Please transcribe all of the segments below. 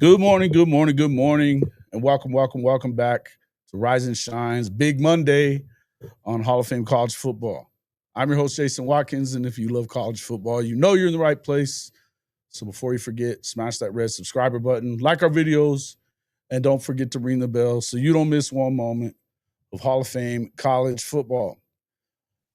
Good morning, good morning, good morning, and welcome back to Rise and Shines Big Monday on Hall of Fame College Football. I'm your host, Jason Watkins, and if you love college football, you know you're in the right place. So before you forget, smash that red subscriber button, like our videos, and don't forget to ring the bell so you don't miss one moment of Hall of Fame college football.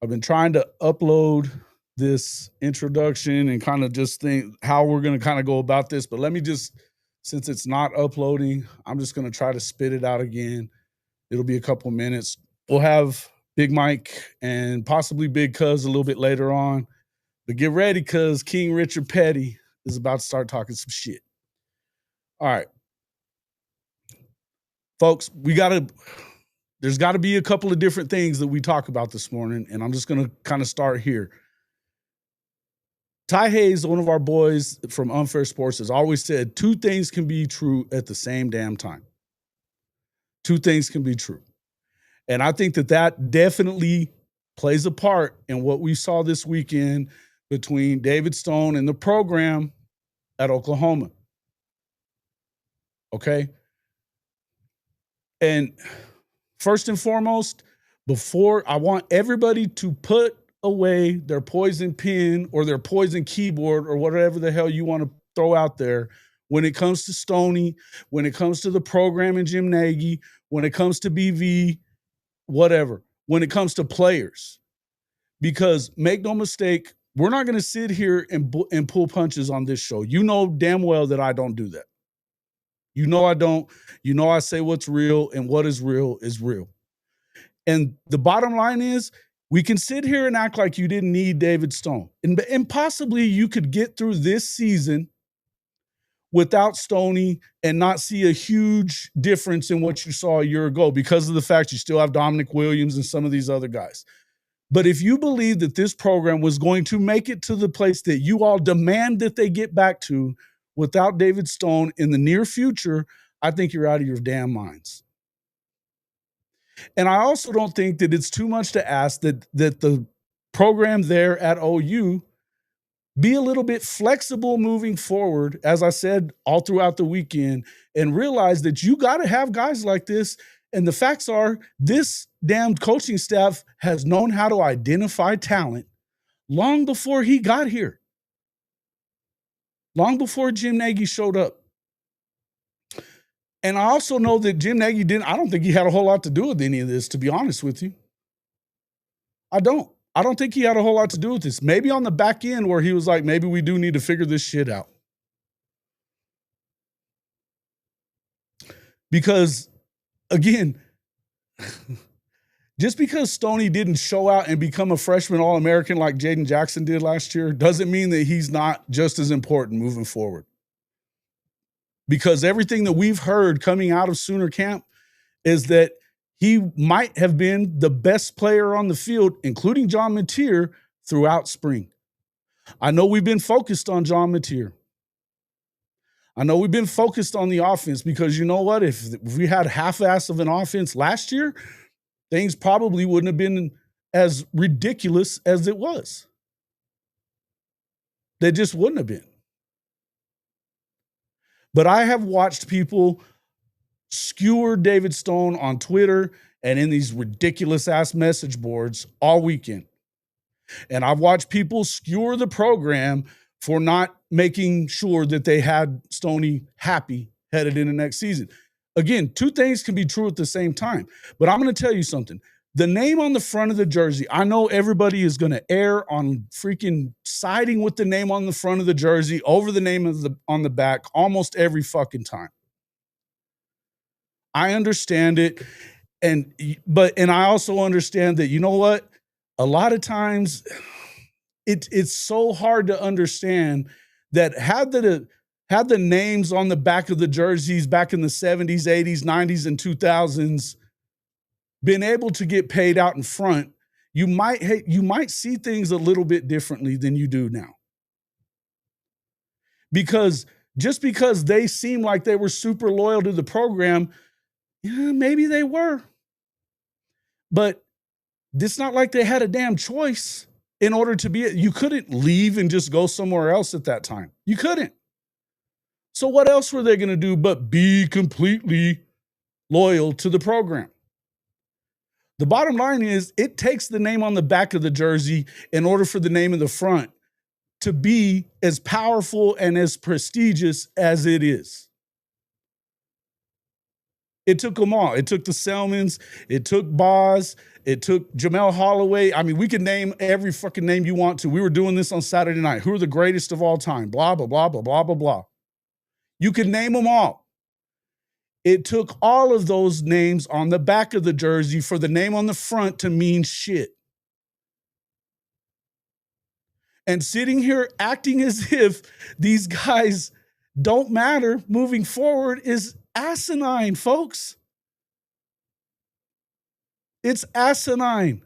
I've been trying to upload this introduction and kind of just think how we're going to kind of go about this, but let me just, since it's not uploading, I'm just going to try to spit it out again. It'll be a couple minutes. We'll have Big Mike and possibly Big Cuz a little bit later on, but get ready because King Richard Petty is about to start talking some shit. All right, folks, there's got to be a couple of different things that we talk about this morning, and I'm just going to kind of start here. Ty Hayes, one of our boys from Unfair Sports, has always said two things can be true at the same damn time. Two things can be true. And I think that definitely plays a part in what we saw this weekend between David Stone and the program at Oklahoma. Okay? And first and foremost, I want everybody to put away their poison pen or their poison keyboard or whatever the hell you want to throw out there when it comes to Stoney, when it comes to the program and Jim Nagy, when it comes to BV, whatever, when it comes to players. Because make no mistake, we're not going to sit here and pull punches on this show. You know damn well that I don't do that. You know I don't. You know I say what's real, and what is real is real. And the bottom line is, we can sit here and act like you didn't need David Stone. And possibly you could get through this season without Stoney and not see a huge difference in what you saw a year ago because of the fact you still have Dominic Williams and some of these other guys. But if you believe that this program was going to make it to the place that you all demand that they get back to without David Stone in the near future, I think you're out of your damn minds. And I also don't think that it's too much to ask that the program there at OU be a little bit flexible moving forward, as I said, all throughout the weekend, and realize that you got to have guys like this. And the facts are, this damn coaching staff has known how to identify talent long before he got here, long before Jim Nagy showed up. And I also know that Jim Nagy I don't think he had a whole lot to do with any of this, to be honest with you. I don't think he had a whole lot to do with this. Maybe on the back end where he was like, maybe we do need to figure this shit out. Because, again, just because Stoney didn't show out and become a freshman All-American like Jaden Jackson did last year doesn't mean that he's not just as important moving forward. Because everything that we've heard coming out of Sooner Camp is that he might have been the best player on the field, including John Mateer, throughout spring. I know we've been focused on John Mateer. I know we've been focused on the offense because you know what? If we had half-ass of an offense last year, things probably wouldn't have been as ridiculous as it was. They just wouldn't have been. But I have watched people skewer David Stone on Twitter and in these ridiculous-ass message boards all weekend. And I've watched people skewer the program for not making sure that they had Stoney happy headed into next season. Again, two things can be true at the same time. But I'm going to tell you something. The name on the front of the jersey, I know everybody is going to err on freaking siding with the name on the front of the jersey over the name on the back almost every fucking time. I understand it. And I also understand that, you know what? A lot of times it's so hard to understand that had the names on the back of the jerseys back in the 70s, 80s, 90s, and 2000s been able to get paid out in front, you might see things a little bit differently than you do now. Because just because they seem like they were super loyal to the program, yeah, maybe they were. But it's not like they had a damn choice in order to be. You couldn't leave and just go somewhere else at that time. You couldn't. So what else were they going to do but be completely loyal to the program? The bottom line is it takes the name on the back of the jersey in order for the name in the front to be as powerful and as prestigious as it is. It took them all. It took the Selmans. It took Boz. It took Jamel Holloway. I mean, we can name every fucking name you want to. We were doing this on Saturday night. Who are the greatest of all time? Blah, blah, blah, blah, blah, blah, blah. You can name them all. It took all of those names on the back of the jersey for the name on the front to mean shit. And sitting here acting as if these guys don't matter moving forward is asinine, folks. It's asinine.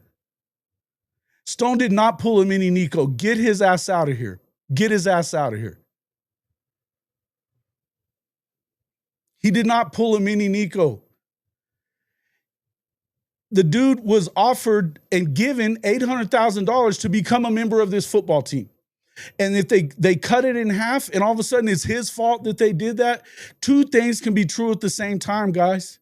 Stone did not pull a mini Nico. Get his ass out of here. Get his ass out of here. He did not pull a mini Nico. The dude was offered and given $800,000 to become a member of this football team. And if they cut it in half and all of a sudden it's his fault that they did that, two things can be true at the same time, guys.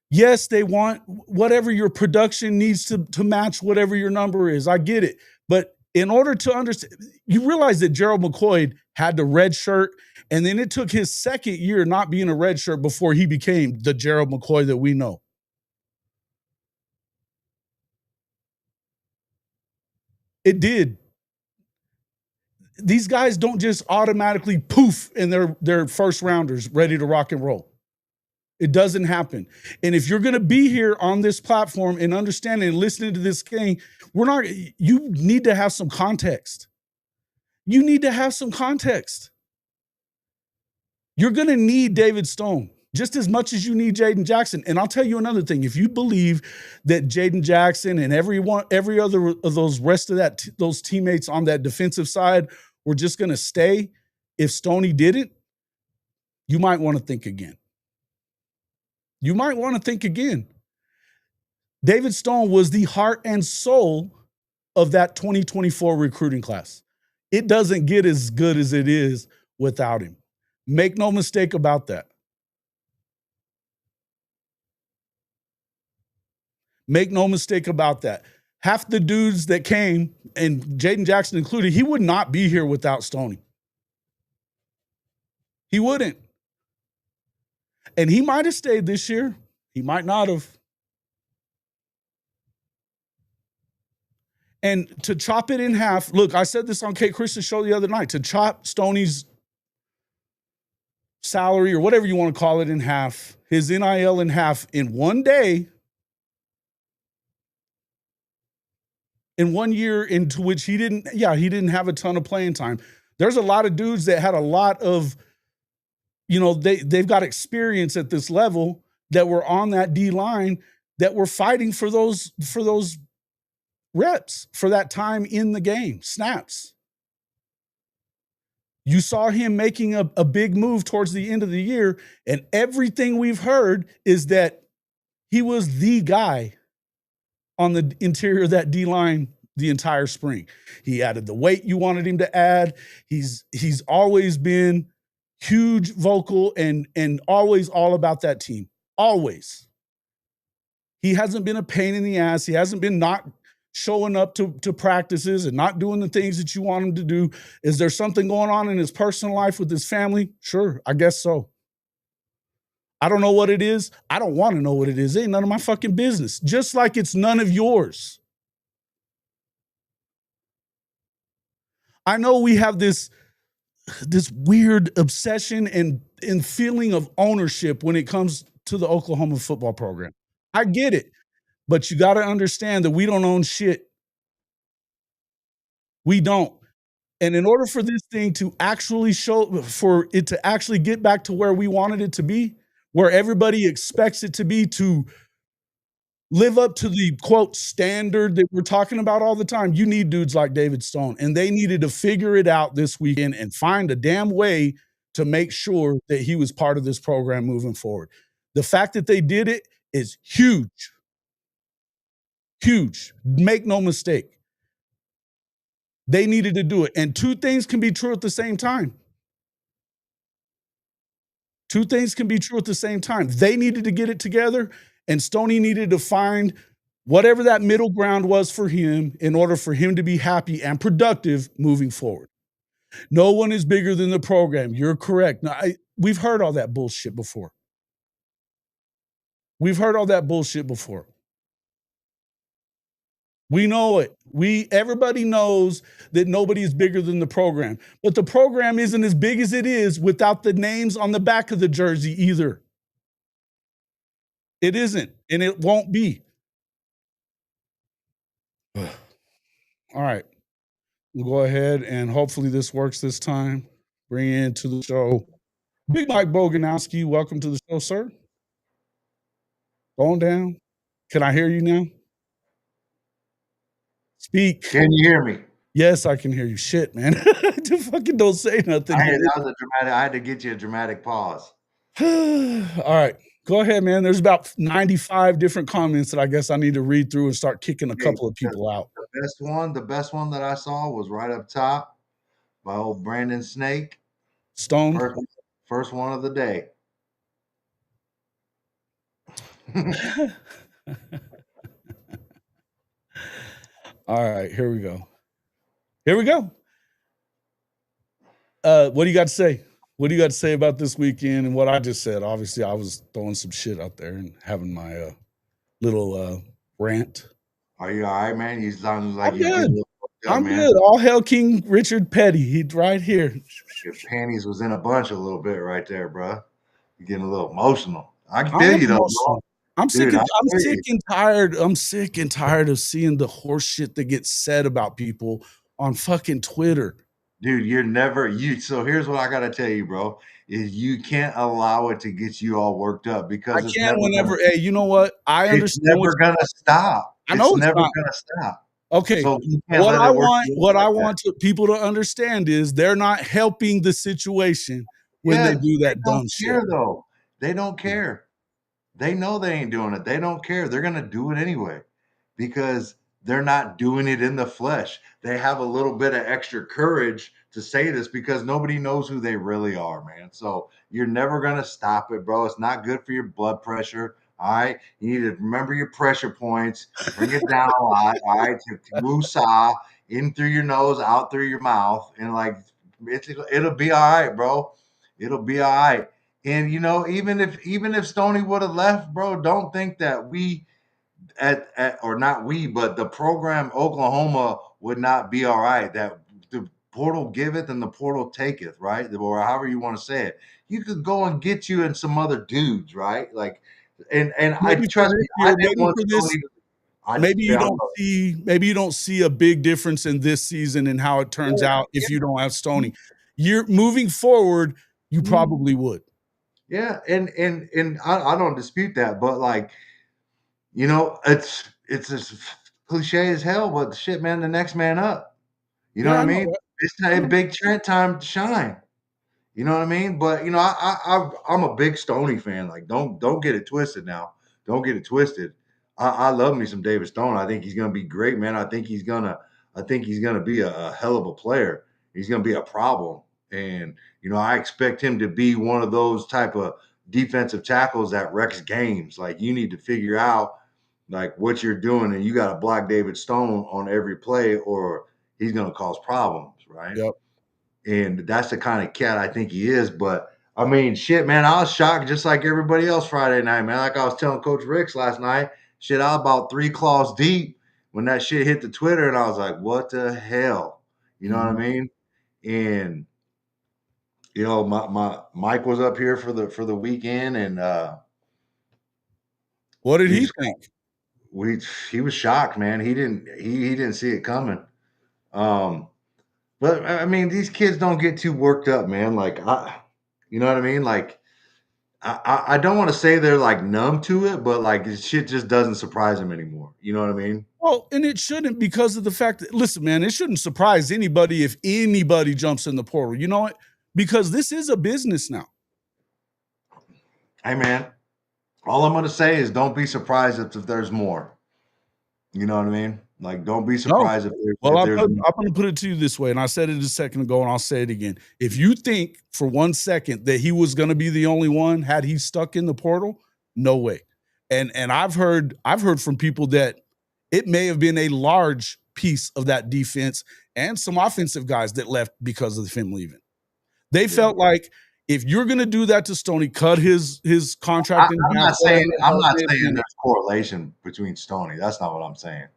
Yes, they want whatever your production needs to match whatever your number is. I get it. But in order to understand, you realize that Gerald McCoy had the red shirt, and then it took his second year not being a red shirt before he became the Gerald McCoy that we know. It did. These guys don't just automatically poof and they're first rounders ready to rock and roll. It doesn't happen. And if you're going to be here on this platform and understanding and listening to this thing, you need to have some context. You need to have some context. You're going to need David Stone just as much as you need Jaden Jackson. And I'll tell you another thing. If you believe that Jaden Jackson and every other of those rest of those teammates on that defensive side were just going to stay if Stoney didn't, you might want to think again. You might want to think again. David Stone was the heart and soul of that 2024 recruiting class. It doesn't get as good as it is without him. Make no mistake about that. Make no mistake about that. Half the dudes that came, and Jaden Jackson included, he would not be here without Stoney. He wouldn't. And he might have stayed this year. He might not have. And to chop it in half, look, I said this on Kate Chris's show the other night, to chop Stoney's salary or whatever you want to call it in half, his NIL in half in one day, in 1 year into which he didn't have a ton of playing time. There's a lot of dudes that had a lot of, they've got experience at this level that were on that D line that were fighting for those reps, for that time in the game, snaps. You saw him making a big move towards the end of the year, and everything we've heard is that he was the guy on the interior of that D line the entire spring. He added the weight you wanted him to add. He's always been huge, vocal, and always all about that team. Always. He hasn't been a pain in the ass. He hasn't been not showing up to practices and not doing the things that you want him to do. Is there something going on in his personal life with his family? Sure, I guess so. I don't know what it is. I don't want to know what it is. It ain't none of my fucking business. Just like it's none of yours. I know we have this weird obsession and feeling of ownership when it comes to the Oklahoma football program. I get it, but you got to understand that we don't own shit. We don't. And in order for this thing to actually for it to actually get back to where we wanted it to be, where everybody expects it to be, to live up to the quote standard that we're talking about all the time, you need dudes like David Stone. And they needed to figure it out this weekend and find a damn way to make sure that he was part of this program moving forward. The fact that they did it is huge. Huge. Make no mistake. They needed to do it. And two things can be true at the same time. Two things can be true at the same time. They needed to get it together, and Stoney needed to find whatever that middle ground was for him in order for him to be happy and productive moving forward. No one is bigger than the program. You're correct. Now, we've heard all that bullshit before. We've heard all that bullshit before. We know it. Everybody knows that nobody is bigger than the program. But the program isn't as big as it is without the names on the back of the jersey either. It isn't, and it won't be. All right. We'll go ahead and hopefully this works this time. Bring into the show Big Mike Boganowski. Welcome to the show, sir. Going down. Can I hear you now? Speak. Can you hear me? Yes, I can hear you. Shit, man. Fucking don't say nothing. I had to get you a dramatic pause. All right. Go ahead, man. There's about 95 different comments that I guess I need to read through and start kicking a couple of people out. The best one that I saw was right up top by old Brandon Snake. Stone. First one of the day. All right, here we go. What do you got to say? What do you got to say about this weekend and what I just said? Obviously, I was throwing some shit out there and having my little rant. Are you all right, man? You sound like you're good. I'm good. All hail King Richard Petty. He's right here. Your panties was in a bunch a little bit right there, bro. You're getting a little emotional. I can feel you though, bro. I'm sick and tired. I'm sick and tired of seeing the horse shit that gets said about people on fucking Twitter. Dude, so here's what I gotta tell you, bro, is you can't allow it to get you all worked up because I can whenever, hey, you know what? I understand. It's never gonna stop. I know it's never gonna stop. Okay. So what I want people to understand is they're not helping the situation when they do that dumb shit. Though. They don't care. They know they ain't doing it. They don't care. They're gonna do it anyway because they're not doing it in the flesh. They have a little bit of extra courage to say this because nobody knows who they really are, man. So you're never going to stop it, bro. It's not good for your blood pressure. All right. You need to remember your pressure points, bring it down a lot. All right. To woosah in through your nose, out through your mouth. And like, it'll be all right, bro. It'll be all right. And you know, even if Stoney would have left, bro, don't think that but the program Oklahoma would not be all right. That the portal giveth and the portal taketh, right? Or however you want to say it. You could go and get you and some other dudes, right? Like, and I trust me. I didn't want maybe you don't see a big difference in this season and how it turns out if you don't have Stoney. You're moving forward, you probably would. Yeah, and I don't dispute that, but like, you know, it's as cliche as hell, but shit, man, the next man up. You know what I mean? It's a big Trent time to shine. You know what I mean? But you know, I'm a big Stoney fan. Like, don't get it twisted now. Don't get it twisted. I love me some David Stone. I think he's gonna be great, man. I think he's gonna be a hell of a player. He's gonna be a problem. And you know, I expect him to be one of those type of defensive tackles that wrecks games. Like, you need to figure out like what you're doing, and you got to block David Stone on every play, or he's going to cause problems, right? Yep. And that's the kind of cat I think he is. But I mean, shit, man, I was shocked just like everybody else Friday night, man. Like I was telling Coach Ricks last night, shit, I was about 3 claws deep when that shit hit the Twitter, and I was like, what the hell? You know what I mean? And you know, my Mike was up here for the weekend, and what did he think? He was shocked, man. He didn't see it coming. But I mean, these kids don't get too worked up, man. Like, you know what I mean? Like, I don't want to say they're like numb to it, but like shit just doesn't surprise them anymore. You know what I mean? Well, and it shouldn't, because of the fact that, listen, man, it shouldn't surprise anybody if anybody jumps in the portal. You know what? Because this is a business now. Hey, man, all I'm going to say is don't be surprised if there's more. You know what I mean? Like, don't be No. surprised if there's I'm gonna put it to you this way, and I said it a second ago, and I'll say it again. If you think for 1 second that he was gonna be the only one had he stuck in the portal, no way. And I've heard from people that it may have been a large piece of that defense and some offensive guys that left because of him leaving. They felt like if you're gonna do that to Stoney, cut his contract in half. I'm not saying there's correlation between Stoney. That's not what I'm saying.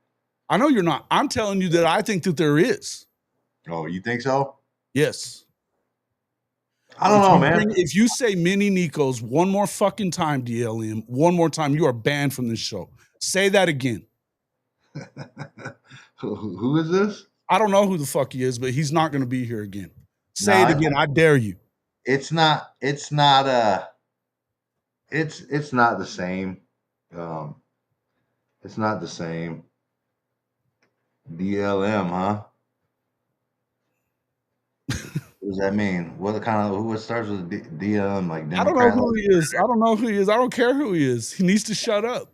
I know you're not. I'm telling you that I think that there is. Oh, you think so? Yes. I don't know, man. If you say mini Nikos one more fucking time, DLM, one more time, you are banned from this show. Say that again. Who is this? I don't know who the fuck he is, but he's not going to be here again. Say it again. I dare you. It's not the same. It's not the same. DLM, huh? What does that mean? What starts with DLM? Like Democrat? I don't know who he is. I don't know who he is. I don't care who he is. He needs to shut up.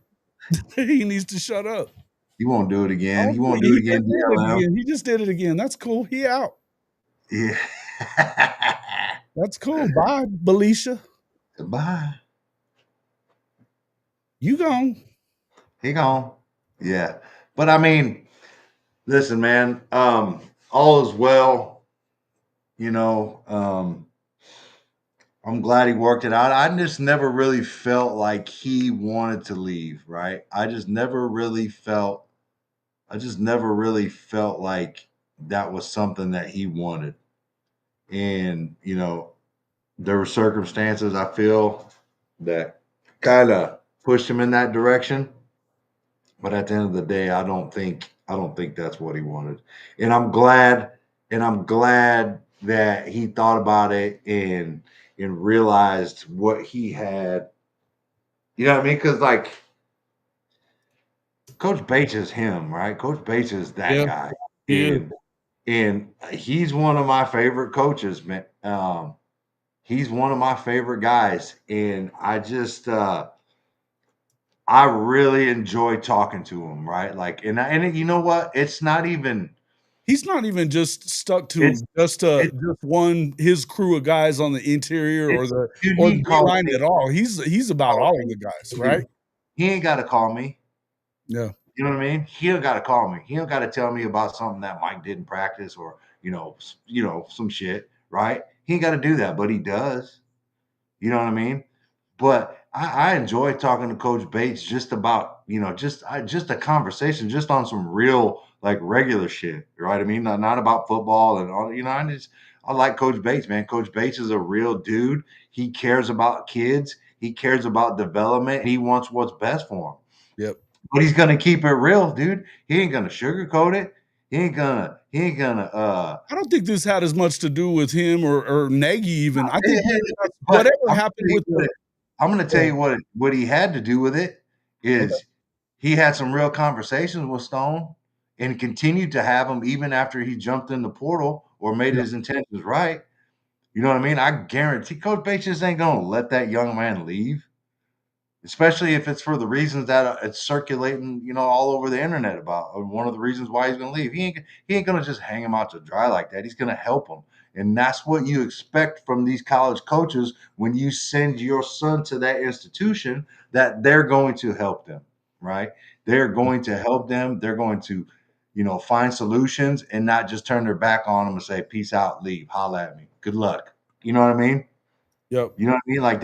He needs to shut up. He won't do it again. He won't do it again. DLM. He just did it again. That's cool. He out. Yeah. That's cool. Bye, Belisha. Goodbye. You gone. He gone. Yeah. But I mean, listen, man, all is well. You know, I'm glad he worked it out. I just never really felt like he wanted to leave, right? I just never really felt like that was something that he wanted. And, you know, there were circumstances I feel that kind of pushed him in that direction. But at the end of the day, I don't think that's what he wanted. And I'm glad that he thought about it and realized what he had. You know what I mean? Because like Coach Bates is him, right? Coach Bates is that guy. And he's one of my favorite coaches, man. He's one of my favorite guys. And I just I really enjoy talking to him, right? Like, and you know what? It's not even. He's not even just stuck to just one his crew of guys on the interior or the line at all. He's about all of the guys, right? He ain't got to call me. Yeah, you know what I mean. He don't got to call me. He don't got to tell me about something that Mike didn't practice or you know some shit, right? He ain't got to do that, but he does. You know what I mean? But I enjoy talking to Coach Bates just about, just a conversation, just on some real, like regular shit, right? I mean, not about football and all, I like Coach Bates, man. Coach Bates is a real dude. He cares about kids. He cares about development. He wants what's best for them. Yep. But he's going to keep it real, dude. He ain't going to sugarcoat it. He ain't gonna I don't think this had as much to do with him or Nagy even. I think whatever happened with I'm going to tell you what he had to do with it is he had some real conversations with Stone and continued to have them even after he jumped in the portal or made his intentions right. You know what I mean? I guarantee Coach Bates just ain't going to let that young man leave, especially if it's for the reasons that it's circulating, all over the internet about one of the reasons why he's going to leave. He ain't going to just hang him out to dry like that. He's going to help him. And that's what you expect from these college coaches when you send your son to that institution, that they're going to help them, right? They're going to help them. They're going to, find solutions and not just turn their back on them and say, peace out, leave, holla at me. Good luck. You know what I mean? Yep. You know what I mean? Like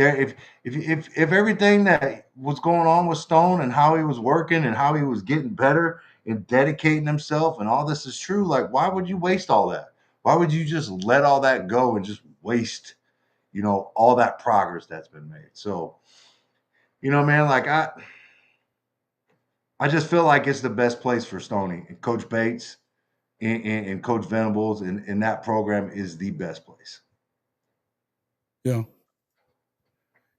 if everything that was going on with Stone and how he was working and how he was getting better and dedicating himself and all this is true, like why would you waste all that? Why would you just let all that go and just waste, all that progress that's been made? So, man, like I just feel like it's the best place for Stoney and Coach Bates and Coach Venables and that program is the best place. Yeah.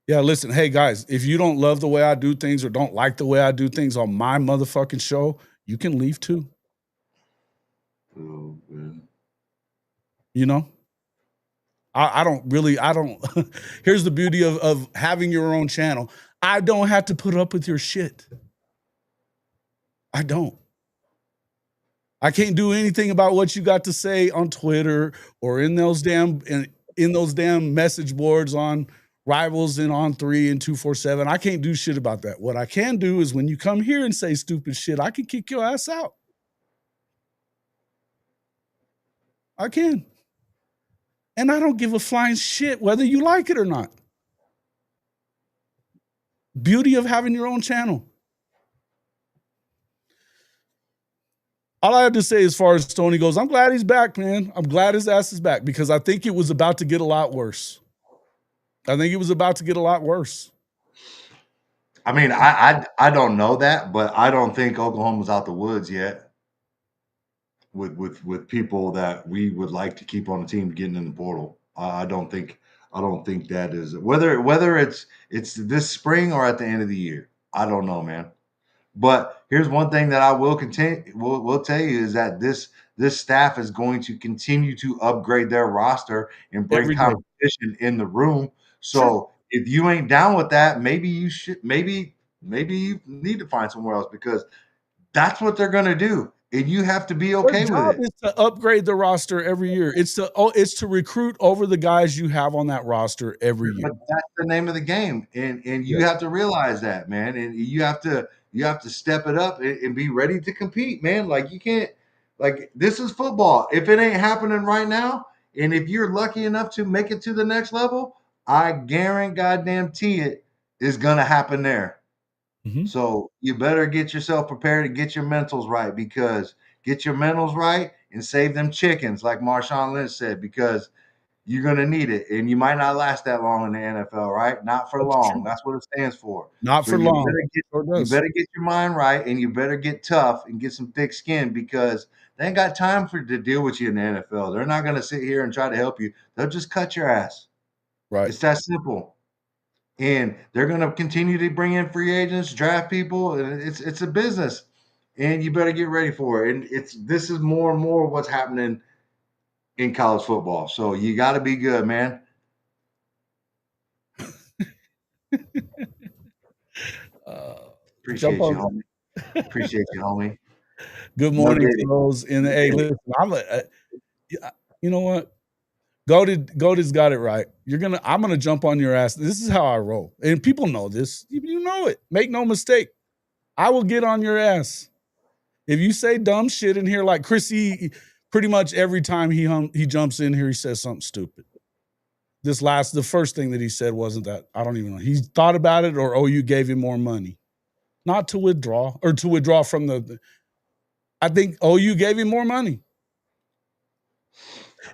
Yeah, listen, hey guys, if you don't love the way I do things or don't like the way I do things on my motherfucking show, you can leave too. Oh, man. I don't here's the beauty of having your own channel. I don't have to put up with your shit. I don't. I can't do anything about what you got to say on Twitter or in those damn message boards on Rivals and on 3 and 247. I can't do shit about that. What I can do is when you come here and say stupid shit, I can kick your ass out. I can. And I don't give a flying shit whether you like it or not. Beauty of having your own channel. All I have to say as far as Stoney goes, I'm glad he's back, man. I'm glad his ass is back because I think it was about to get a lot worse. I think it was about to get a lot worse. I mean, I don't know that, but I don't think Oklahoma's out the woods yet with people that we would like to keep on the team getting in the portal. I don't think that is whether it's this spring or at the end of the year. I don't know, man. But here's one thing that I will will tell you is that this staff is going to continue to upgrade their roster and bring Every day. competition in the room. So Sure. if you ain't down with that, maybe you should maybe you need to find somewhere else because that's what they're gonna do. And you have to be Their okay with job it. is to upgrade the roster every year. It's to recruit over the guys you have on that roster every year. But that's the name of the game. And you Yes. have to realize that, man. And you have to step it up and be ready to compete, man. Like you can't like this is football. If it ain't happening right now, and if you're lucky enough to make it to the next level, I guarantee it is gonna happen there. Mhm. So you better get yourself prepared and get your mentals right because get your mentals right and save them chickens, like Marshawn Lynch said, because you're going to need it. And you might not last that long in the NFL, right? Not for That's long. true. That's what it stands for. Not So for long. Sure you does. better get your mind right and you better get tough and get some thick skin because they ain't got time to deal with you in the NFL. They're not going to sit here and try to help you. They'll just cut your ass. Right. It's that simple. And they're going to continue to bring in free agents, draft people, and it's a business. And you better get ready for it. And this is more and more what's happening in college football. So you got to be good, man. Jump Appreciate you, on. homie. Appreciate you, homie. Good No morning to diddy. those in the. Hey, listen, you know what? Goated's got it right. I'm gonna jump on your ass. This is how I roll, and people know this. You know it. Make no mistake. I will get on your ass if you say dumb shit in here. Like Chrissy, pretty much every time he jumps in here, he says something stupid. The first thing that he said wasn't that. I don't even know. He thought about it, or you gave him more money, not to withdraw or to withdraw from the. I think you gave him more money.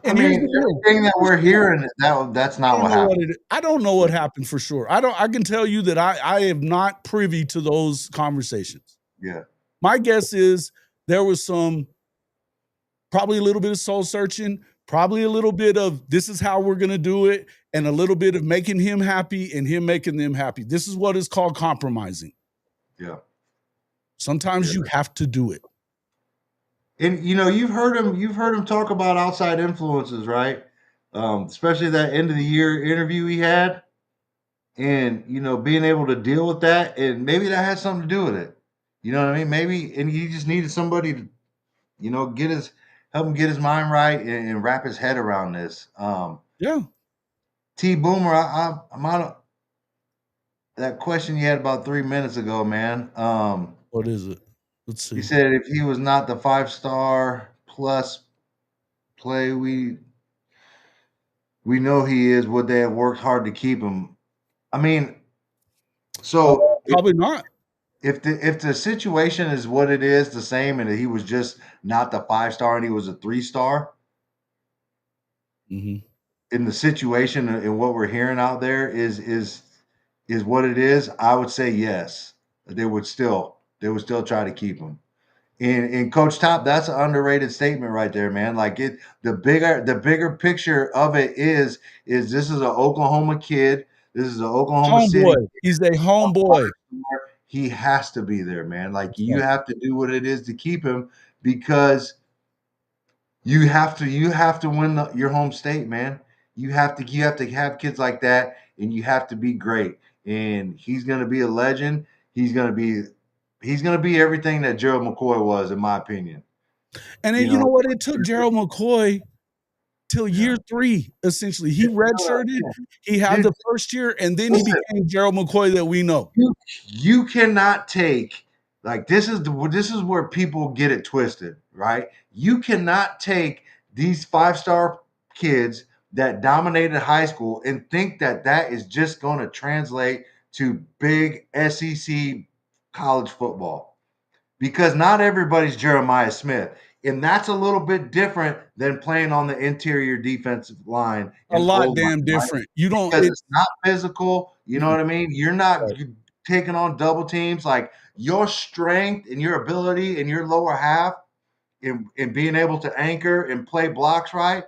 I And here's mean, the deal. everything that we're hearing, that's I not don't what know what happened. I don't know what happened for sure. I can tell you that I am not privy to those conversations. Yeah. My guess is there was probably a little bit of soul searching, probably a little bit of this is how we're going to do it, and a little bit of making him happy and him making them happy. This is what is called compromising. Yeah. Sometimes you have to do it. And you've heard him talk about outside influences, right? Especially that end of the year interview he had, and being able to deal with that, and maybe that had something to do with it. You know what I mean? Maybe, and he just needed somebody to, help him get his mind right and wrap his head around this. Yeah. T Boomer, I'm out of that question you had about 3 minutes ago, man. What is it? Let's You see. said if he was not the 5-star plus play we know he is, would they have worked hard to keep him? I mean, so Probably not. if the situation is what it is, the same, and he was just not the 5-star and he was a 3-star, Mm-hmm. in the situation and what we're hearing out there is what it is, I would say yes. They would still try to keep him. And Coach Top, that's an underrated statement right there, man. Like the bigger picture of it is this is an Oklahoma kid. This is an Oklahoma City. Homeboy. He's a homeboy. He has to be there, man. Like That's you right. have to do what it is to keep him because you have to win your home state, man. You have to have kids like that, and you have to be great. And he's gonna be a legend. He's gonna be everything that Gerald McCoy was, in my opinion. And then you know what? It took Gerald McCoy till year 3, essentially. He redshirted, he had the first year, and then he became Gerald McCoy that we know. You cannot take, like, this is where people get it twisted, right? You cannot take these 5-star kids that dominated high school and think that that is just going to translate to big SEC college football, because not everybody's Jeremiah Smith. And that's a little bit different than playing on the interior defensive line. A lot damn line, different. right? You don't, because it's not physical. You know what I mean? You're not right. taking on double teams. Like, your strength and your ability in your lower half in being able to anchor and play blocks right,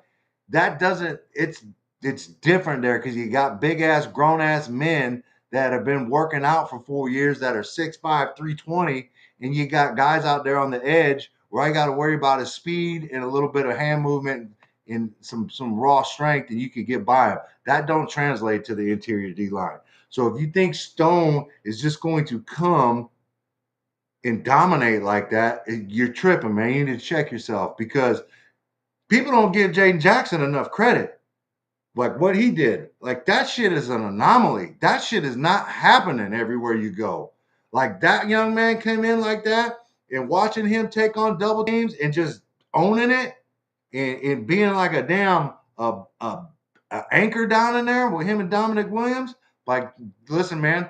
that doesn't, it's different there, because you got big ass grown ass men that have been working out for 4 years that are 6'5", 320, and you got guys out there on the edge where I got to worry about his speed and a little bit of hand movement and some raw strength, and you could get by him. That don't translate to the interior D line. So if you think Stone is just going to come and dominate like that, you're tripping, man. You need to check yourself, because people don't give Jaden Jackson enough credit. Like, what he did, like, that shit is an anomaly. That shit is not happening everywhere you go. Like, that young man came in like that, and watching him take on double teams and just owning it, and being like a damn anchor down in there with him and Dominic Williams. Like, listen, man,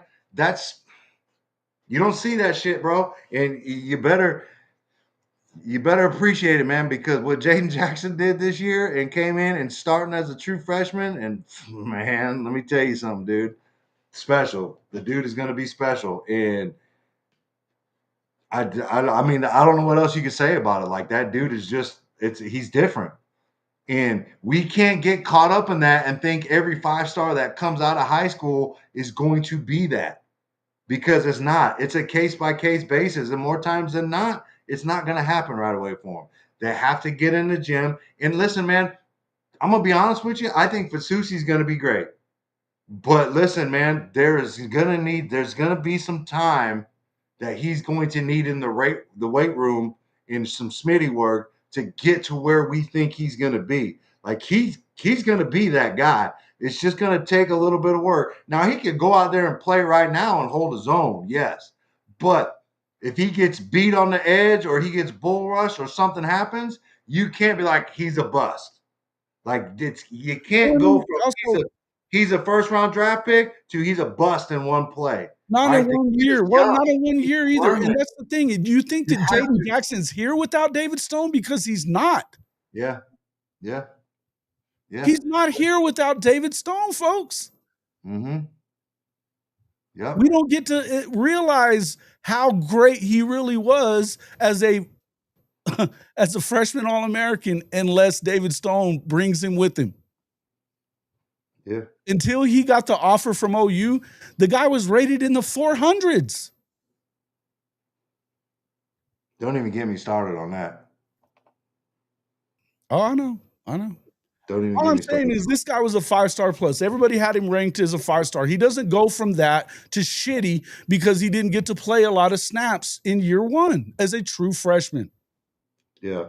you don't see that shit, bro. And you better appreciate it, man, because what Jaden Jackson did this year and came in and starting as a true freshman, and man, let me tell you something, dude. Special. The dude is going to be special. And I mean, I don't know what else you can say about it. Like, that dude is just, he's different. And we can't get caught up in that and think every 5-star that comes out of high school is going to be that, because it's not. It's a case-by-case basis. And more times than not, it's not going to happen right away for them. They have to get in the gym. And listen, man, I'm going to be honest with you. I think Fasusi's going to be great. But listen, man, there's going to be some time that he's going to need in the weight room in some Smitty work to get to where we think he's going to be. Like, he's going to be that guy. It's just going to take a little bit of work. Now, he could go out there and play right now and hold his own, yes. But if he gets beat on the edge, or he gets bull rushed, or something happens, you can't be like, he's a bust. Like, you can't go from he's a first-round draft pick to he's a bust in one play. Not in 1 year. Well, not in 1 year either. And that's the thing. Do you think that Jaden Jackson's here without David Stone? Because he's not. Yeah. Yeah. Yeah. He's not here without David Stone, folks. Mm-hmm. Yeah. We don't get to realize how great he really was as a freshman All-American unless David Stone brings him with him. Yeah. Until he got the offer from OU, the guy was rated in the 400s. Don't even get me started on that. Oh, I know. Don't even. All I'm saying is this guy was a 5-star plus. Everybody had him ranked as a 5-star. He doesn't go from that to shitty because he didn't get to play a lot of snaps in year 1 as a true freshman. Yeah.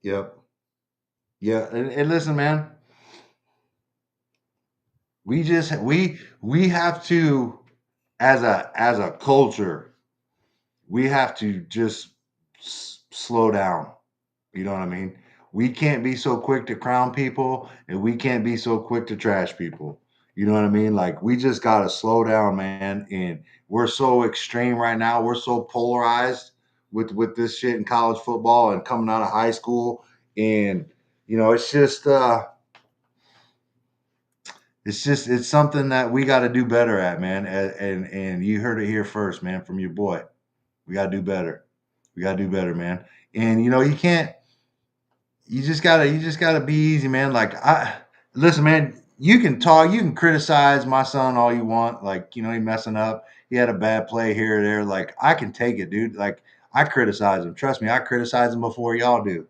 Yep. Yeah. And listen, man, we have to, as a culture, we have to just slow down. You know what I mean? We can't be so quick to crown people, and we can't be so quick to trash people. You know what I mean? Like, we just got to slow down, man. And we're so extreme right now. We're so polarized with this shit in college football and coming out of high school. And, you know, it's just it's something that we got to do better at, man. And you heard it here first, man, from your boy. We got to do better. We got to do better, man. And, you know, you just gotta be easy, man. Like, listen, man, you can criticize my son all you want. Like, you know, he messing up. He had a bad play here or there. Like, I can take it, dude. Like, I criticize him. Trust me, I criticize him before y'all do.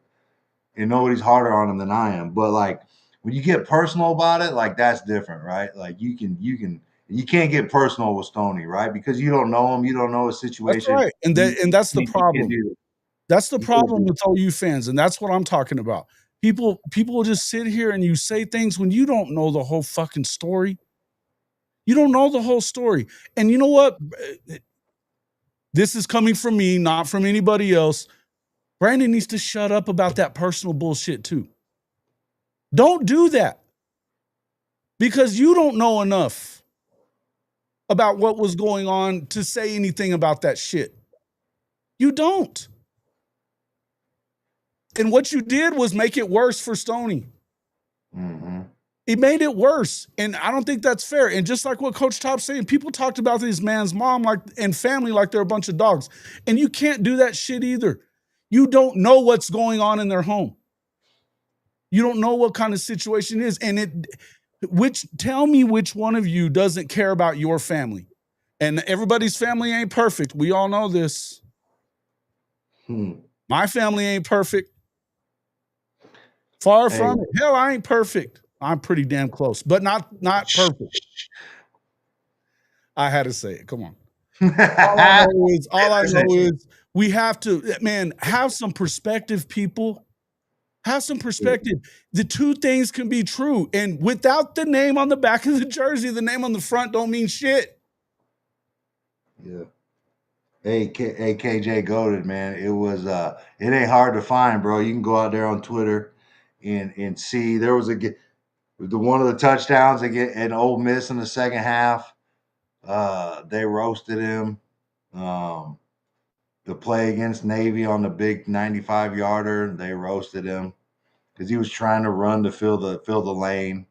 And nobody's harder on him than I am. But, like, when you get personal about it, like, that's different, right? Like, you can't get personal with Stoney, right? Because you don't know him, you don't know his situation. That's right. And that's the problem. That's the problem with OU fans, and that's what I'm talking about. People will just sit here and you say things when you don't know the whole fucking story. You don't know the whole story. And you know what? This is coming from me, not from anybody else. Brandon needs to shut up about that personal bullshit too. Don't do that because you don't know enough about what was going on to say anything about that shit. You don't. And what you did was make it worse for Stoney. Mm-hmm. It made it worse. And I don't think that's fair. And just like what Coach Top's saying, people talked about this man's mom and family like they're a bunch of dogs. And you can't do that shit either. You don't know what's going on in their home. You don't know what kind of situation it is. And tell me which one of you doesn't care about your family. And everybody's family ain't perfect. We all know this. My family ain't perfect. Far from it. Hell, I ain't perfect. I'm pretty damn close, but not perfect. I had to say it. Come on. All I know is we have to, man, have some perspective, people. Have some perspective. The two things can be true. And without the name on the back of the jersey, the name on the front don't mean shit. Yeah. Hey, KJ Goated, man. It was it ain't hard to find, bro. You can go out there on Twitter and see there was one of the touchdowns at Ole Miss in the second half. They roasted him. The play against Navy on the big 95-yarder, they roasted him because he was trying to run to fill the lane,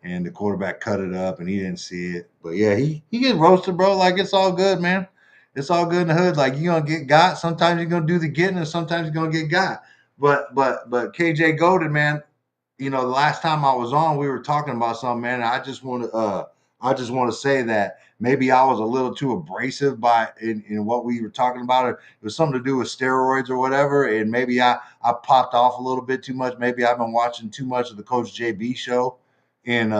and the quarterback cut it up, and he didn't see it. But yeah, he gets roasted, bro. Like, it's all good, man. It's all good in the hood. Like, you're gonna get got. Sometimes you're gonna do the getting, and sometimes you're gonna get got. But KJ Golden, man, the last time I was on, we were talking about something, man. I just want to say that maybe I was a little too abrasive in what we were talking about. It was something to do with steroids or whatever, and maybe I popped off a little bit too much. Maybe I've been watching too much of the Coach JB show. In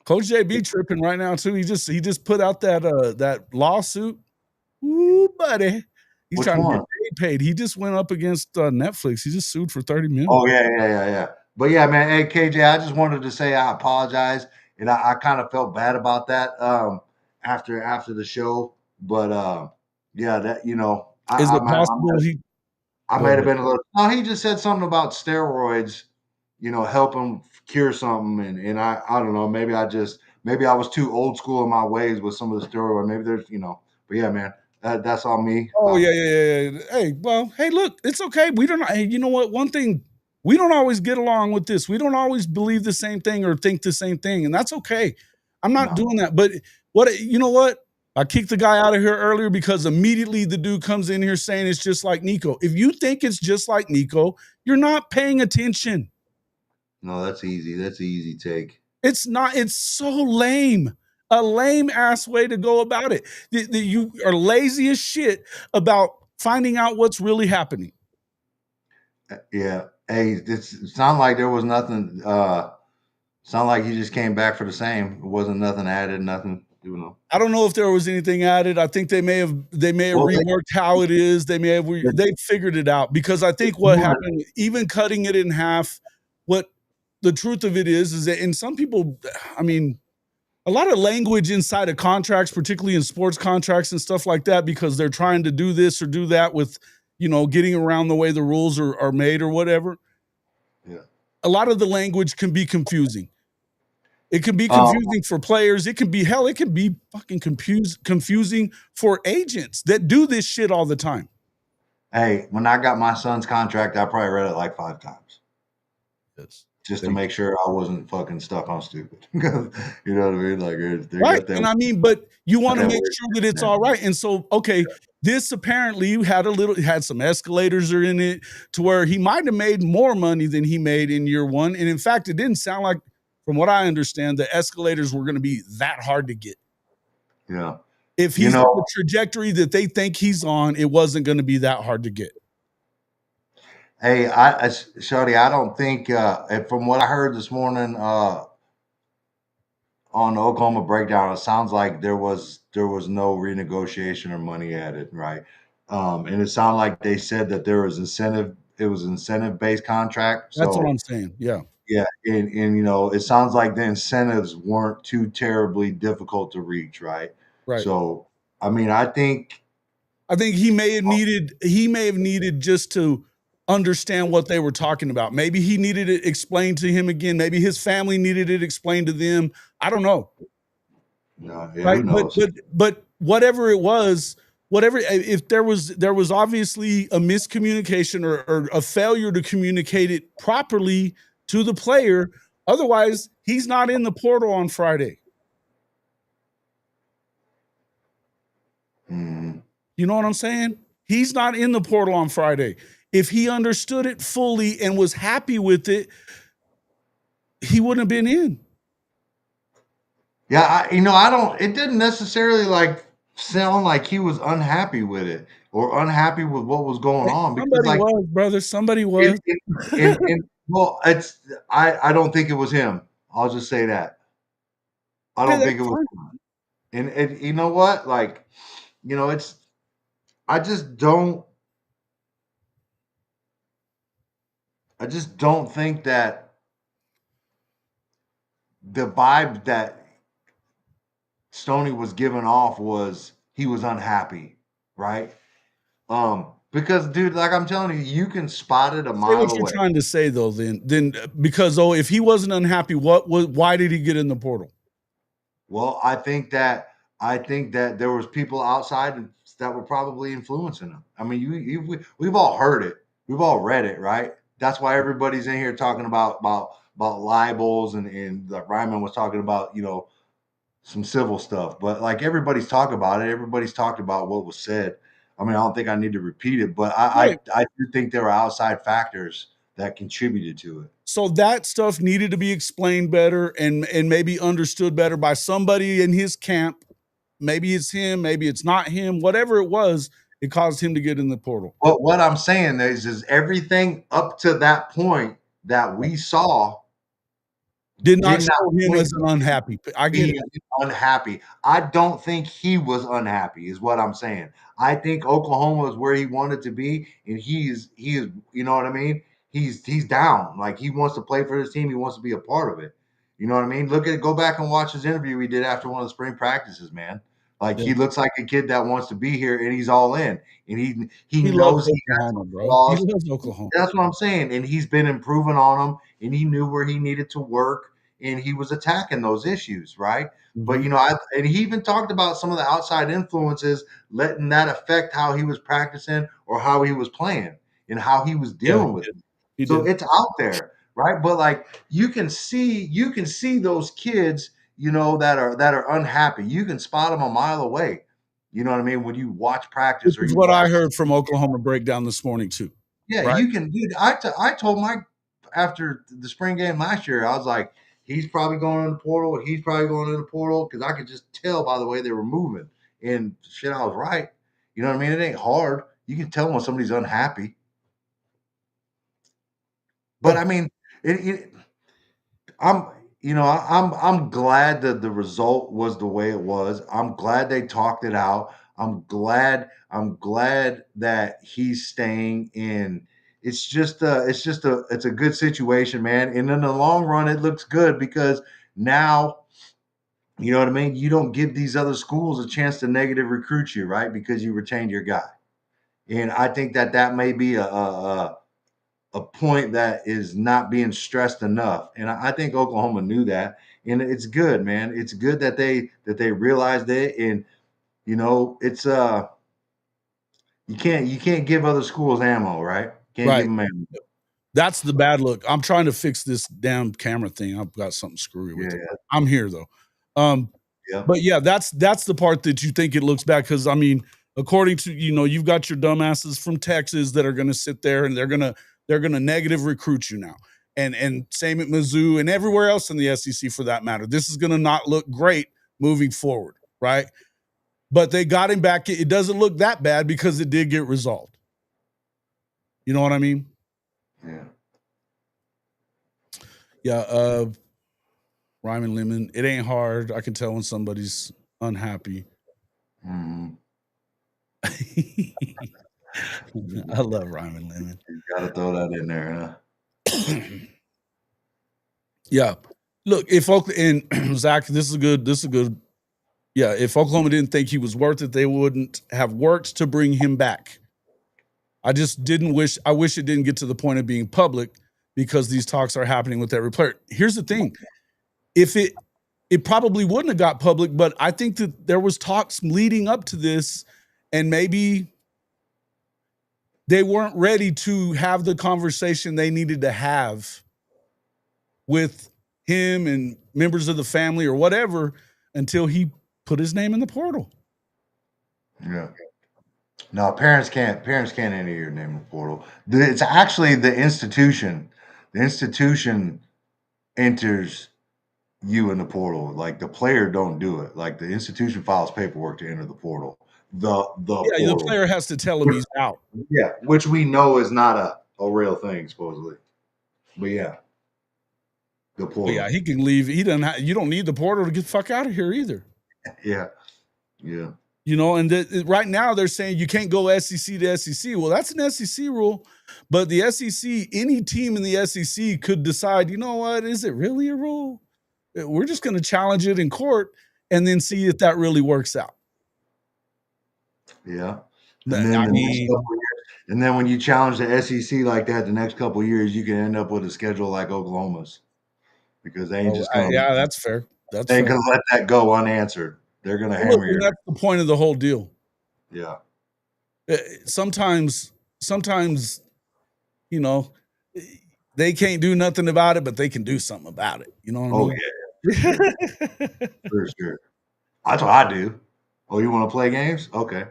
Coach JB tripping right now too. He just put out that lawsuit. Ooh, buddy. He's trying to get paid. He just went up against Netflix. He just sued for $30 million. Oh yeah. But yeah, man. Hey KJ, I just wanted to say I apologize, and I kind of felt bad about that after the show. But yeah, that is it possible I might have been a little. No, he just said something about steroids, help him cure something, and I don't know. Maybe I was too old school in my ways with some of the steroid. Maybe there's But yeah, man, that's on me. Oh yeah. Hey, well, hey, look, it's okay. We don't. Hey, you know what? One thing, we don't always get along with this. We don't always believe the same thing or think the same thing, and that's okay. I'm not doing that. But you know what? I kicked the guy out of here earlier because immediately the dude comes in here saying it's just like Nico. If you think it's just like Nico, you're not paying attention. No, that's easy. That's an easy take. It's not. It's so lame. A lame ass way to go about it. You are lazy as shit about finding out what's really happening. Yeah. Hey, it sounded like there was nothing. Sound like he just came back for the same. It wasn't nothing added, nothing. I don't know if there was anything added. I think they may have reworked how it is. They figured it out, because I think what happened, even cutting it in half, what the truth of it is that in some people, I mean, a lot of language inside of contracts, particularly in sports contracts and stuff like that, because they're trying to do this or do that with, getting around the way the rules are made or whatever. Yeah. A lot of the language can be confusing. It can be confusing for players. It can be fucking confusing for agents that do this shit all the time. Hey, when I got my son's contract, I probably read it like 5 times. Yes. Just to make sure I wasn't fucking stuck on stupid. You know what I mean? Like, right. And I mean, but you want to make sure that it's all right. And so, okay, this apparently had some escalators in it to where he might have made more money than he made in year one. And in fact, it didn't sound like, from what I understand, the escalators were going to be that hard to get. Yeah. If he's on the trajectory that they think he's on, it wasn't going to be that hard to get. Hey, Shorty, I don't think, from what I heard this morning on the Oklahoma breakdown, it sounds like there was no renegotiation or money added, right? And it sounded like they said that there was incentive. It was incentive-based contract. That's what So I'm saying. Yeah. yeah, and you know, it sounds like the incentives weren't too terribly difficult to reach, right? Right. So, I mean, I think he may have needed just to understand what they were talking about. Maybe he needed it explained to him again. Maybe his family needed it explained to them. I don't know. yeah, Right. who knows? But whatever it was, whatever, if there was obviously a miscommunication or a failure to communicate it properly to the player. Otherwise, he's not in the portal on Friday. Mhm. You know what I'm saying? He's not in the portal on Friday. If he understood it fully and was happy with it, he wouldn't have been in. Yeah, you know, I don't. It didn't necessarily like sound like he was unhappy with it or unhappy with what was going on because, Somebody like, was, brother. Somebody in, was. well, it's I don't think it was him. I'll just say that I Hey, don't that's think it was fine. him. And you know what? Like, you know, it's I just don't I just don't think that the vibe that Stoney was giving off was he was unhappy, right? Because dude, like I'm telling you, you can spot it a Say mile what you're away. trying to say, though. Then because if he wasn't unhappy, why did he get in the portal? Well, I think that there was people outside that were probably influencing him. I mean, we've all heard it, we've all read it, right? That's why everybody's in here talking about libels and like Ryman was talking about, you know, some civil stuff. But like everybody's talked about it, everybody's talked about what was said. I mean, I don't think I need to repeat it, but Right. I do think there are outside factors that contributed to it. So that stuff needed to be explained better and maybe understood better by somebody in his camp. Maybe it's him, maybe it's not him. Whatever it was, it caused him to get in the portal. But what I'm saying is everything up to that point that we saw Did not did not show him point as an unhappy. I get it. being unhappy. I don't think he was unhappy, is what I'm saying. I think Oklahoma is where he wanted to be, and he is, you know what I mean? He's down. Like he wants to play for his team, he wants to be a part of it. You know what I mean? Go back and watch his interview he did after one of the spring practices, man. Like Yeah. he looks like a kid that wants to be here and he's all in. And he He loves knows he has Oklahoma, some bro. He flaws. loves Oklahoma. That's what I'm saying. And he's been improving on them and he knew where he needed to work and he was attacking those issues, right? But Mhm. you know, and he even talked about some of the outside influences letting that affect how he was practicing or how he was playing and how he was Yeah, dealing with it. he So did. it's out there, right? But like you can see those kids, you know, that are unhappy. You can spot them a mile away. You know what I mean? When you watch Which practice or is you what I watch, heard from Oklahoma breakdown this morning too. yeah, Right? you can, dude. I told Mike after the spring game last year, I was like, he's probably going in the portal. He's probably going in the portal because I could just tell by the way they were moving. And shit, I was right. You know what I mean? It ain't hard. You can tell when somebody's unhappy. But Yeah. I mean, it I'm you know I'm glad that the result was the way it was. I'm glad they talked it out. I'm glad that he's staying in. It's a good situation, man. And in the long run, it looks good because now you know what I mean. You don't give these other schools a chance to negative recruit you, right? Because you retained your guy. And I think that that may be a point that is not being stressed enough. And I think Oklahoma knew that. And it's good, man. It's good that they realized it. And you know, it's you can't give other schools ammo, right? Can't give Right. them ammo. That's the bad look. I'm trying to fix this damn camera thing. I've got something screwy with it. Yeah, I'm here though. Um, yeah. but yeah, that's the part that you think it looks bad because I mean, according to you've got your dumbasses from Texas that are going to sit there and they're gonna negative recruit you now, and same at Mizzou and everywhere else in the SEC for that matter. This is going to not look great moving forward, right? But they got him back. It doesn't look that bad because it did get resolved. You know what I mean? Yeah. Yeah. Ryman Lemon. It ain't hard. I can tell when somebody's unhappy. Mhm. I love Ryman Lemon. You gotta throw that in there, huh? Yeah. Look, if Oklahoma and Zach, this is good. Yeah, if Oklahoma didn't think he was worth it, they wouldn't have worked to bring him back. I wish it didn't get to the point of being public because these talks are happening with every player. Here's the thing. If it probably wouldn't have got public, but I think that there was talks leading up to this, and maybe they weren't ready to have the conversation they needed to have with him and members of the family or whatever until he put his name in the portal. Yeah. No, parents can't enter your name in the portal. It's actually the institution. The institution enters you in the portal. Like the player don't do it. Like the institution files paperwork to enter the portal. The portal. The player has to tell him he's out. Yeah, which we know is not a real thing, supposedly. But yeah. The portal. But yeah, he can leave. You don't need the portal to get the fuck out of here either. Yeah. Yeah. You know, and right now they're saying you can't go SEC to SEC. Well, that's an SEC rule, but the SEC, any team in the SEC could decide, you know what, is it really a rule? We're just going to challenge it in court and then see if that really works out. Yeah. And then when you challenge the SEC like that, the next couple of years, you can end up with a schedule like Oklahoma's because they ain't just going. Yeah, that's fair. They ain't going to let that go unanswered. They're going to hammer you. That's the point of the whole deal. Yeah. Sometimes, you know, they can't do nothing about it, but they can do something about it. You know what I mean? Yeah. For sure. That's what I do. Oh, you want to play games? Okay.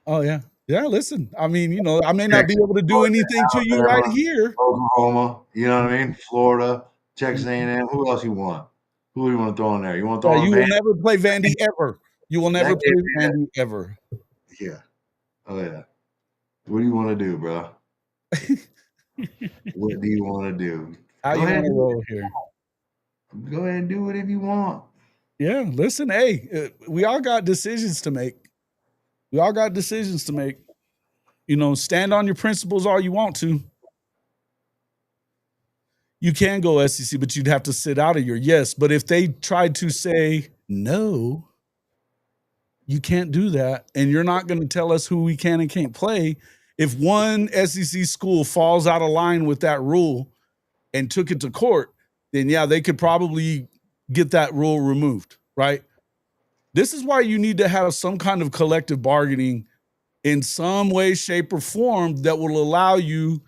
Oh, yeah. Yeah, listen. I mean, you know, I may not be able to do anything to you right here. Oklahoma, you know what I mean? Florida, Texas A&M. Who else you want? Who do you want to throw in there? You want to throw in You will never play Vandy ever. You will never play Vandy ever. Yeah. Oh, yeah. What do you want to do, bro? What do you want to do? How you want to roll here? Go ahead and do whatever you want. Yeah, listen, hey, we all got decisions to make. You know, stand on your principles all you want to. You can go SEC, but you'd have to sit out of your yes. But if they tried to say no, you can't do that, and you're not going to tell us who we can and can't play. If one SEC school falls out of line with that rule and took it to court, then yeah, they could probably get that rule removed, right? This is why you need to have some kind of collective bargaining in some way, shape, or form that will allow you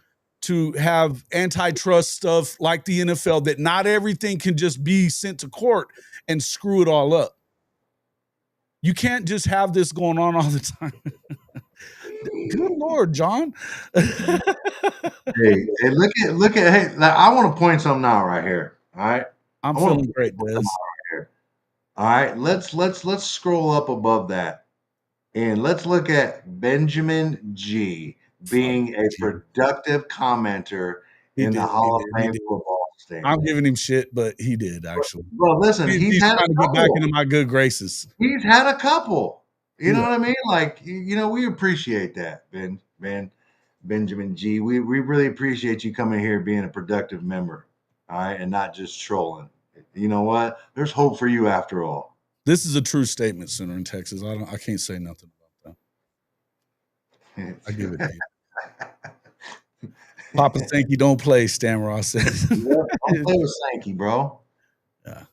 to have antitrust stuff like the NFL, that not everything can just be sent to court and screw it all up. You can't just have this going on all the time. Good Lord, John. hey, look at, hey, I want to point something out right here. All right. I'm feeling great, Des. All right. Let's scroll up above that. And let's look at Benjamin G being a productive commenter in the Hall of Fame football stand. I'm giving him shit, but he did actually. Well, listen, he's had trying to get back into my good graces. He's had a couple. You know what I mean? Like, you know, we appreciate that, Benjamin G. We really appreciate you coming here being a productive member, all right, and not just trolling. You know what? There's hope for you after all. This is a true statement, Center in Texas. I can't say nothing about that. I give it to you. Papa Sankey don't play, Stan Ross says. Don't play with Sankey, bro. Yeah.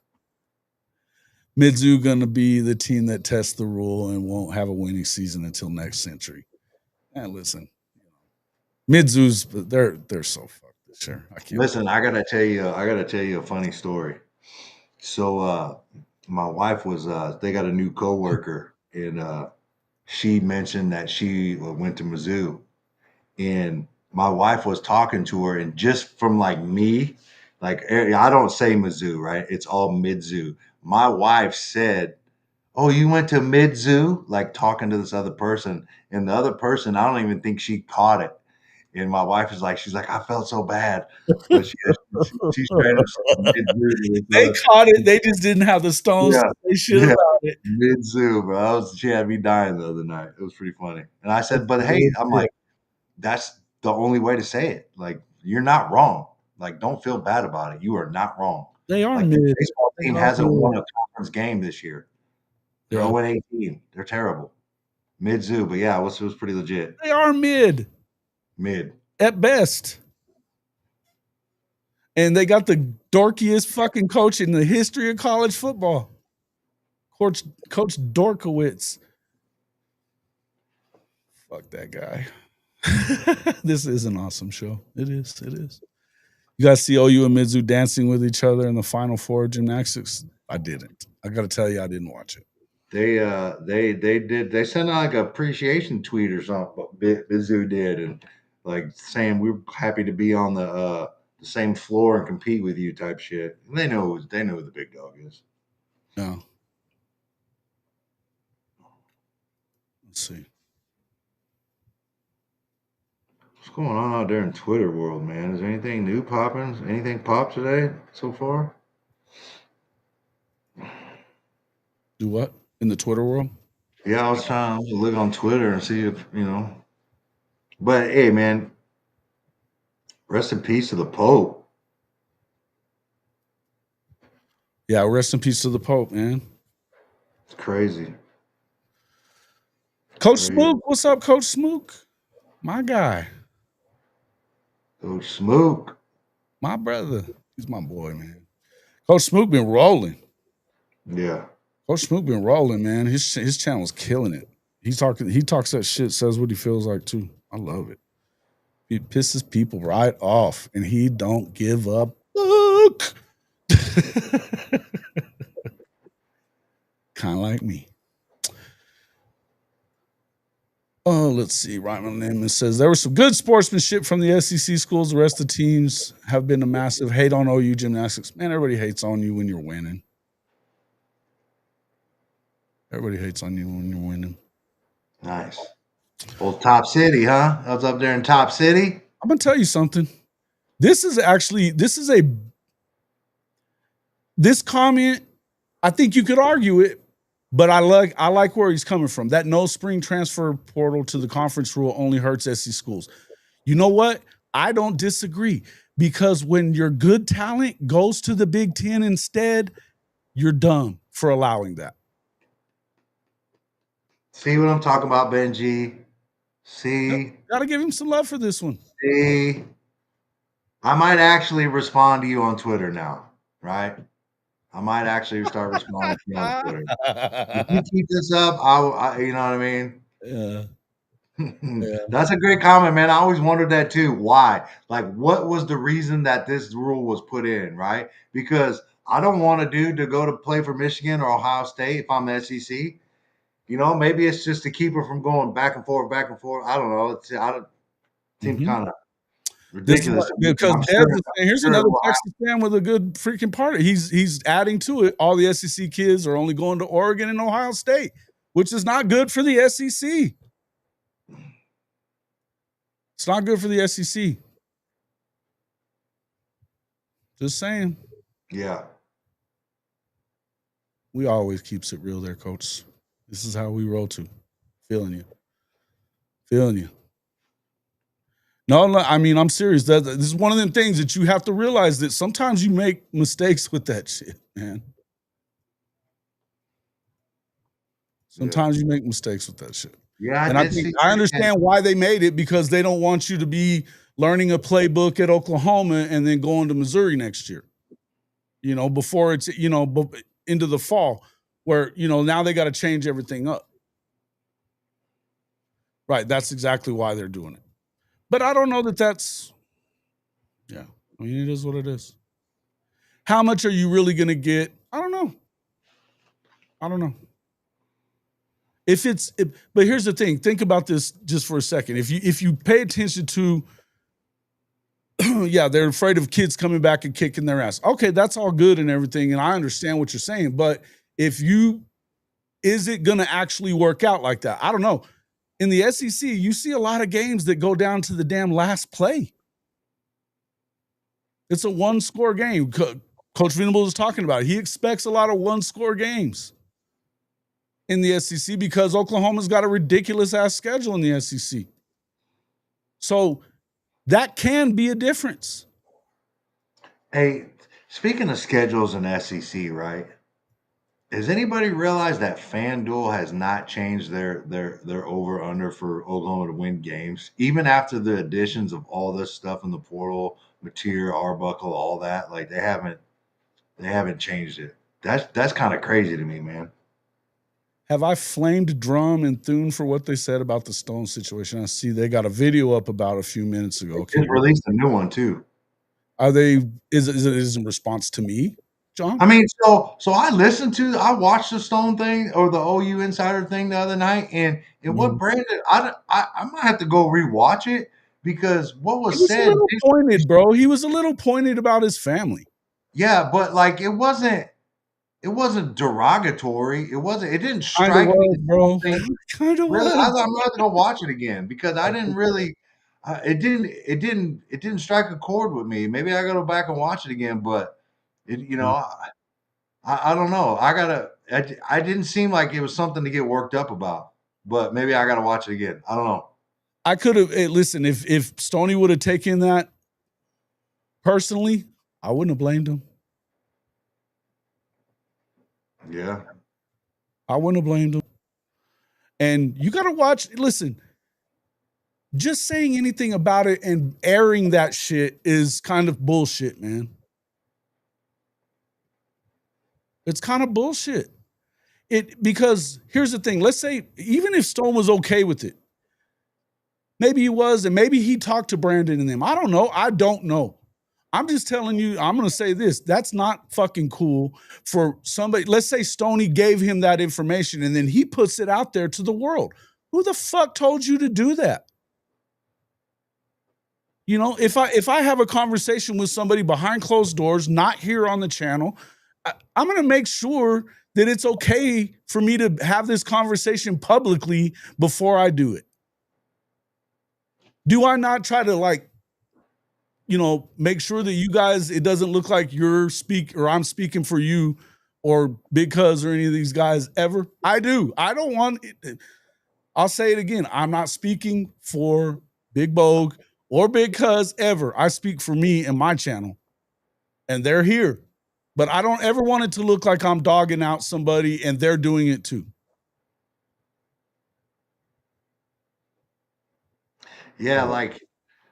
Mizzou gonna be the team that tests the rule and won't have a winning season until next century. And listen, Mizzou's they're so fucked this year. I can't. Listen, I gotta tell you a funny story. So my wife was they got a new coworker, and she mentioned that she went to Mizzou, and my wife was talking to her, and just from like me, like I don't say Mizzou, right? It's all Mizzou. My wife said, "Oh, you went to Mizzou?" Like talking to this other person, and the other person, I don't even think she caught it. And my wife is like, she's like, I felt so bad, but she straight up they caught it. They just didn't have the stones. Yeah, They should have about it. mid-zoo, bro. She had me dying the other night. It was pretty funny. And I said, but hey, I'm like, that's the only way to say it. Like, you're not wrong. Like, don't feel bad about it. You are not wrong. They are like, mid. The baseball team hasn't won a conference game this year. They're 0-18. They're terrible. Mid-zoo, but yeah, it was pretty legit. They are mid. Mid. At best. And they got the dorkiest fucking coach in the history of college football. Coach Dorkowitz. Fuck that guy. This is an awesome show. It is. You guys see OU and Mizzou dancing with each other in the Final Four gymnastics? I didn't. I got to tell you, I didn't watch it. They did. They sent out like an appreciation tweet or something. Mizzou did, and like saying we're happy to be on the same floor and compete with you type shit. And they know who the big dog is. No. Let's see. What's going on out there in Twitter world, man? Is there anything new popping? Anything pop today so far? Do what? In the Twitter world? Yeah, I was trying to look on Twitter and see if, But hey, man, rest in peace to the Pope. Yeah, rest in peace to the Pope, man. It's crazy. Coach Smook, what's up, Coach Smook? My guy. Coach Smook. My brother. He's my boy, man. Coach Smook been rolling. Yeah. Coach Smook been rolling, man. His channel's killing it. He talks that shit, says what he feels like too. I love it. He pisses people right off, and he don't give a fuck. Kind of like me. Oh, let's see. Ryman Naaman says there was some good sportsmanship from the SEC schools. The rest of the teams have been a massive hate on OU gymnastics. Man, everybody hates on you when you're winning. Everybody hates on you when you're winning. Nice. Old Top City, huh? I was up there in Top City. I'm gonna tell you something. This comment, I think you could argue it, but I like where he's coming from. That no spring transfer portal to the conference rule only hurts SC schools. You know what? I don't disagree, because when your good talent goes to the Big Ten instead, you're dumb for allowing that. See what I'm talking about, Benji? See? Gotta give him some love for this one. See? I might actually respond to you on Twitter now, right? I might actually start responding to you on Twitter. If you keep this up, I you know what I mean? Yeah. That's a great comment, man. I always wondered that too. Why? Like, what was the reason that this rule was put in, right? Because I don't want a dude to go to play for Michigan or Ohio State if I'm the SEC. Maybe it's just to keep her from going back and forth. I don't know. It seems kind of ridiculous. Because here's another Texas fan with a good freaking part. He's adding to it. All the SEC kids are only going to Oregon and Ohio State, which is not good for the SEC. It's not good for the SEC. Just saying. Yeah. We always keeps it real there, Coach. This is how we roll too. Feeling you. No, I mean, I'm serious. This is one of them things that you have to realize, that sometimes you make mistakes with that shit, man. Sometimes you make mistakes with that shit. Yeah, and I understand why they made it, because they don't want you to be learning a playbook at Oklahoma and then going to Missouri next year. Before it's into the fall, where now they got to change everything up. Right, that's exactly why they're doing it. But I don't know that's. Yeah, I mean, it is what it is. How much are you really going to get? I don't know. But here's the thing. Think about this just for a second. If you pay attention to, yeah, they're afraid of kids coming back and kicking their ass. Okay, that's all good and everything, and I understand what you're saying. But is it going to actually work out like that? I don't know. In the SEC, you see a lot of games that go down to the damn last play. It's a one-score game. Coach Venables is talking about it. He expects a lot of one-score games in the SEC because Oklahoma's got a ridiculous-ass schedule in the SEC. So that can be a difference. Hey, speaking of schedules in SEC, right? Has anybody realized that FanDuel has not changed their over under for Oklahoma to win games, even after the additions of all this stuff in the portal, Mateer, Arbuckle, all that? Like they haven't changed it. That's kind of crazy to me, man. Have I flamed Drum and Thune for what they said about the Stone situation? I see they got a video up about a few minutes ago. They just released a new one too. Are they? Is it in response to me, John? I mean, so I watched the Stone thing or the OU Insider thing the other night, and what Brandon, I might have to go rewatch it because what was said. A little pointed, bro. He was a little pointed about his family. Yeah, but like it wasn't derogatory. It didn't strike me, bro. Kind of really, I'm gonna have to go watch it again because I didn't really. It didn't strike a chord with me. Maybe I gotta go back and watch it again, but I don't know. I didn't seem like it was something to get worked up about, but maybe I got to watch it again. I don't know. I could have, listen, if Stoney would have taken that personally, I wouldn't have blamed him. Yeah. I wouldn't have blamed him. And you got to watch, listen, just saying anything about it and airing that shit is kind of bullshit, man. It's kind of bullshit. Because here's the thing. Let's say, even if Stone was okay with it, maybe he was, and maybe he talked to Brandon and them. I don't know. I'm just telling you, I'm going to say this. That's not fucking cool for somebody. Let's say Stoney gave him that information and then he puts it out there to the world. Who the fuck told you to do that? You know, if I have a conversation with somebody behind closed doors, not here on the channel, I'm going to make sure that it's okay for me to have this conversation publicly before I do it. Do I not try to make sure that you guys, it doesn't look like I'm speaking for you or Big Cuz or any of these guys ever? I do. I don't want it. I'll say it again. I'm not speaking for Big Bog or Big Cuz ever. I speak for me and my channel, and they're here. But I don't ever want it to look like I'm dogging out somebody and they're doing it too. Yeah,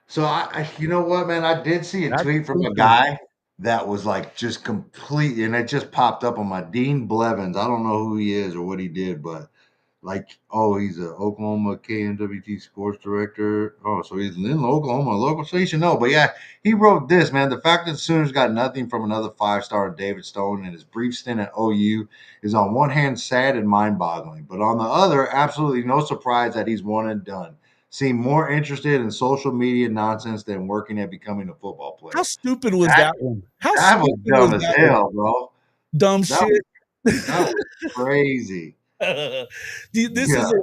so I you know what, man? I did see a tweet from a guy that was like just completely, and it just popped up on my Dean Blevins. I don't know who he is or what he did, but he's an Oklahoma KNWT sports director. Oh, so he's in Oklahoma, local, so you should know. But yeah, he wrote this, man. The fact that the Sooners got nothing from another 5-star David Stone in his brief stint at OU is on one hand sad and mind-boggling, but on the other, absolutely no surprise that he's one and done. Seem more interested in social media nonsense than working at becoming a football player. How stupid was that one? That was dumb as hell, bro. Dumb shit. That was crazy. This is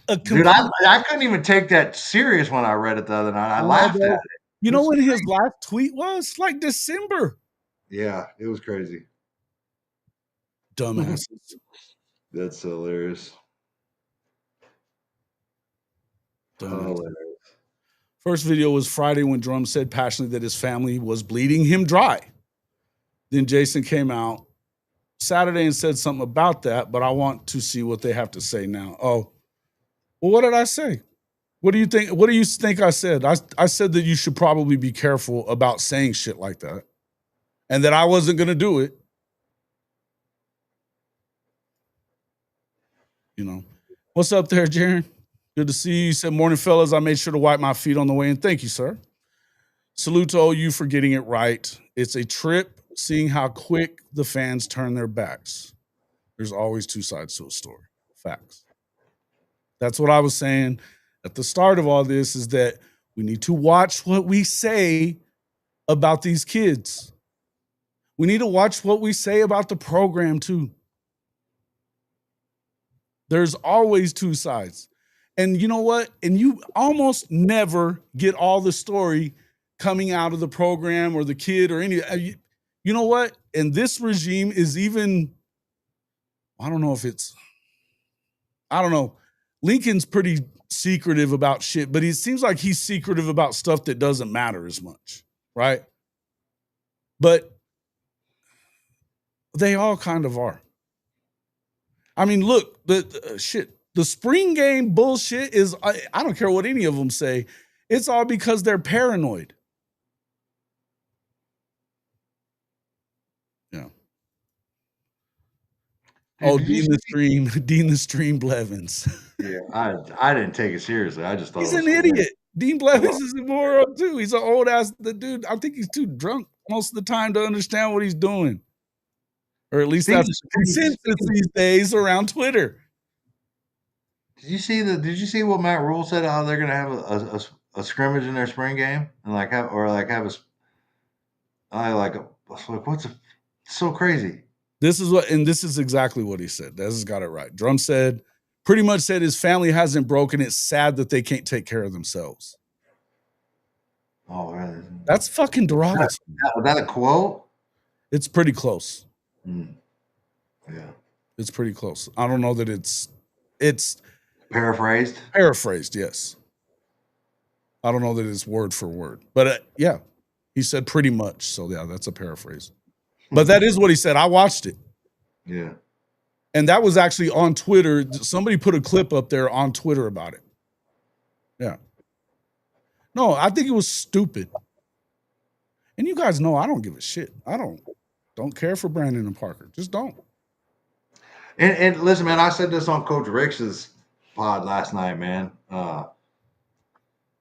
a dude. I couldn't even take that serious when I read it the other night. I laughed at it. You know when his last tweet was? Like December. Yeah, it was crazy. Dumbasses. That's hilarious. Hilarious. First video was Friday when Drum said passionately that his family was bleeding him dry. Then Jason came out Saturday and said something about that, but I want to see what they have to say now. Oh, well, what did I say? What do you think? What do you think I said? I said that you should probably be careful about saying shit like that and that I wasn't going to do it. You know, what's up there, Jaron? Good to see you. You said, morning, fellas. I made sure to wipe my feet on the way in. Thank you, sir. Salute to OU for getting it right. It's a trip seeing how quick the fans turn their backs. There's always two sides to a story. Facts. That's what I was saying at the start of all this, is that we need to watch what we say about these kids. We need to watch what we say about the program too. There's always two sides. And you know what? And you almost never get all the story coming out of the program or the kid or any. You know what? And this regime is even. I don't know if it's. I don't know. Lincoln's pretty secretive about shit, but it seems like he's secretive about stuff that doesn't matter as much, right? But they all kind of are. I mean, look, the shit, the spring game bullshit is, I don't care what any of them say. It's all because they're paranoid. Yeah. Oh, Dean the Stream Blevins. Yeah, I didn't take it seriously. I just thought He's it was an hilarious. idiot. Dean Blevins is a moron too. He's an old ass dude. I think he's too drunk most of the time to understand what he's doing. Or at least that's the consensus these days around Twitter. Did you see what Matt Rule said? How they're gonna have a scrimmage in their spring game and what's so crazy? This is exactly what he said. This has got it right. Drum pretty much said his family hasn't broken. It's sad that they can't take care of themselves. Oh, really? That's fucking derogatory. Is that a quote? It's pretty close. Yeah. It's pretty close. I don't know that it's paraphrased. Paraphrased, yes. I don't know that it's word for word, but yeah, he said pretty much. So yeah, that's a paraphrase. But that is what he said. I watched it. Yeah. And that was actually on Twitter. Somebody put a clip up there on Twitter about it. Yeah. No, I think it was stupid. And you guys know I don't give a shit. I don't care for Brandon and Parker. Just don't. And listen, man, I said this on Coach Rick's pod last night, man.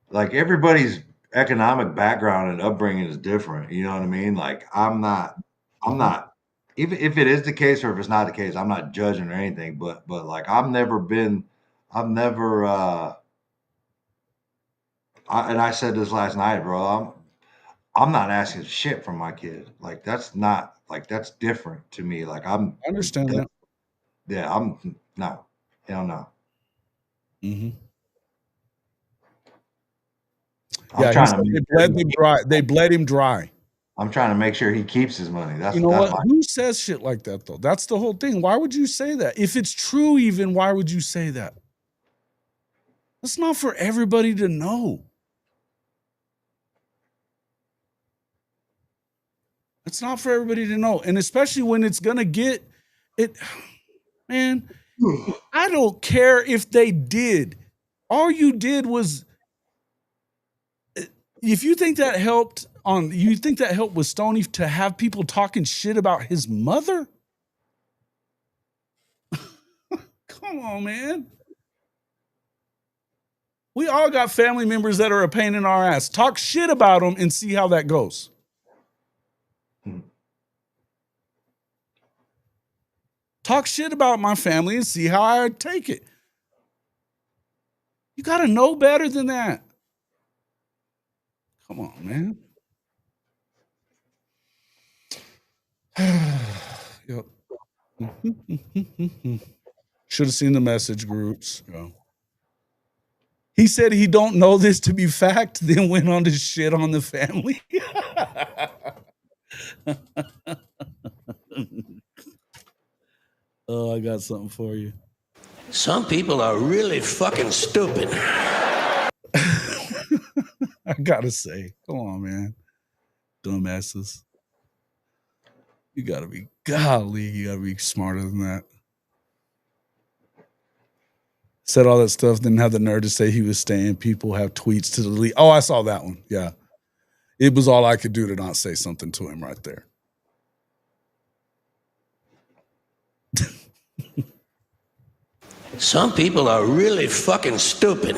Like everybody's economic background and upbringing is different. You know what I mean? Like I'm not even if it is the case or if it's not the case, I'm not judging or anything, but like and I said this last night, bro. I'm not asking shit from my kid. Like that's different to me. Like I understand that. Yeah, no, hell no. Mm-hmm. Yeah, they bled him dry. I'm trying to make sure he keeps his money. That's who says shit like that though? That's the whole thing. Why would you say that? If it's true, even why would you say that? That's not for everybody to know. It's not for everybody to know. And especially when it's gonna get it, man. I don't care if they did. All you did was, if you think that helped with Stoney to have people talking shit about his mother? Come on, man. We all got family members that are a pain in our ass. Talk shit about them and see how that goes. Talk shit about my family and see how I take it. You got to know better than that. Come on, man. Yep. Should have seen the message groups. Yeah. He said he don't know this to be fact, then went on to shit on the family. Oh, I got something for you. Some people are really fucking stupid. I gotta say, come on, man. Dumbasses. You gotta be smarter than that. Said all that stuff, didn't have the nerve to say he was staying. People have tweets to delete. Oh, I saw that one. Yeah. It was all I could do to not say something to him right there. Some people are really fucking stupid.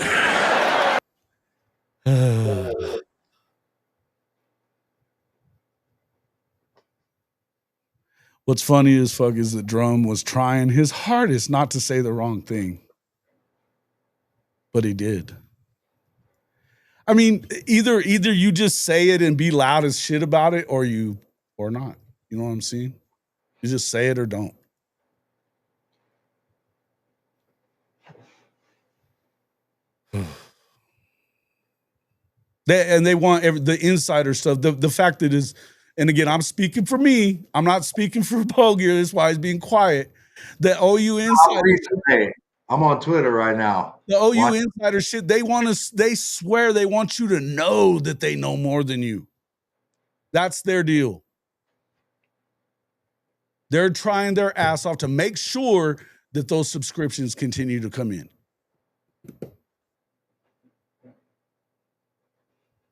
What's funny as fuck is that Drum was trying his hardest not to say the wrong thing. But he did. I mean, either you just say it and be loud as shit about it, or not. You know what I'm saying? You just say it or don't. They want the insider stuff. The fact that is, and again, I'm speaking for me. I'm not speaking for Bogier. That's why he's being quiet. The OU insider. I'm on Twitter right now. The OU insider shit. They swear they want you to know that they know more than you. That's their deal. They're trying their ass off to make sure that those subscriptions continue to come in.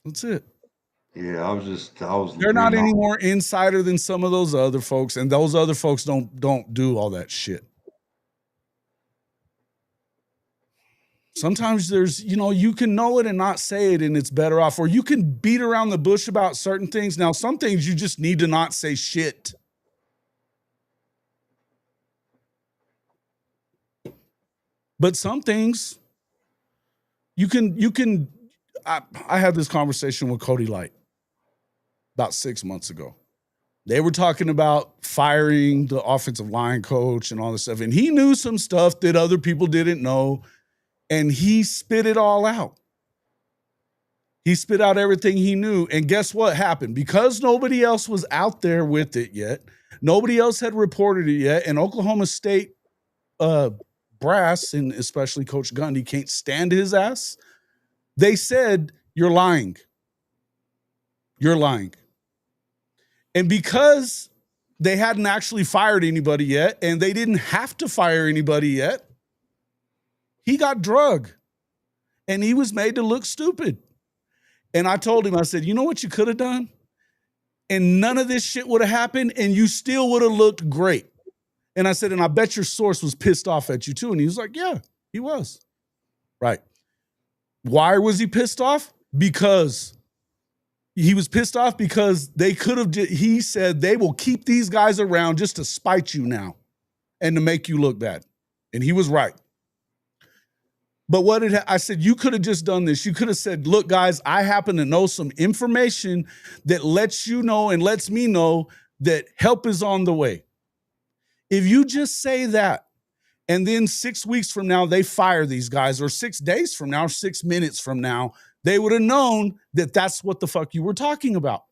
That's it. Yeah, I was. They're not any more insider than some of those other folks, and those other folks don't do all that shit. Sometimes there's, you can know it and not say it, and it's better off, or you can beat around the bush about certain things. Now, some things you just need to not say shit. But some things you can. I had this conversation with Cody Light about 6 months ago. They were talking about firing the offensive line coach and all this stuff, and he knew some stuff that other people didn't know. And he spit it all out. He spit out everything he knew. And guess what happened? Because nobody else was out there with it yet, nobody else had reported it yet, and Oklahoma State brass, and especially Coach Gundy, can't stand his ass. They said, "You're lying. You're lying." And because they hadn't actually fired anybody yet, and they didn't have to fire anybody yet, he got drug, and he was made to look stupid. And I told him, I said, you know what you could have done? And none of this shit would have happened, and you still would have looked great. And I said, and I bet your source was pissed off at you too. And he was like, yeah, he was. Right. Why was he pissed off? Because he was pissed off because they could have, he said, they will keep these guys around just to spite you now and to make you look bad. And he was right. But I said, you could have just done this. You could have said, look, guys, I happen to know some information that lets you know and lets me know that help is on the way. If you just say that, and then 6 weeks from now, they fire these guys, or 6 days from now, or 6 minutes from now, they would have known that that's what the fuck you were talking about.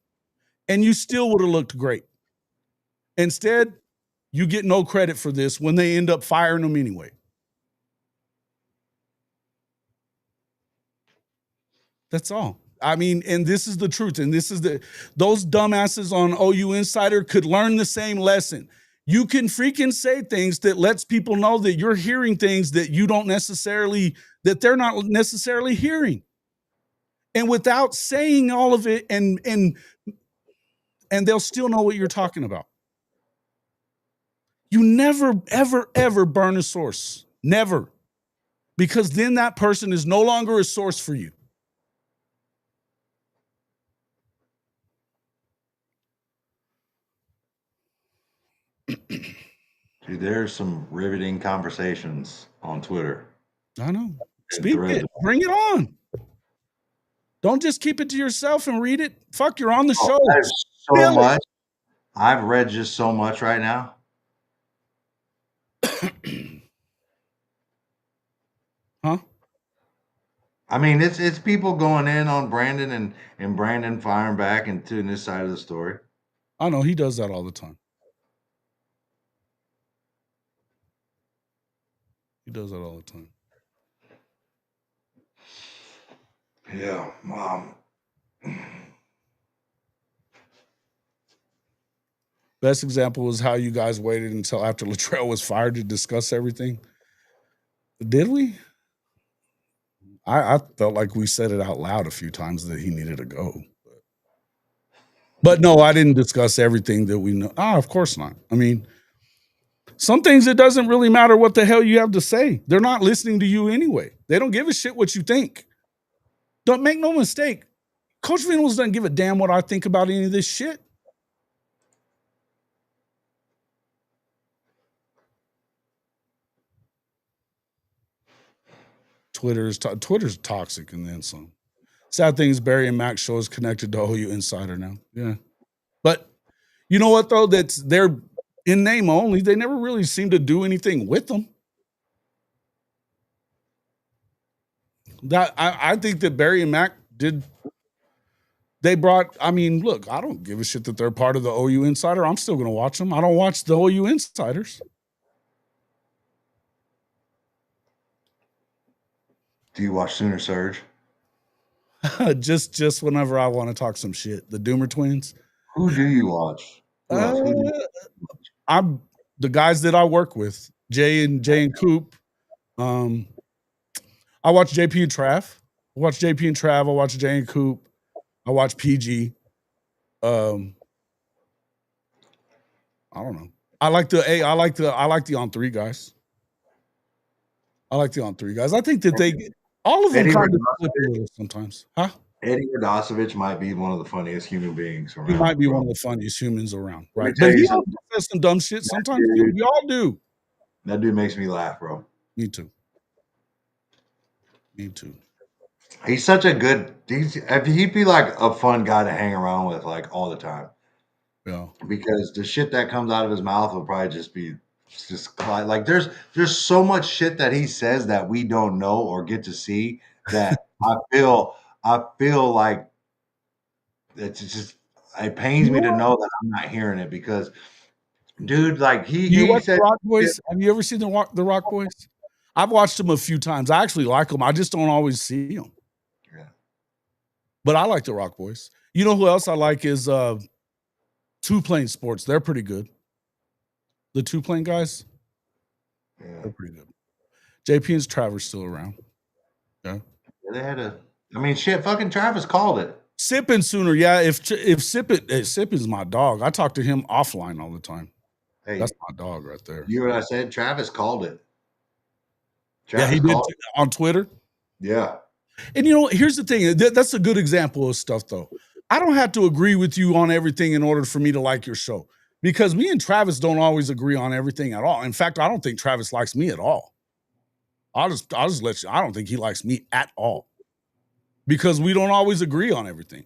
And you still would have looked great. Instead, you get no credit for this when they end up firing them anyway. That's all. I mean, and this is the truth. And this is those dumbasses on OU Insider could learn the same lesson. You can freaking say things that lets people know that you're hearing things that you don't necessarily, that they're not necessarily hearing. And without saying all of it, and they'll still know what you're talking about. You never, ever, ever burn a source. Never. Because then that person is no longer a source for you. Dude, there's some riveting conversations on Twitter. I know. Speak it. Bring it on. Don't just keep it to yourself and read it. Fuck, you're on the show. So much. I've read just so much right now. Huh? I mean, it's people going in on Brandon and Brandon firing back into this side of the story. I know he does that all the time. He does that all the time. Yeah, Mom. Best example was how you guys waited until after Latrell was fired to discuss everything. Did we? I felt like we said it out loud a few times that he needed to go. But no, I didn't discuss everything that we know. Of course not. I mean, some things it doesn't really matter what the hell you have to say. They're not listening to you anyway. They don't give a shit what you think. Don't make no mistake. Coach Venables doesn't give a damn what I think about any of this shit. Twitter's toxic and then some. Sad thing is Barry and Max show is connected to OU Insider now. Yeah. But you know what, though? They're in name only. They never really seem to do anything with them. I think that Barry and Mac did they brought. I mean, look, I don't give a shit that they're part of the OU Insider. I'm still going to watch them. I don't watch the OU Insiders. Do you watch Sooner Surge? just whenever I want to talk some shit. The Doomer Twins. Who do you watch? I'm the guys that I work with, Jay and Coop. I watch JP and Trav. I watch JP and Trav. I watch Jay and Coop. I watch PG. I don't know. I like the On3 guys. I like the On3 guys. I think that all of them kind of flip a little sometimes. Huh? Eddie Radosevich might be one of the funniest human beings around. He might be one of the funniest humans around, right? But he also says some dumb shit sometimes. Dude, we all do. That dude makes me laugh, bro. Me too. Me too. He's such a good. He'd be like a fun guy to hang around with, like all the time. Yeah. Because the shit that comes out of his mouth will probably just be like there's so much shit that he says that we don't know or get to see that I feel like it's just it pains me to know that I'm not hearing it because dude, like he watch said, the Rock Boys? Have you ever seen the Rock Boys? I've watched them a few times. I actually like them. I just don't always see them. Yeah. But I like the Rock Boys. You know who else I like is Two Plane Sports. They're pretty good. The Two Plane guys. Yeah. They're pretty good. JP and Travis still around. Yeah. They had shit, fucking Travis called it. Sippin' Sooner, yeah. If Sippin's my dog. I talk to him offline all the time. Hey, that's my dog right there. You know what I said? Travis called it. Travis he did on Twitter. Yeah. And here's the thing. That's a good example of stuff, though. I don't have to agree with you on everything in order for me to like your show. Because me and Travis don't always agree on everything at all. In fact, I don't think Travis likes me at all. I'll just let you. I don't think he likes me at all. Because we don't always agree on everything.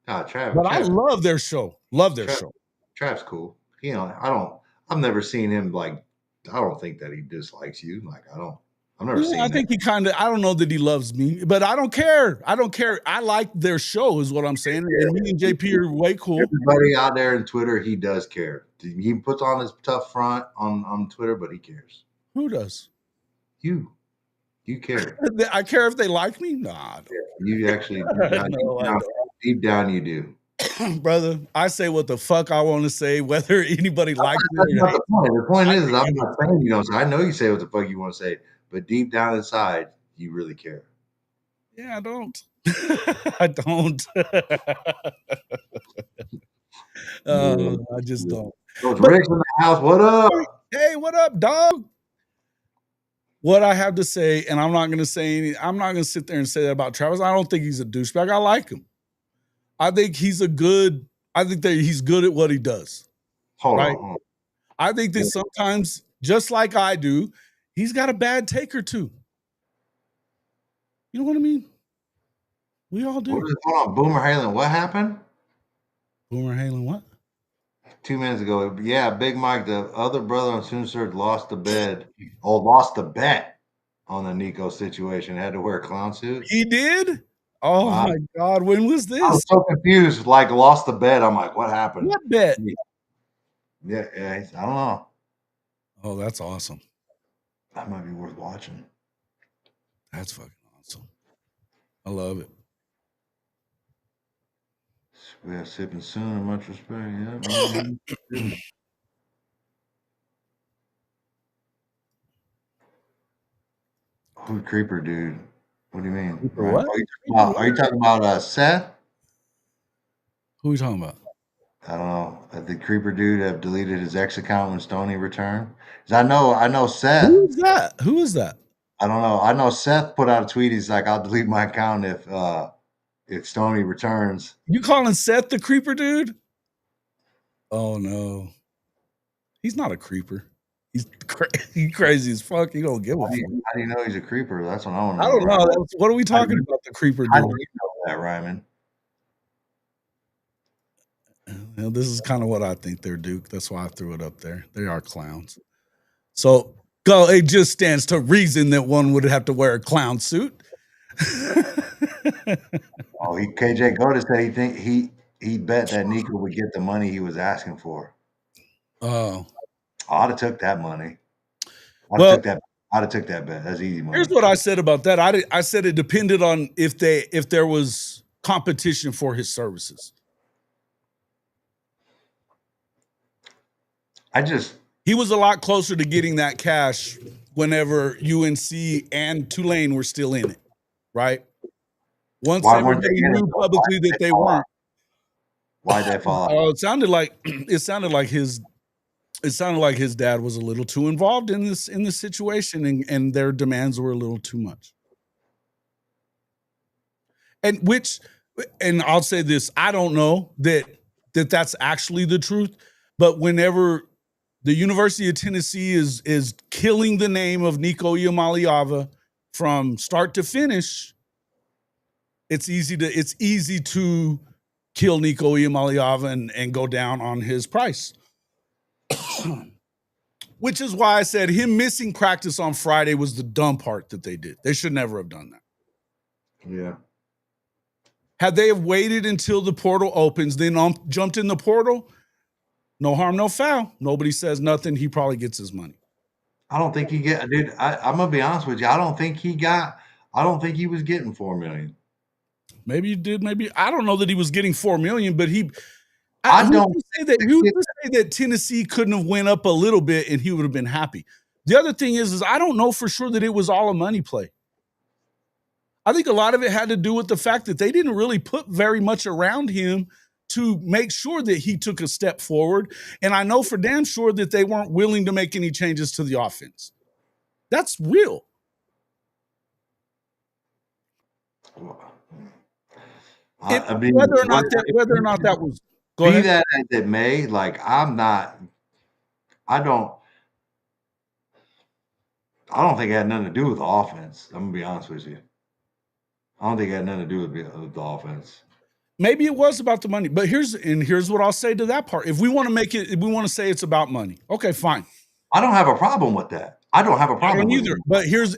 Travis. But I love their show. Love their show. Travis cool. I've never seen him like, I don't think that he dislikes you. Like, I've never seen I think he I don't know that he loves me, but I don't care. I like their show is what I'm saying. And me and JP are way cool. Everybody out there in Twitter, he does care. He puts on his tough front on Twitter, but he cares. Who does? You care. I care if they like me? Nah. You actually, deep down you do. Brother, I say what the fuck I want to say, whether anybody likes me or not. The point is, I'm not saying you don't. I know you say what the fuck you want to say, but deep down inside, you really care. Yeah, I don't. I don't. I just don't. Those Rick's in the house. What up? Hey, what up, dog? What I have to say, and I'm not going to say anything. I'm not going to sit there and say that about Travis. I don't think he's a douchebag. I like him. I think he's good at what he does. Hold on. I think that sometimes, just like I do, he's got a bad take or two. You know what I mean? We all do. Hold on, Boomer Halen. What happened? Boomer Halen, what? 2 minutes ago. Yeah, Big Mike, the other brother on Soon Surge lost the bet on the Nico situation. Had to wear a clown suit. He did? Oh my God, when was this? I was so confused, like lost the bet. I'm like, what happened? What bet? Yeah, I don't know. Oh, that's awesome. That might be worth watching. That's fucking awesome. I love it. We have sipping soon, much respect. Yeah. Who creeper dude? What do you mean? What? Are you talking about Seth? Who are you talking about? I don't know. The creeper dude have deleted his X account when Stoney returned. I know Seth. Who is that? Who is that? I don't know. I know Seth put out a tweet. He's like, I'll delete my account if Stoney returns. You calling Seth the creeper dude? Oh no. He's not a creeper. He's crazy as fuck. He don't give a fuck. How do you know he's a creeper? That's what I want to know. I don't know. What are we talking about? The creeper dude. How do you know that, Ryman? Well, this is kind of what I think they're, Duke. That's why I threw it up there. They are clowns. So it just stands to reason that one would have to wear a clown suit. KJ Goda said he bet that Nico would get the money he was asking for. Oh, I'd have took that money. I'd have took that bet. That's easy money. Here's what I said about that. I said it depended on if there was competition for his services. He was a lot closer to getting that cash whenever UNC and Tulane were still in it, right? Once everybody knew publicly that they weren't. Why'd they fall out? It sounded like his dad was a little too involved in this situation, and their demands were a little too much. And I'll say this, I don't know that's actually the truth, but whenever the University of Tennessee is killing the name of Nico Iamaleava from start to finish, it's easy to kill Nico Iamaleava and go down on his price. Which is why I said him missing practice on Friday was the dumb part that they did. They should never have done that. Yeah. Had they have waited until the portal opens, then jumped in the portal, no harm, no foul. Nobody says nothing. He probably gets his money. I don't think dude, I'm gonna be honest with you. I don't think he was getting $4 million. Maybe he did. Maybe I don't know that he was getting $4 million, but who's to say that Tennessee couldn't have went up a little bit and he would have been happy. The other thing is I don't know for sure that it was all a money play. I think a lot of it had to do with the fact that they didn't really put very much around him to make sure that he took a step forward. And I know for damn sure that they weren't willing to make any changes to the offense. That's real. I mean, whether or not that was go ahead. Be that as it may, like I don't think it had nothing to do with the offense. I'm gonna be honest with you. I don't think it had nothing to do with the offense. Maybe it was about the money, but here's what I'll say to that part. If we want to say it's about money, okay, fine. I don't have a problem with that. I don't have a problem with either. But here's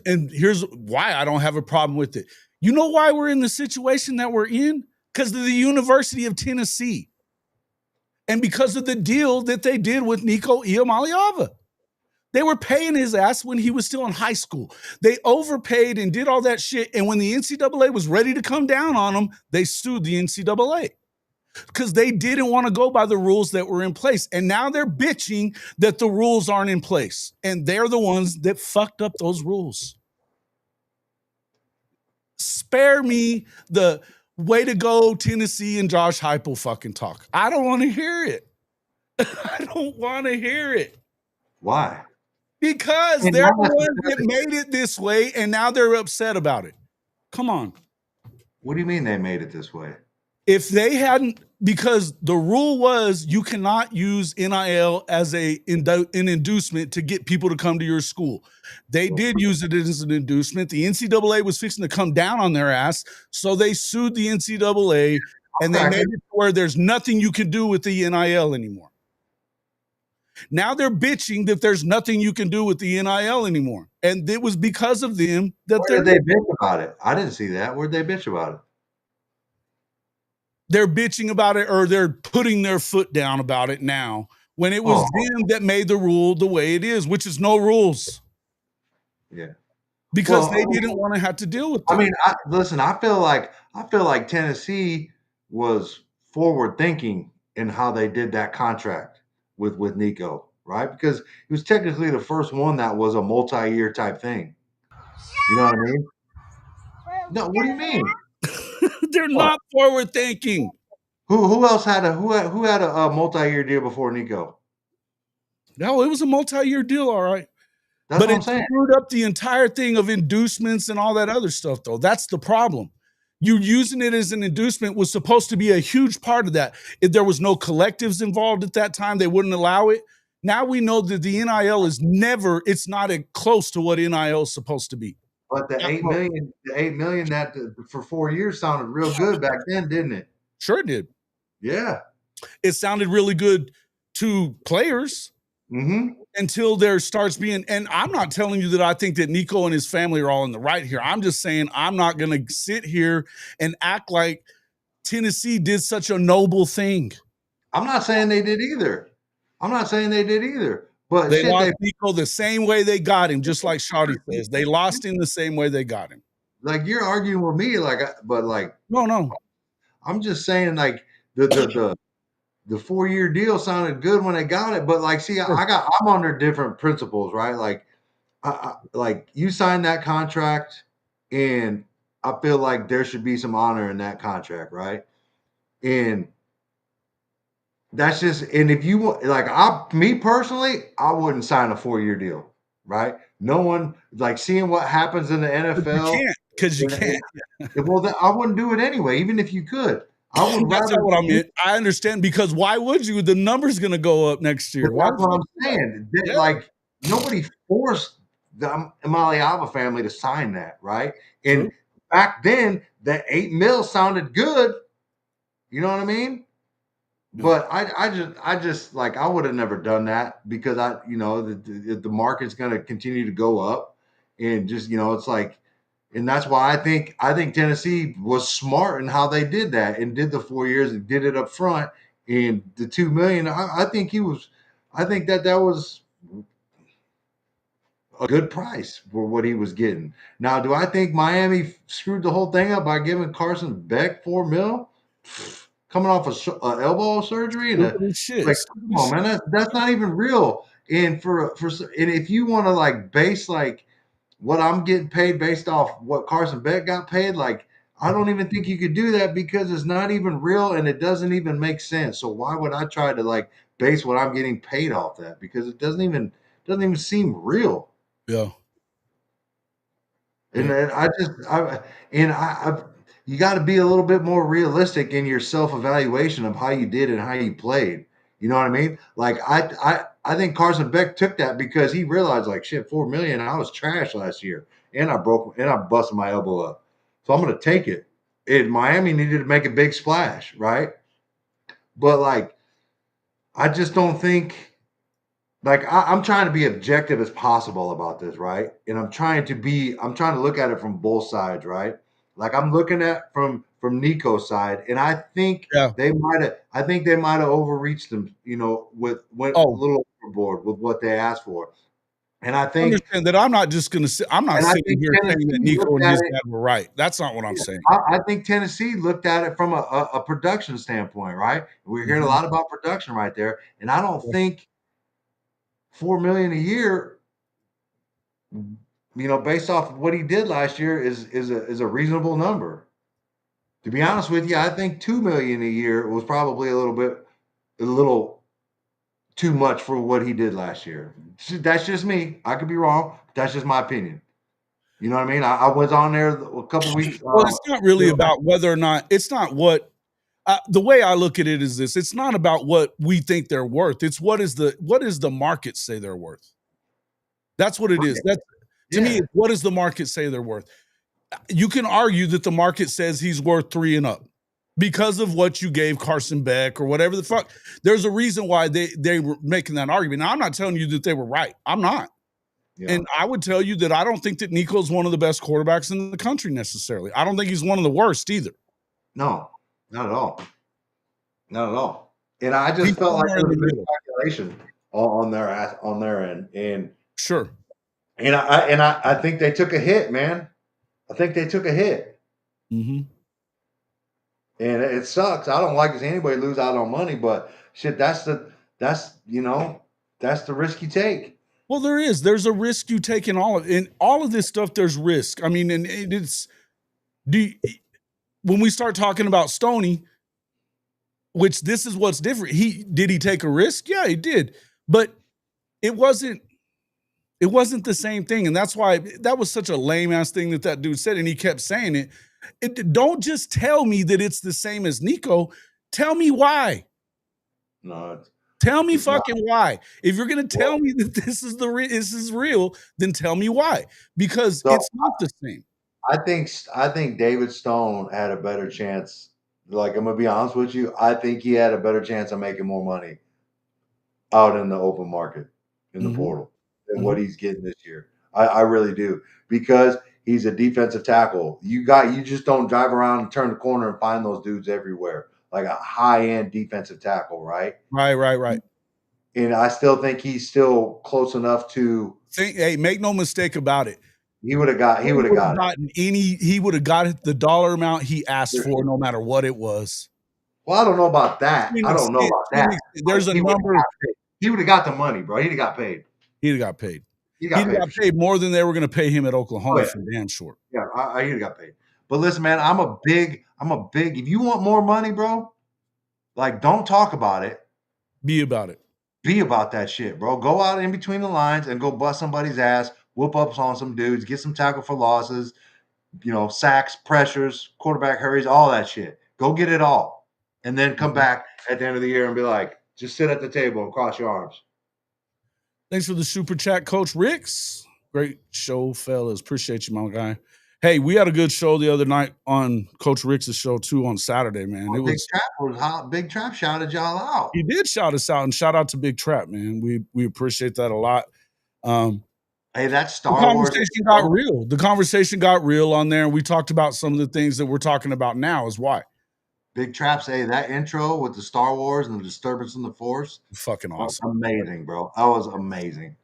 why I don't have a problem with it. You know why we're in the situation that we're in? Because of the University of Tennessee. And because of the deal that they did with Nico Iamaleava. They were paying his ass when he was still in high school. They overpaid and did all that shit. And when the NCAA was ready to come down on them, they sued the NCAA because they didn't want to go by the rules that were in place. And now they're bitching that the rules aren't in place. And they're the ones that fucked up those rules. Spare me the way to go Tennessee and Josh Heupel fucking talk. I don't want to hear it. I don't want to hear it. Why? Because they're the ones that made it this way, and now they're upset about it. Come on. What do you mean they made it this way? If they hadn't, because the rule was you cannot use NIL as an inducement to get people to come to your school. They did use it as an inducement. The NCAA was fixing to come down on their ass, so they sued the NCAA, and they made it where there's nothing you can do with the NIL anymore. Now they're bitching that there's nothing you can do with the NIL anymore. And it was because of them that Where did they bitch about it? I didn't see that. Where'd they bitch about it? They're bitching about it, or they're putting their foot down about it now, when it was them that made the rule the way it is, which is no rules. Yeah. Because they didn't want to have to deal with it. I mean, listen, I feel like Tennessee was forward thinking in how they did that contract with Nico, right? Because he was technically the first one that was a multi-year type thing. You know what I mean? No, what do you mean? They're not forward thinking. Who else had a multi-year deal before Nico? No, it was a multi-year deal, all right. That's what I'm saying. Screwed up the entire thing of inducements and all that other stuff, though. That's the problem. You using it as an inducement was supposed to be a huge part of that. If there was no collectives involved at that time, they wouldn't allow it. Now we know that the NIL it's not close to what NIL is supposed to be. But the $8 million that for 4 years sounded real good back then, didn't it? Sure it did. Yeah. It sounded really good to players. until there starts being, and I'm not telling you that I think that Nico and his family are all in the right here. I'm just saying I'm not going to sit here and act like Tennessee did such a noble thing. I'm not saying they did either. But they lost Nico the same way they got him, just like Shawty says. They lost him the same way they got him. Like, you're arguing with me, but no. I'm just saying, like, the 4-year deal sounded good when they got it, but like, see, I'm under different principles, right? Like, like, you signed that contract, and I feel like there should be some honor in that contract, right? And that's just, and if you want, like, me personally, I wouldn't sign a 4-year deal, right? No one, like, seeing what happens in the NFL. Because you can't. Well, I wouldn't do it anyway, even if you could. I would That's rather. not what I meant. I understand, because why would you? The number's going to go up next year. That's what I'm saying. Like, nobody forced the Maliava family to sign that, right? And back then, that $8 million sounded good. You know what I mean? But I just like, I would have never done that, because the market's going to continue to go up, and just, it's like, and that's why I think Tennessee was smart in how they did that, and did the 4 years and did it up front, and the $2 million. I think that was a good price for what he was getting. Now, do I think Miami screwed the whole thing up by giving Carson Beck $4 million? Coming off a elbow surgery, and like, come on, man, that's not even real. And and if you want to, like, base, like, what I'm getting paid based off what Carson Beck got paid, like, I don't even think you could do that, because it's not even real, and it doesn't even make sense. So why would I try to, like, base what I'm getting paid off that? Because it doesn't even seem real. Yeah. And you got to be a little bit more realistic in your self-evaluation of how you did and how you played. You know what I mean? Like, I think Carson Beck took that because he realized, like, shit, $4 million, I was trash last year, and I busted my elbow up, so I'm going to take it. And Miami needed to make a big splash, right? But, like, I just don't think, like, I'm trying to be objective as possible about this, right? And I'm trying to look at it from both sides, right? Like, I'm looking at from Nico's side, and I think they might have overreached them, went a little overboard with what they asked for. And I think, understand that I'm not just going to say, I'm not sitting here saying that Nico and his dad were right. That's not what I'm saying. I think Tennessee looked at it from a production standpoint, right? We're hearing a lot about production right there, and I don't think $4 million a year, based off of what he did last year, is a reasonable number. To be honest with you, I think $2 million a year was probably a little too much for what he did last year. That's just me. I could be wrong. That's just my opinion. You know what I mean? I was on there a couple weeks. Well, it's not really about whether or not, it's not what, the way I look at it is this: it's not about what we think they're worth. It's what does the market say they're worth? That's what it is. To me, what does the market say they're worth? You can argue that the market says he's worth 3 and up because of what you gave Carson Beck or whatever the fuck. There's a reason why they were making that argument. Now, I'm not telling you that they were right. I'm not. Yeah. And I would tell you that I don't think that Nico's one of the best quarterbacks in the country necessarily. I don't think he's one of the worst either. No, not at all. Not at all. And I just felt like there was a big calculation on their end. And sure. And I think they took a hit, man. I think they took a hit. Mm-hmm. And it sucks. I don't like to see anybody lose out on money, but shit, that's the risk you take. Well, there's a risk you take in all of this stuff. There's risk. I mean, and when we start talking about Stoney, which this is what's different. Did he take a risk? Yeah, he did. But it wasn't the same thing. And that's why that was such a lame ass thing that dude said. And he kept saying it. Don't just tell me that it's the same as Nico. Tell me why. No. Tell me fucking why. If you're going to tell me that this is real, then tell me why. Because it's not the same. I think David Stone had a better chance. Like, I'm going to be honest with you. I think he had a better chance of making more money out in the open market. in the portal than what he's getting this year. I really do, because he's a defensive tackle. You just don't drive around and turn the corner and find those dudes everywhere, like a high-end defensive tackle, right? Right. And I still think he's still close enough to hey, make no mistake about it. He would have got He would have got the dollar amount he asked for, no matter what it was. Well, I don't know about that. There's a number. He would have got the money, bro. He'd have got paid. He'd have got paid. He'd got paid more than they were going to pay him at Oklahoma for damn short. Yeah, he'd have got paid. But listen, man, I'm a big. If you want more money, bro, like, don't talk about it. Be about it. Be about that shit, bro. Go out in between the lines and go bust somebody's ass, whoop up on some dudes, get some tackle for losses, sacks, pressures, quarterback hurries, all that shit. Go get it all. And then come back at the end of the year and be like, just sit at the table and cross your arms. Thanks for the super chat, Coach Ricks. Great show, fellas. Appreciate you, my guy. Hey, we had a good show the other night on Coach Ricks' show too on Saturday, man. It was Trap was hot. Big Trap shouted y'all out. He did shout us out, and shout out to Big Trap, man. We appreciate that a lot. Hey, that Star Wars got real. The conversation got real on there, and we talked about some of the things that we're talking about now. Is why Big Trap say that intro with the Star Wars and the disturbance in the Force, fucking awesome, amazing, bro. That was amazing.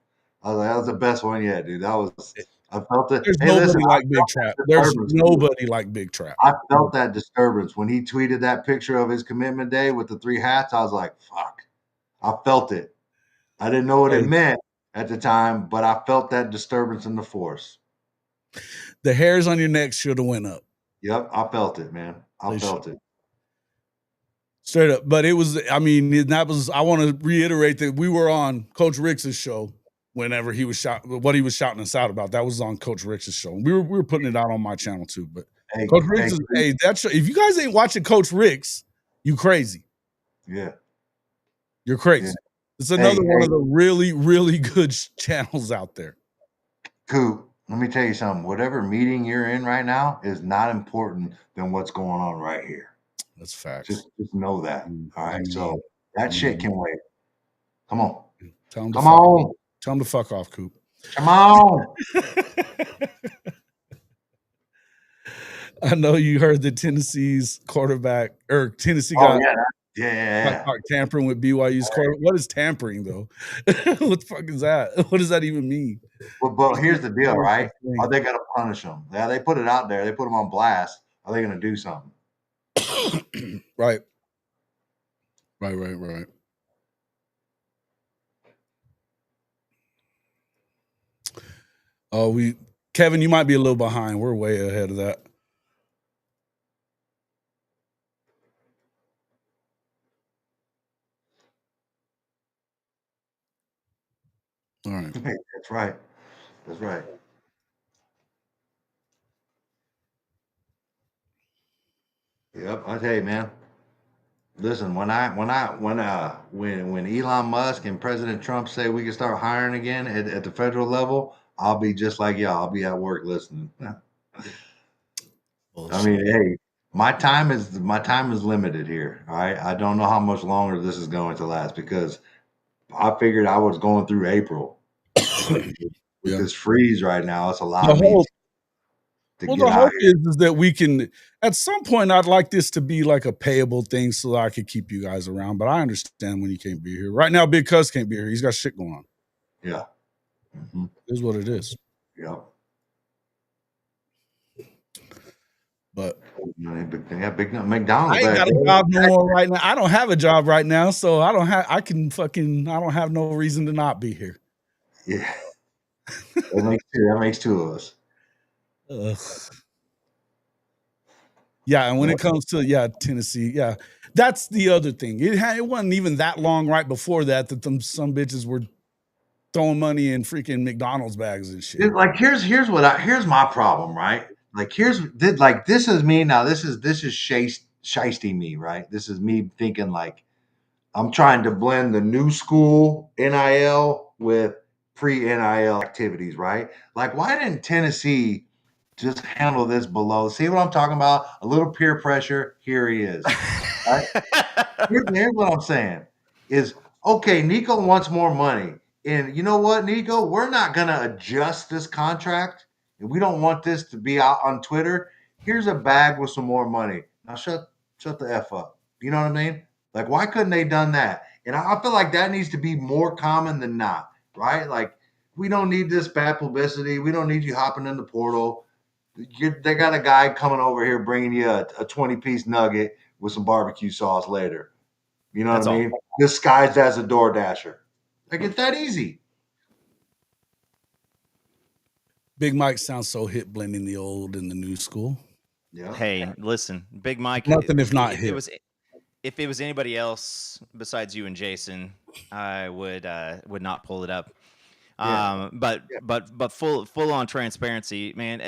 I was like, that was the best one yet, dude. That was. I felt it. There's nobody like Big Trap. There's nobody like Big Trap. I felt that disturbance when he tweeted that picture of his commitment day with the 3 hats. I was like, fuck. I felt it. I didn't know what it meant at the time, but I felt that disturbance in the Force. The hairs on your neck should have went up. Yep, I felt it, man. I felt it. Straight up. But it was, I want to reiterate that we were on Coach Ricks' show whenever he was what he was shouting us out about. That was on Coach Ricks' show. We were putting it out on my channel too. But Coach Ricks that show, if you guys ain't watching Coach Ricks, you crazy. Yeah. You're crazy. Yeah. It's another one of the really, really good channels out there. Coop, let me tell you something. Whatever meeting you're in right now is not important than what's going on right here. That's facts. Just know that. All right. So that shit can wait. Come on. Come on. Tell him to fuck off, Coop. Come on. I know you heard that Tennessee's quarterback or Tennessee got tampering with BYU's quarterback. What is tampering though? What the fuck is that? What does that even mean? Well, but here's the deal, right? Are they going to punish them? Yeah, they put it out there. They put them on blast. Are they going to do something? Right. Oh, Kevin, you might be a little behind. We're way ahead of that. All right. Hey, that's right. That's right. Yep, I tell you, man. Listen, when Elon Musk and President Trump say we can start hiring again at the federal level, I'll be just like y'all. I'll be at work listening. I mean, hey, my time is limited here. All right, I don't know how much longer this is going to last because I figured I was going through April. With this freeze right now, it's a lot of me. Well, the hope is that we can, at some point, I'd like this to be like a payable thing so that I could keep you guys around. But I understand when you can't be here. Right now, Big Cuz can't be here. He's got shit going on. Yeah. Mm-hmm. It is what it is. Yeah. But big McDonald's. I ain't got a job no more right now. I don't have a job right now, so I don't have no reason to not be here. Yeah. That makes two of us. Yeah, and when it comes to Tennessee, that's the other thing. It wasn't even that long right before that some bitches were throwing money in freaking McDonald's bags and shit. Like here's my problem, right? Like this is me now. This is shysting me, right? This is me thinking like I'm trying to blend the new school NIL with pre-NIL activities, right? Like why didn't Tennessee just handle this below? See what I'm talking about? A little peer pressure. Here he is. Right? Here's what I'm saying is, okay, Nico wants more money. And you know what, Nico? We're not going to adjust this contract. And we don't want this to be out on Twitter. Here's a bag with some more money. Now shut the F up. You know what I mean? Like, why couldn't they done that? And I feel like that needs to be more common than not, right? Like, we don't need this bad publicity. We don't need you hopping in the portal. They got a guy coming over here bringing you a 20-piece nugget with some barbecue sauce later. You know what I mean? Disguised as a door dasher. Like, it's that easy. Big Mike sounds so hip, blending the old and the new school. Yeah. Hey, listen, Big Mike. Nothing if not hip. If it was anybody else besides you and Jason, I would not pull it up. Yeah. But full on transparency, man.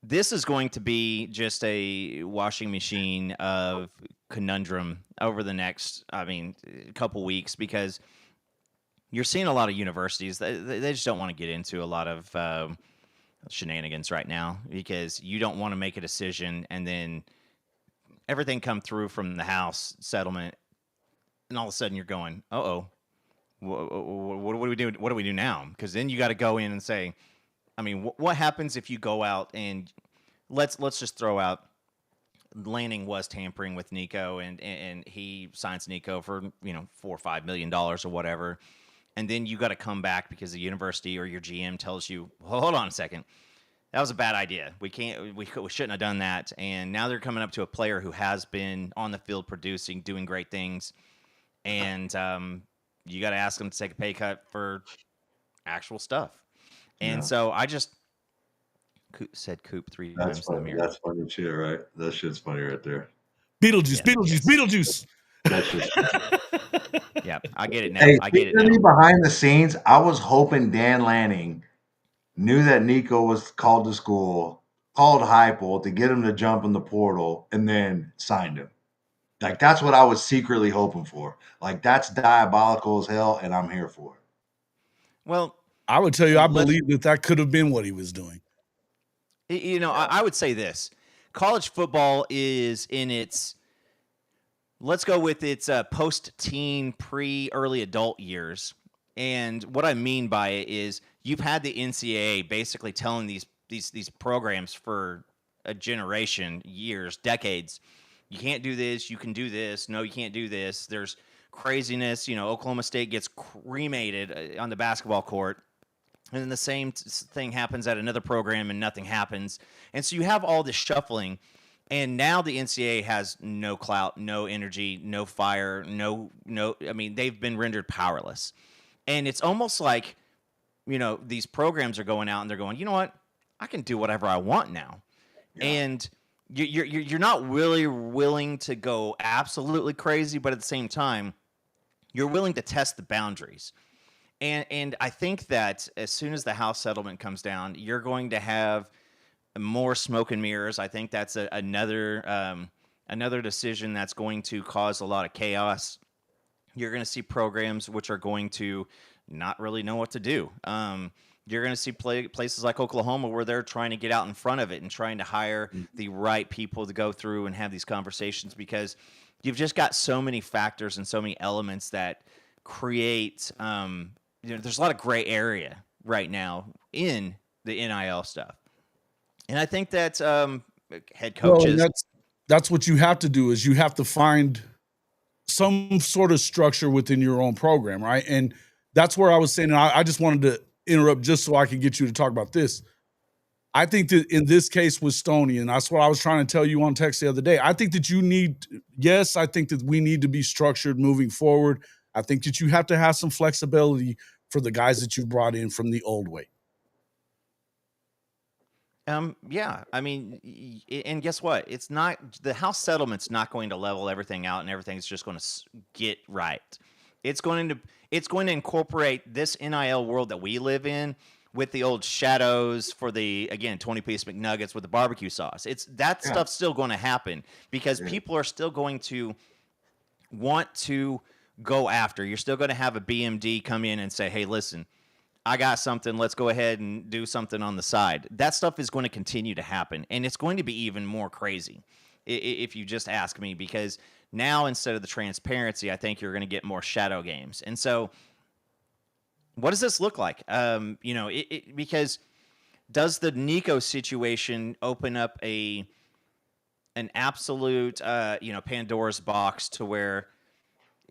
This is going to be just a washing machine of conundrum over the next, couple weeks, because you're seeing a lot of universities they just don't want to get into a lot of shenanigans right now, because you don't want to make a decision and then everything come through from the House settlement, and all of a sudden you're going, what do we do? What do we do now? Because then you got to go in and say, what happens if you go out and let's just throw out Lanning was tampering with Nico, and he signs Nico for $4 or $5 million or whatever, and then you got to come back because the university or your GM tells you, well, hold on a second, that was a bad idea. We shouldn't have done that. And now they're coming up to a player who has been on the field producing, doing great things, and you got to ask them to take a pay cut for actual stuff. And so I just said Coop 3 times in the mirror. That's funny shit, right? That shit's funny right there. Beetlejuice, Beetlejuice. That's just yeah, I get it now. Hey, I get it now. Behind the scenes, I was hoping Dan Lanning knew that Nico was called to school, called Heupel to get him to jump in the portal, and then signed him. Like, that's what I was secretly hoping for. Like, that's diabolical as hell, and I'm here for it. Well, I would tell you, I believe that could have been what he was doing. I would say this. College football is in its, let's go with its post-teen, pre-early adult years. And what I mean by it is you've had the NCAA basically telling these programs for a generation, years, decades, you can't do this, you can do this, no, you can't do this. There's craziness. Oklahoma State gets cremated on the basketball court, and then the same thing happens at another program and nothing happens. And so you have all this shuffling, and now the NCAA has no clout, no energy, no fire, they've been rendered powerless. And it's almost like, these programs are going out and they're going, you know what? I can do whatever I want now. Yeah. And you're not really willing to go absolutely crazy, but at the same time, you're willing to test the boundaries. And I think that as soon as the House settlement comes down, you're going to have more smoke and mirrors. I think that's another decision that's going to cause a lot of chaos. You're going to see programs which are going to not really know what to do. You're going to see places like Oklahoma where they're trying to get out in front of it and trying to hire the right people to go through and have these conversations, because you've just got so many factors and so many elements that create there's a lot of gray area right now in the NIL stuff. And I think that head coaches... Well, that's what you have to do, is you have to find some sort of structure within your own program, right? And that's where I was saying, and I just wanted to interrupt just so I could get you to talk about this. I think that in this case with Stoney, and that's what I was trying to tell you on text the other day, I think that I think that we need to be structured moving forward. I think that you have to have some flexibility for the guys that you brought in from the old way. Yeah, and guess what? It's not, the House settlement's not going to level everything out and everything's just going to get right. It's going to incorporate this NIL world that we live in with the old shadows for the, again, 20-piece McNuggets with the barbecue sauce. Stuff's still going to happen, because people are still going to want to go after. You're still going to have a BMD come in and say, hey, listen, I got something. Let's go ahead and do something on the side. That stuff is going to continue to happen, and it's going to be even more crazy if you just ask me, because now instead of the transparency, I think you're going to get more shadow games. And so what does this look like? Because does the Nico situation open up an absolute, Pandora's box to where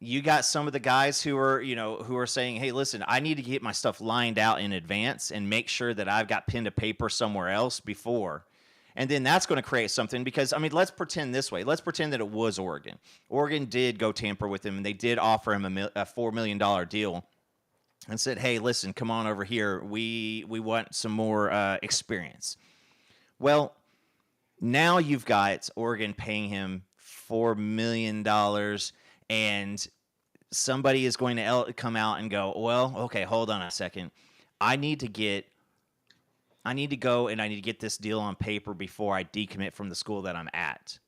you got some of the guys who are saying, hey, listen, I need to get my stuff lined out in advance and make sure that I've got pen to paper somewhere else before. And then that's going to create something because, let's pretend this way. Let's pretend that it was Oregon. Oregon did go tamper with him, and they did offer him a $4 million deal and said, hey, listen, come on over here. We want some more experience. Well, now you've got Oregon paying him $4 million, and somebody is going to come out and go, well, okay, hold on a second. I need to go and I need to get this deal on paper before I decommit from the school that I'm at.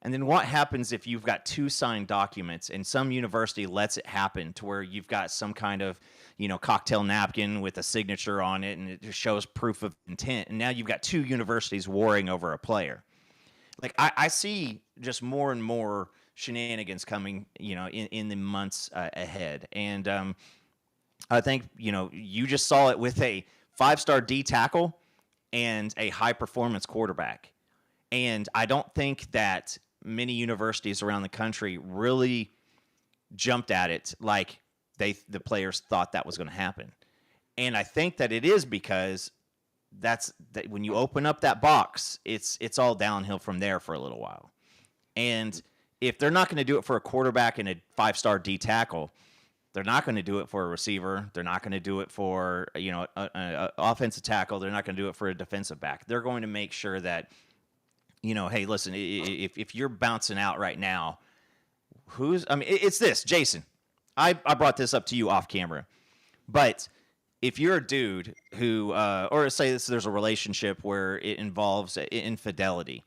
And then what happens if you've got 2 signed documents and some university lets it happen to where you've got some kind of, cocktail napkin with a signature on it and it just shows proof of intent. And now you've got 2 universities warring over a player. Like I see just more and more shenanigans coming, in the months ahead. And I think, you just saw it with a 5-star D tackle and a high performance quarterback. And I don't think that many universities around the country really jumped at it like the players thought that was going to happen. And I think that it is because that when you open up that box, it's all downhill from there for a little while. And if they're not going to do it for a quarterback and a 5-star D tackle, they're not going to do it for a receiver. They're not going to do it for, an offensive tackle. They're not going to do it for a defensive back. They're going to make sure that, hey, listen, if you're bouncing out right now, it's this, Jason. I brought this up to you off camera, but if you're a dude who, or say there's a relationship where it involves infidelity,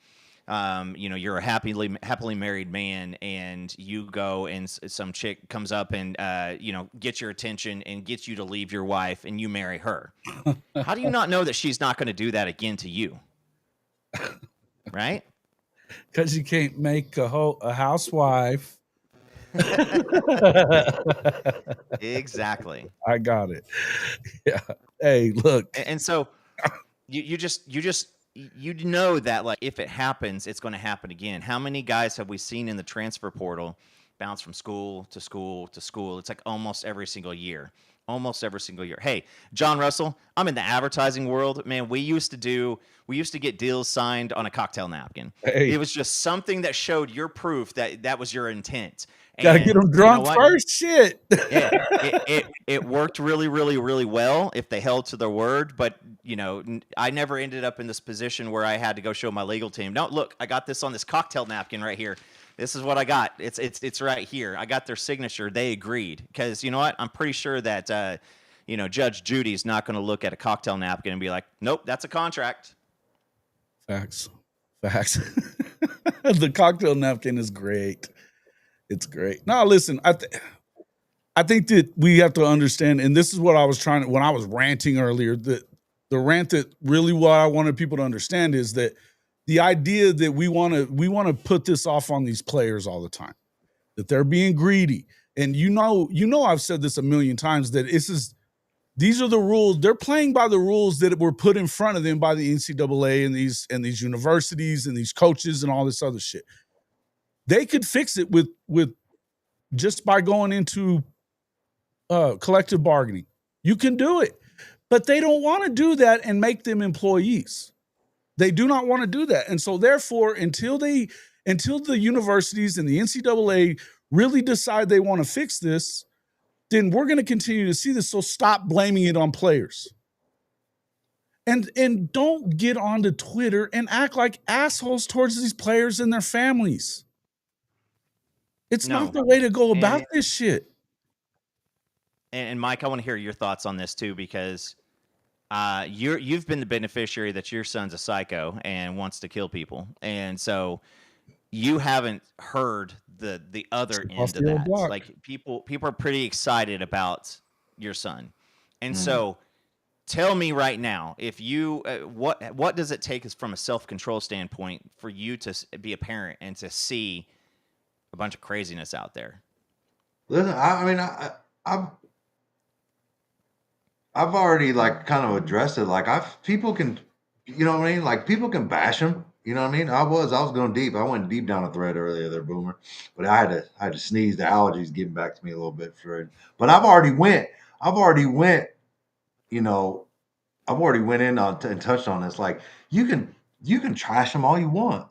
you're a happily married man, and you go and some chick comes up and gets your attention and gets you to leave your wife, and you marry her. How do you not know that she's not going to do that again to you? Right? Because you can't make a housewife. Exactly. I got it. Yeah. Hey, look. And so you know that, like, if it happens, it's going to happen again. How many guys have we seen in the transfer portal bounce from school to school to school? It's like almost every single year. Hey, John Russell, I'm in the advertising world, man. We used to get deals signed on a cocktail napkin. Hey. It was just something that showed your proof that was your intent. Gotta get them drunk first. Shit. Yeah, it worked really, really, really well if they held to their word. But I never ended up in this position where I had to go show my legal team. No, look, I got this on this cocktail napkin right here. This is what I got. It's right here. I got their signature. They agreed, because you know what? I'm pretty sure that Judge Judy's not going to look at a cocktail napkin and be like, nope, that's a contract. Facts. The cocktail napkin is great. It's great. Now, listen, I think that we have to understand, and this is what I was trying to, when I was ranting earlier, the rant that really what I wanted people to understand is that the idea that we want to put this off on these players all the time, that they're being greedy. And I've said this a million times, that these are the rules. They're playing by the rules that were put in front of them by the NCAA and these universities and these coaches and all this other shit. They could fix it with just by going into collective bargaining. You can do it, but they don't want to do that and make them employees. They do not want to do that. And so therefore, until the universities and the NCAA really decide they want to fix this, then we're going to continue to see this. So stop blaming it on players. And don't get onto Twitter and act like assholes towards these players and their families. It's not the way to go about this shit. And Mike, I want to hear your thoughts on this too, because you've been the beneficiary that your son's a psycho and wants to kill people, and so you haven't heard the other end of that. Like people are pretty excited about your son, and so tell me right now, if you what does it take from a self-control standpoint for you to be a parent and to see a bunch of craziness out there? Listen, I've already like kind of addressed it. Like people can, you know what I mean? Like people can bash him. You know what I mean? I was going deep. I went deep down a thread earlier there, Boomer. But I had to sneeze. The allergies getting back to me a little bit for it. But I've already went, you know, I've already went in on and touched on this. Like you can trash him all you want,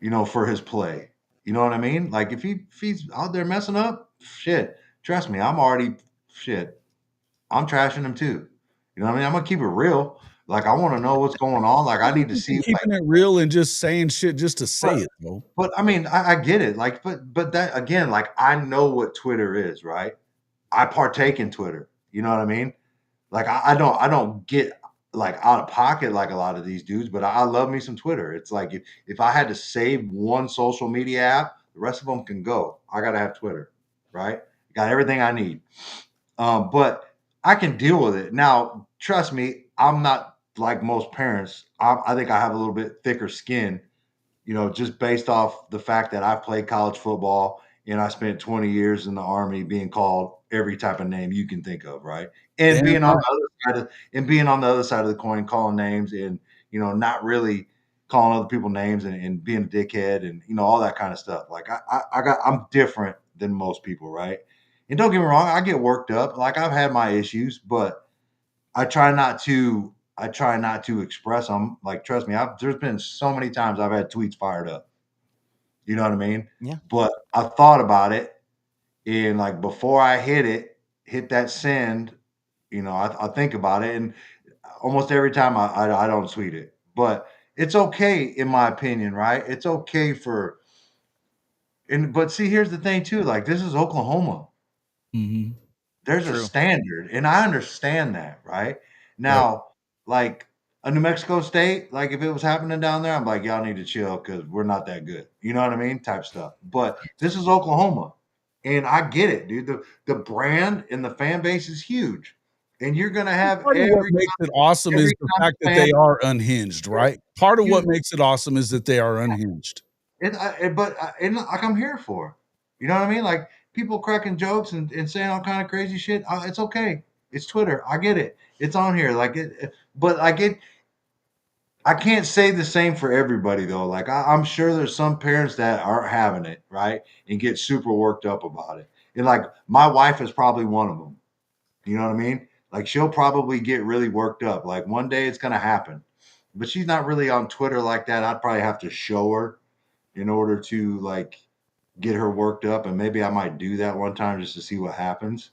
you know, for his play. You know what I mean? Like if he's out there messing up, shit. Trust me, I'm already shit. I'm trashing him too. You know what I mean? I'm gonna keep it real. Like I want to know what's going on. Like I need to see. Keeping it real and just saying shit just to say it, though. But I mean, I get it. Like, but that again, like I know what Twitter is, right? I partake in Twitter. You know what I mean? Like I don't get like out of pocket like a lot of these dudes, but I love me some Twitter. It's like if I had to save one social media app, the rest of them can go. I gotta have Twitter, right? Got everything I need. But I can deal with it. Now, trust me, I'm not like most parents. I think I have a little bit thicker skin, you know, just based off the fact that I've played college football and I spent 20 years in the Army being called every type of name you can think of, right? And Damn being on right. the other side of being on the other side of the coin, calling names and you know, not really calling other people names and being a dickhead and you know, all that kind of stuff. Like I'm different than most people, right? And don't get me wrong, I get worked up. Like I've had my issues, but I try not to express them. Like, trust me, there's been so many times I've had tweets fired up. You know what I mean? Yeah. But I thought about it, and like before I hit that send, you know, I think about it, and almost every time I don't tweet it. But it's okay in my opinion, right? It's okay for but see, here's the thing too. Like this is Oklahoma. Mm-hmm. There's a True. standard, and I understand that, right? Right. Now, like a New Mexico State, like if it was happening down there, I'm like, y'all need to chill because we're not that good. You know what I mean? Type stuff. But this is Oklahoma, and I get it, dude. The brand and the fan base is huge, and you're gonna have Part of what makes it awesome is every the kind of fact that fan. they are unhinged, right? Part of what Huge. makes it awesome is that they are unhinged. And like I'm here for it. You know what I mean? Like people cracking jokes and saying all kind of crazy shit. It's okay. It's Twitter. I get it. It's on here. But like it. I can't say the same for everybody though. Like I'm sure there's some parents that aren't having it right and get super worked up about it. And like my wife is probably one of them. You know what I mean? Like she'll probably get really worked up. Like one day it's gonna happen, but she's not really on Twitter like that. I'd probably have to show her in order to like get her worked up, and maybe I might do that one time just to see what happens.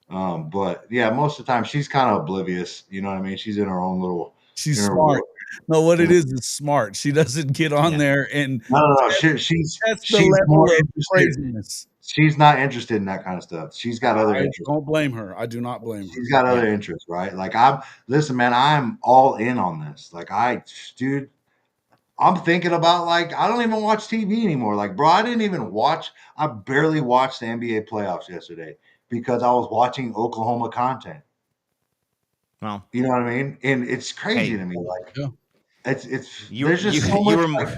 But yeah, most of the time she's kind of oblivious. You know what I mean? She's in her own little She's inner smart. world. No, what You it know? is smart. She doesn't get on Yeah. there and No. test the She's more level of interested. craziness. She's not interested in that kind of stuff. She's got other I interests. don't blame her. I do not blame her. She's got Yeah. other interests, right? Like I'm listen, man, I'm all in on this. Like dude, I'm thinking about like I don't even watch TV anymore. Like, bro, I barely watched the NBA playoffs yesterday because I was watching Oklahoma content. Well, You know what I mean? And it's crazy hey, to me. Like Yeah. you there's you just so you much were like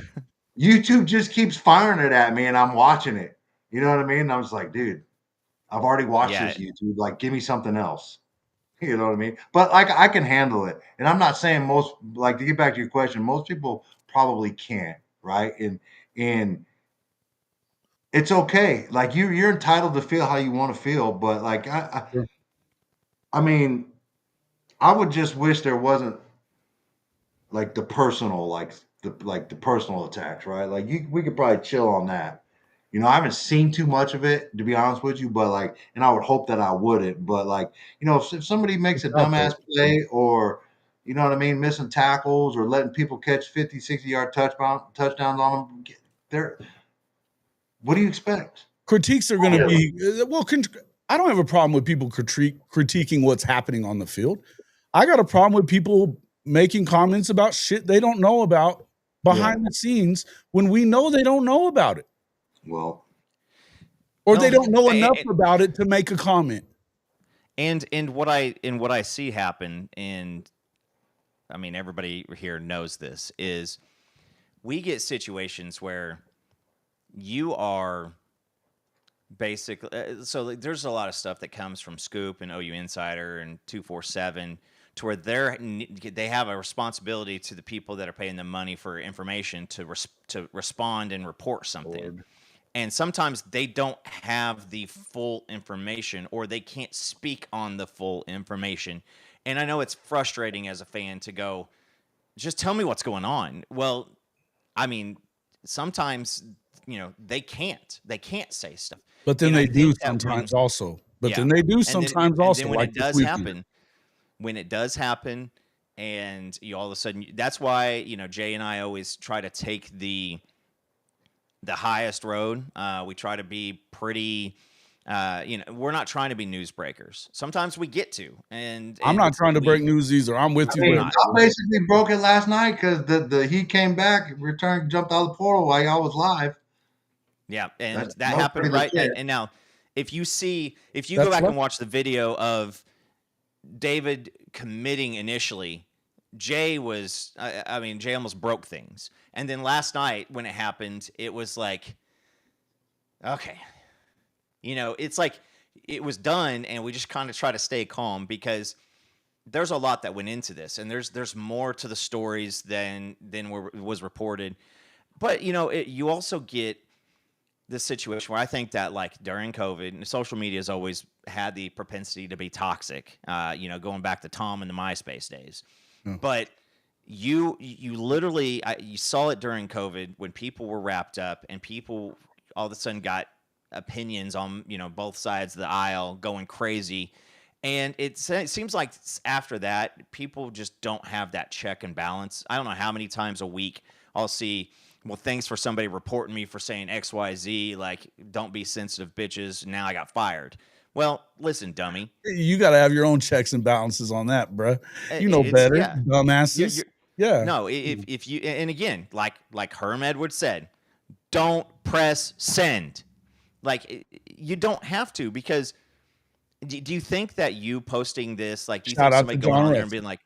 YouTube just keeps firing it at me and I'm watching it. You know what I mean? And I was like, dude, I've already watched yeah. this YouTube. Like, give me something else. You know what I mean? But like I can handle it. And I'm not saying most like to get back to your question, most people probably can't, right? And it's okay. Like you're entitled to feel how you want to feel, but like Sure. I mean, I would just wish there wasn't like the personal the personal attacks, right? Like we could probably chill on that. You know, I haven't seen too much of it to be honest with you, but like, and I would hope that I wouldn't. But like, you know, if somebody makes a It's out there. dumbass play or you know what I mean, missing tackles or letting people catch 50, 60-yard touchdowns on them, they're what do you expect? Critiques are going to Yeah. be I don't have a problem with people critiquing what's happening on the field. I got a problem with people making comments about shit they don't know about Yeah. behind the scenes when we know they don't know about it Well, or they No, don't know enough and about it to make a comment. and what I see happen, and I mean everybody here knows this, is we get situations where you are basically. So like, there's a lot of stuff that comes from Scoop and OU Insider and 247 to where they have a responsibility to the people that are paying them money for information to respond and report something. Lord. And sometimes they don't have the full information or they can't speak on the full information. And I know it's frustrating as a fan to go, just tell me what's going on. Well, I mean, sometimes, they can't say stuff. But then And they I do think that sometimes also. But yeah. then they do And sometimes then also. when Like it this does weekend. when it does happen, and you all of a sudden, that's why Jay and I always try to take the highest road. We try to be pretty. We're not trying to be newsbreakers. Sometimes we get to, and I'm not trying to break news either. I'm with you. We're I not. basically broke it last night because the he came back, jumped out of the portal while y'all was live. Yeah, and That's that happened right. legit. And now, if you That's go back what- and watch the video of David committing initially, Jay was, Jay almost broke things. And then last night when it happened, it was like, okay, it's like it was done, and we just kind of try to stay calm because there's a lot that went into this, and there's more to the stories than was reported. But you also get this situation where I think that like during COVID, and social media has always had the propensity to be toxic. Going back to Tom and the MySpace days, but you literally you saw it during COVID when people were wrapped up and people all of a sudden got opinions on both sides of the aisle going crazy. And it seems like after that, people just don't have that check and balance. I don't know how many times a week I'll see, well, thanks for somebody reporting me for saying XYZ, like, don't be sensitive, bitches. Now I got fired. Well, listen, dummy. You got to have your own checks and balances on that, bro. You know better, dumbasses. Yeah. No, if you, and again, like Herm Edwards said, don't press send. Like, you don't have to, because do you think that you posting this, like, do you think somebody going on there and being like,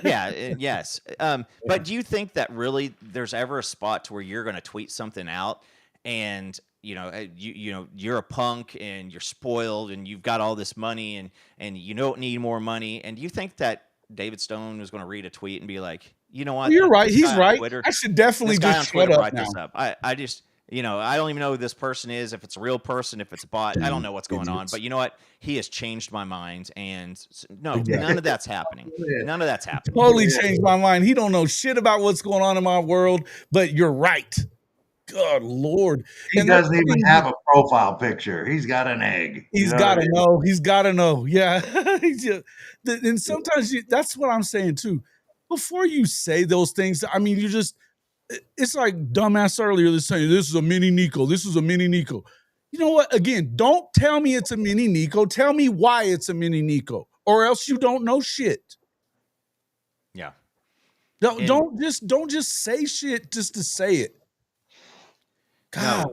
yes. But do you think that really there's ever a spot to where you're going to tweet something out and, you're a punk and you're spoiled and you've got all this money and you don't need more money? And do you think that David Stone was going to read a tweet and be like, you know what? You're right. He's right. Twitter, I should definitely just shut up now. this up. I just... I don't even know who this person is, if it's a real person, if it's a bot. I don't know what's going on. But you know what? He has changed my mind. And no, none of that's happening. None of that's happening. Totally changed my mind. He don't know shit about what's going on in my world, but you're right. Good Lord. He doesn't even have a profile picture. He's got an egg. He's got to know. He's got to know. Yeah. And sometimes that's what I'm saying too. Before you say those things, you just... It's like dumbass earlier that's saying, this is a mini Nico. This is a mini Nico. You know what? Again, don't tell me it's a mini Nico. Tell me why it's a mini Nico, or else you don't know shit. Yeah. Don't just say shit just to say it. God,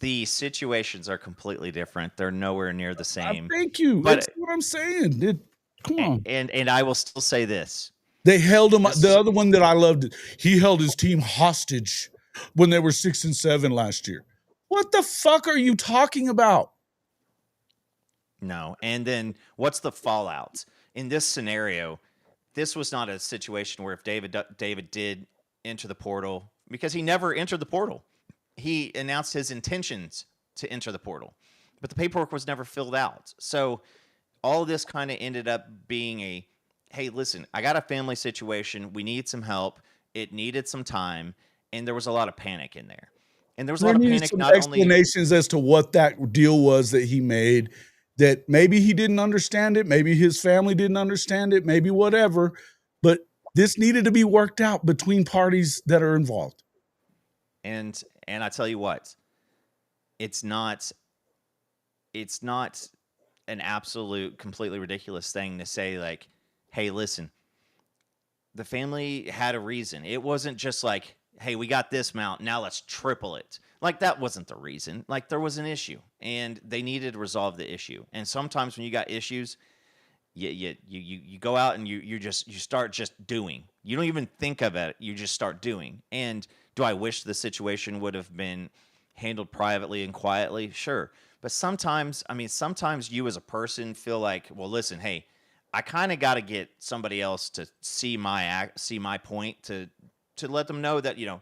the situations are completely different. They're nowhere near the same. Thank you. That's what I'm saying. Come on. And I will still say this. They held him. The other one that I loved, he held his team hostage when they were 6-7 last year. What the fuck are you talking about? No. And then what's the fallout? In this scenario, this was not a situation where if David did enter the portal, because he never entered the portal. He announced his intentions to enter the portal, but the paperwork was never filled out. So all of this kind of ended up being hey, listen, I got a family situation. We need some help. It needed some time. And there was a lot of panic in there. And there was a lot of panic. Some explanations as to what that deal was that he made, that maybe he didn't understand it. Maybe his family didn't understand it. Maybe whatever. But this needed to be worked out between parties that are involved. And I tell you what, it's not an absolute, completely ridiculous thing to say, like, hey, listen, the family had a reason. It wasn't just like, hey, we got this amount, now let's triple it. Like, that wasn't the reason. Like, there was an issue, and they needed to resolve the issue. And sometimes when you got issues, you go out and you start just doing. You don't even think of it. You just start doing. And do I wish the situation would have been handled privately and quietly, sure. But sometimes, I mean, sometimes you as a person feel like, well, listen, hey, I kind of got to get somebody else to see my point to let them know that, you know,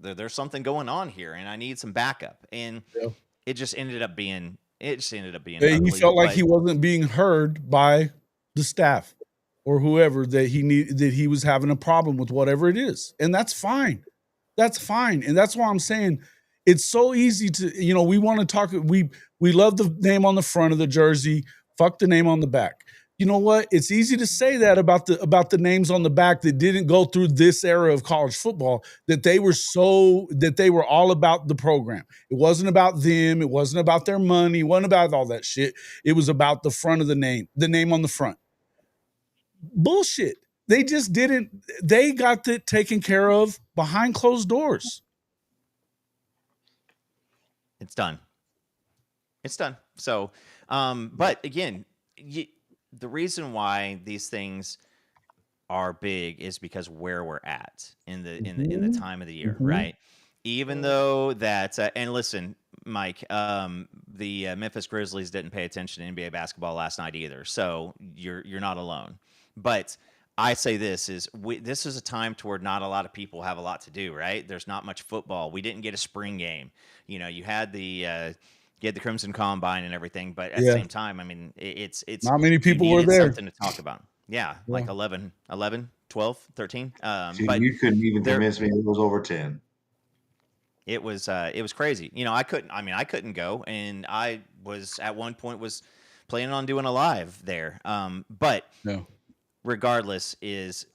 there's something going on here and I need some backup. And Yeah. it just ended up being He ugly. felt like But he wasn't being heard by the staff or whoever, that he was having a problem with whatever it is. And that's fine. That's fine. And that's why I'm saying it's so easy to, you know, we want to talk. We love the name on the front of the jersey. Fuck the name on the back. You know what? It's easy to say that about the names on the back that didn't go through this era of college football, that they were all about the program. It wasn't about them. It wasn't about their money. It wasn't about all that shit. It was about the front of the name on the front. Bullshit. They just didn't. They got that taken care of behind closed doors. it's done. It's done. So, but again, the reason why these things are big is because where we're at in the time of the year, right? Even though that, and listen, Mike, the Memphis Grizzlies didn't pay attention to NBA basketball last night either, so you're not alone. But I say this is a time toward not a lot of people have a lot to do, right? There's not much football. We didn't get a spring game. You know, you had the Crimson Combine and everything, but at the same time, I mean, it's not many people were there. Something to talk about. Yeah, like 11, 12, 13. See, but you couldn't even convince me it was over 10. It was crazy. You know, I couldn't go, and I was at one point was planning on doing a live there. But no. Regardless, is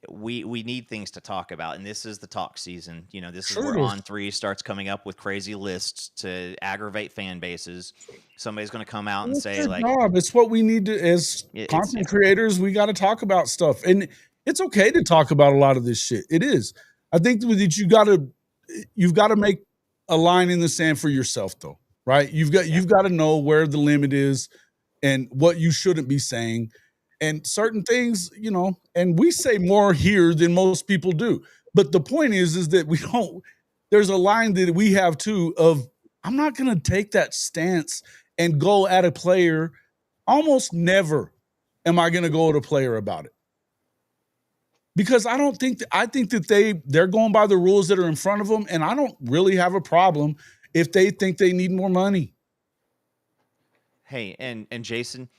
we need things to talk about, and this is the talk season. You know, this is where On3 starts coming up with crazy lists to aggravate fan bases. Somebody's going to come out and say, like, it's what we need to, as content creators, we got to talk about stuff, and it's okay to talk about a lot of this shit. It is. I think that you've got to make a line in the sand for yourself, though, right? You've got to know where the limit is and what you shouldn't be saying. And certain things, you know, and we say more here than most people do. But the point is that there's a line that we have too of, I'm not going to take that stance and go at a player. Almost never am I going to go at a player about it. Because I think that they're going by the rules that are in front of them. And I don't really have a problem if they think they need more money. Hey, and Jason,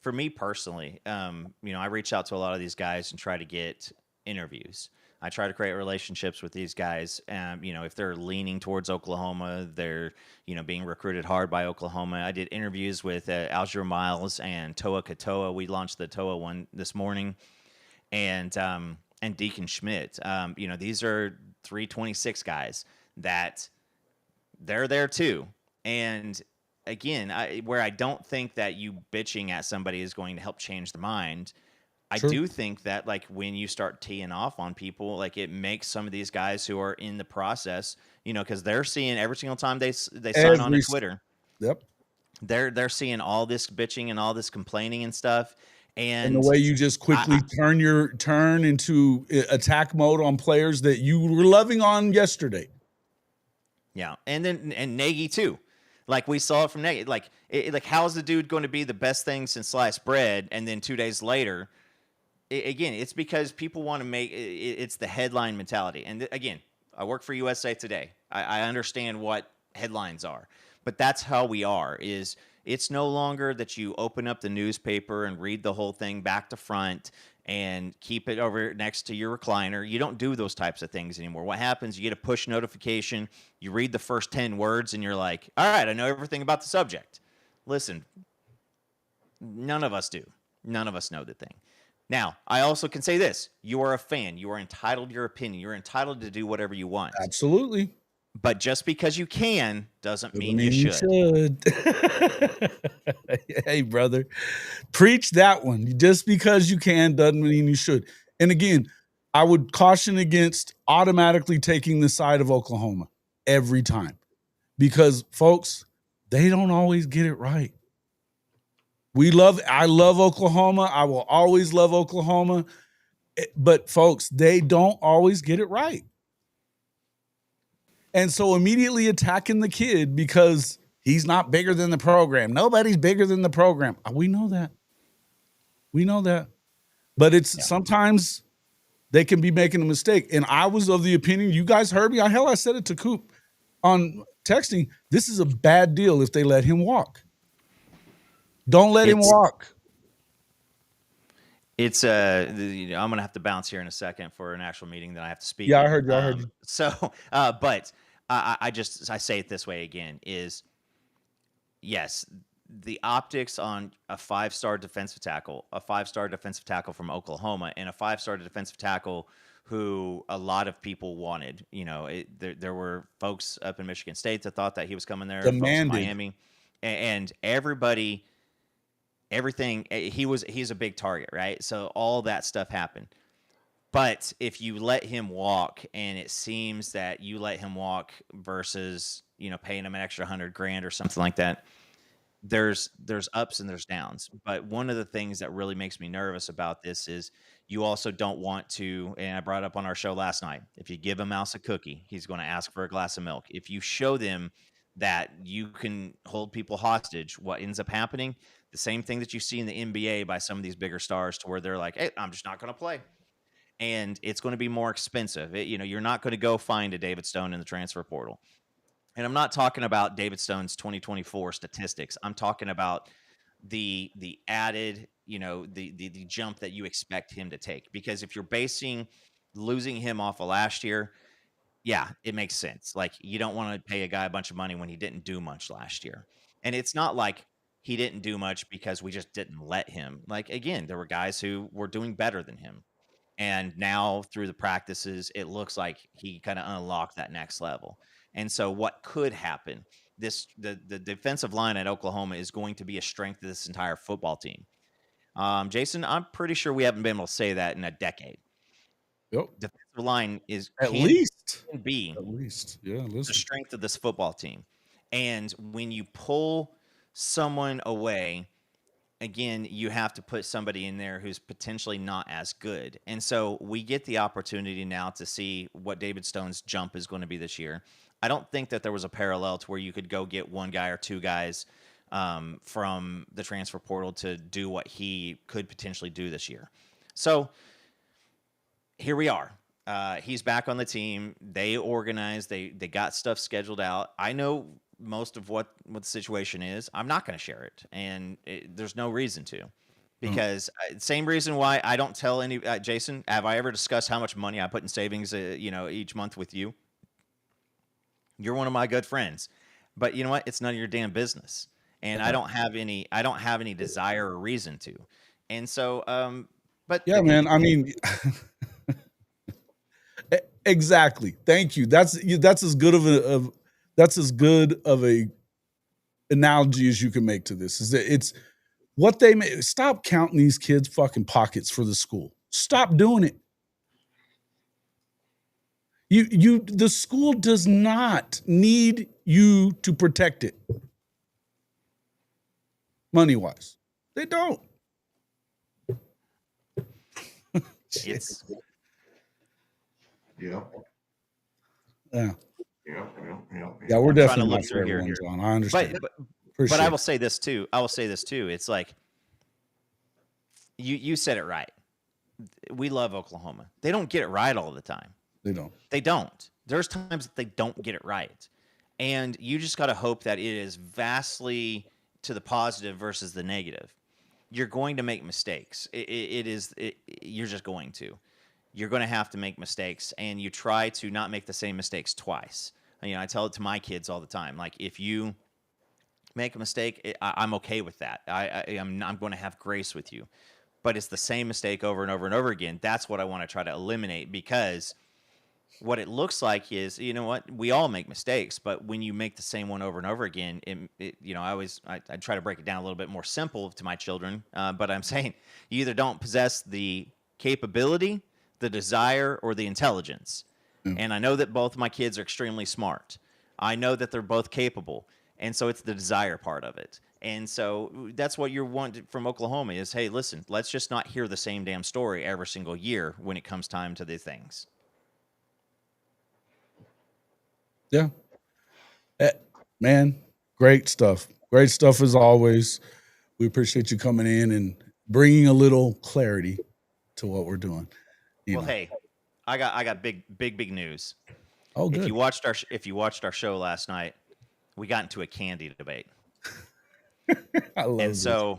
for me personally, you know, I reach out to a lot of these guys and try to get interviews. I try to create relationships with these guys. You know, if they're leaning towards Oklahoma, they're, you know, being recruited hard by Oklahoma. I did interviews with Alger Miles and Toa Katoa. We launched the Toa one this morning, and Deacon Schmidt. You know, these are 326 guys that they're there too, and again, where I don't think that you bitching at somebody is going to help change their mind. I do think that, like, when you start teeing off on people, like, it makes some of these guys who are in the process, you know, because they're seeing every single time they sign on to Twitter. Yep. They're seeing all this bitching and all this complaining and stuff. And the way you just quickly turn into attack mode on players that you were loving on yesterday. Yeah. And Nagy too. Like, we saw it from Nagy. Like, how's the dude going to be the best thing since sliced bread? And then 2 days later, again, it's because people want to make it's the headline mentality. And again, I work for USA Today. I understand what headlines are, but that's how we are. It's no longer that you open up the newspaper and read the whole thing back to front and keep it over next to your recliner. You don't do those types of things anymore. What happens, you get a push notification, you read the first 10 words, and you're like, all right, I know everything about the subject. Listen, none of us do. None of us know the thing. Now, I also can say this. You are a fan. You are entitled to your opinion. You're entitled to do whatever you want. Absolutely. But just because you can doesn't mean you should. Hey, brother, preach that one. Just because you can doesn't mean you should. And again, I would caution against automatically taking the side of Oklahoma every time, because folks, they don't always get it right. I love Oklahoma. I will always love Oklahoma. But folks, they don't always get it right. And so immediately attacking the kid because he's not bigger than the program. Nobody's bigger than the program. We know that. We know that. But it's sometimes they can be making a mistake. And I was of the opinion, you guys heard me. I said it to Coop on texting. This is a bad deal if they let him walk. Don't let him walk. It's I'm gonna have to bounce here in a second for an actual meeting that I have to speak. Yeah, I heard you. I heard you. So, but I say it this way again: is yes, the optics on a 5-star defensive tackle from Oklahoma, and a 5-star defensive tackle who a lot of people wanted. You know, there were folks up in Michigan State that thought that he was coming there, folks in Miami, and everybody. Everything he's a big target, right? So all that stuff happened. But if you let him walk, and it seems that you let him walk versus, you know, paying him an extra $100,000 or something like that, there's ups and there's downs. But one of the things that really makes me nervous about this is you also don't want to, and I brought up on our show last night, if you give a mouse a cookie, he's going to ask for a glass of milk. If you show them that you can hold people hostage, what ends up happening? The same thing that you see in the NBA by some of these bigger stars, to where they're like, hey, I'm just not going to play. And it's going to be more expensive. You're not going to go find a David Stone in the transfer portal. And I'm not talking about David Stone's 2024 statistics. I'm talking about the added, the jump that you expect him to take. Because if you're basing losing him off of last year, yeah, it makes sense. Like, you don't want to pay a guy a bunch of money when he didn't do much last year. And it's not like he didn't do much because we just didn't let him. Like, again, there were guys who were doing better than him. And now through the practices, it looks like he kind of unlocked that next level. And so what could happen, the defensive line at Oklahoma is going to be a strength of this entire football team. Jason, I'm pretty sure we haven't been able to say that in a decade. Yep. Defensive line can be the strength of this football team. And when you pull someone away, again, you have to put somebody in there who's potentially not as good. And so we get the opportunity now to see what David Stone's jump is going to be this year. I don't think that there was a parallel to where you could go get one guy or two guys from the transfer portal to do what he could potentially do this year. So here we are. He's back on the team. They organized. They got stuff scheduled out. I know most of what the situation is. I'm not going to share it, and there's no reason to, because same reason why I don't tell any. Jason, have I ever discussed how much money I put in savings, each month with you? You're one of my good friends, but you know what? It's none of your damn business, and I don't have any desire or reason to, and so, but yeah, man. I mean. Exactly. Thank you. That's as good of a analogy as you can make to this. Is that it's what they make. Stop counting these kids' fucking pockets for the school. Stop doing it. The school does not need you to protect it. Money-wise. They don't. It's Yeah. Yeah. Yeah, we're definitely look through here. John. I understand. But I will say this too. It's like you said it right. We love Oklahoma. They don't get it right all the time. They don't. There's times that they don't get it right. And you just got to hope that it is vastly to the positive versus the negative. You're going to make mistakes. You're just going to. You're going to have to make mistakes, and you try to not make the same mistakes twice. I tell it to my kids all the time. Like, if you make a mistake, I'm okay with that. I'm going to have grace with you. But it's the same mistake over and over and over again. That's what I want to try to eliminate, because what it looks like is, you know what, we all make mistakes, but when you make the same one over and over again, I try to break it down a little bit more simple to my children. But I'm saying you either don't possess the capability, the desire, or the intelligence. And I know that both of my kids are extremely smart. I know that they're both capable. And so it's the desire part of it. And so that's what you want from Oklahoma is, hey, listen, let's just not hear the same damn story every single year when it comes time to these things. Yeah. Man, great stuff. Great stuff as always. We appreciate you coming in and bringing a little clarity to what we're doing. Well, hey, I got big news. Oh, good. If you watched our show last night, we got into a candy debate. I love And this. so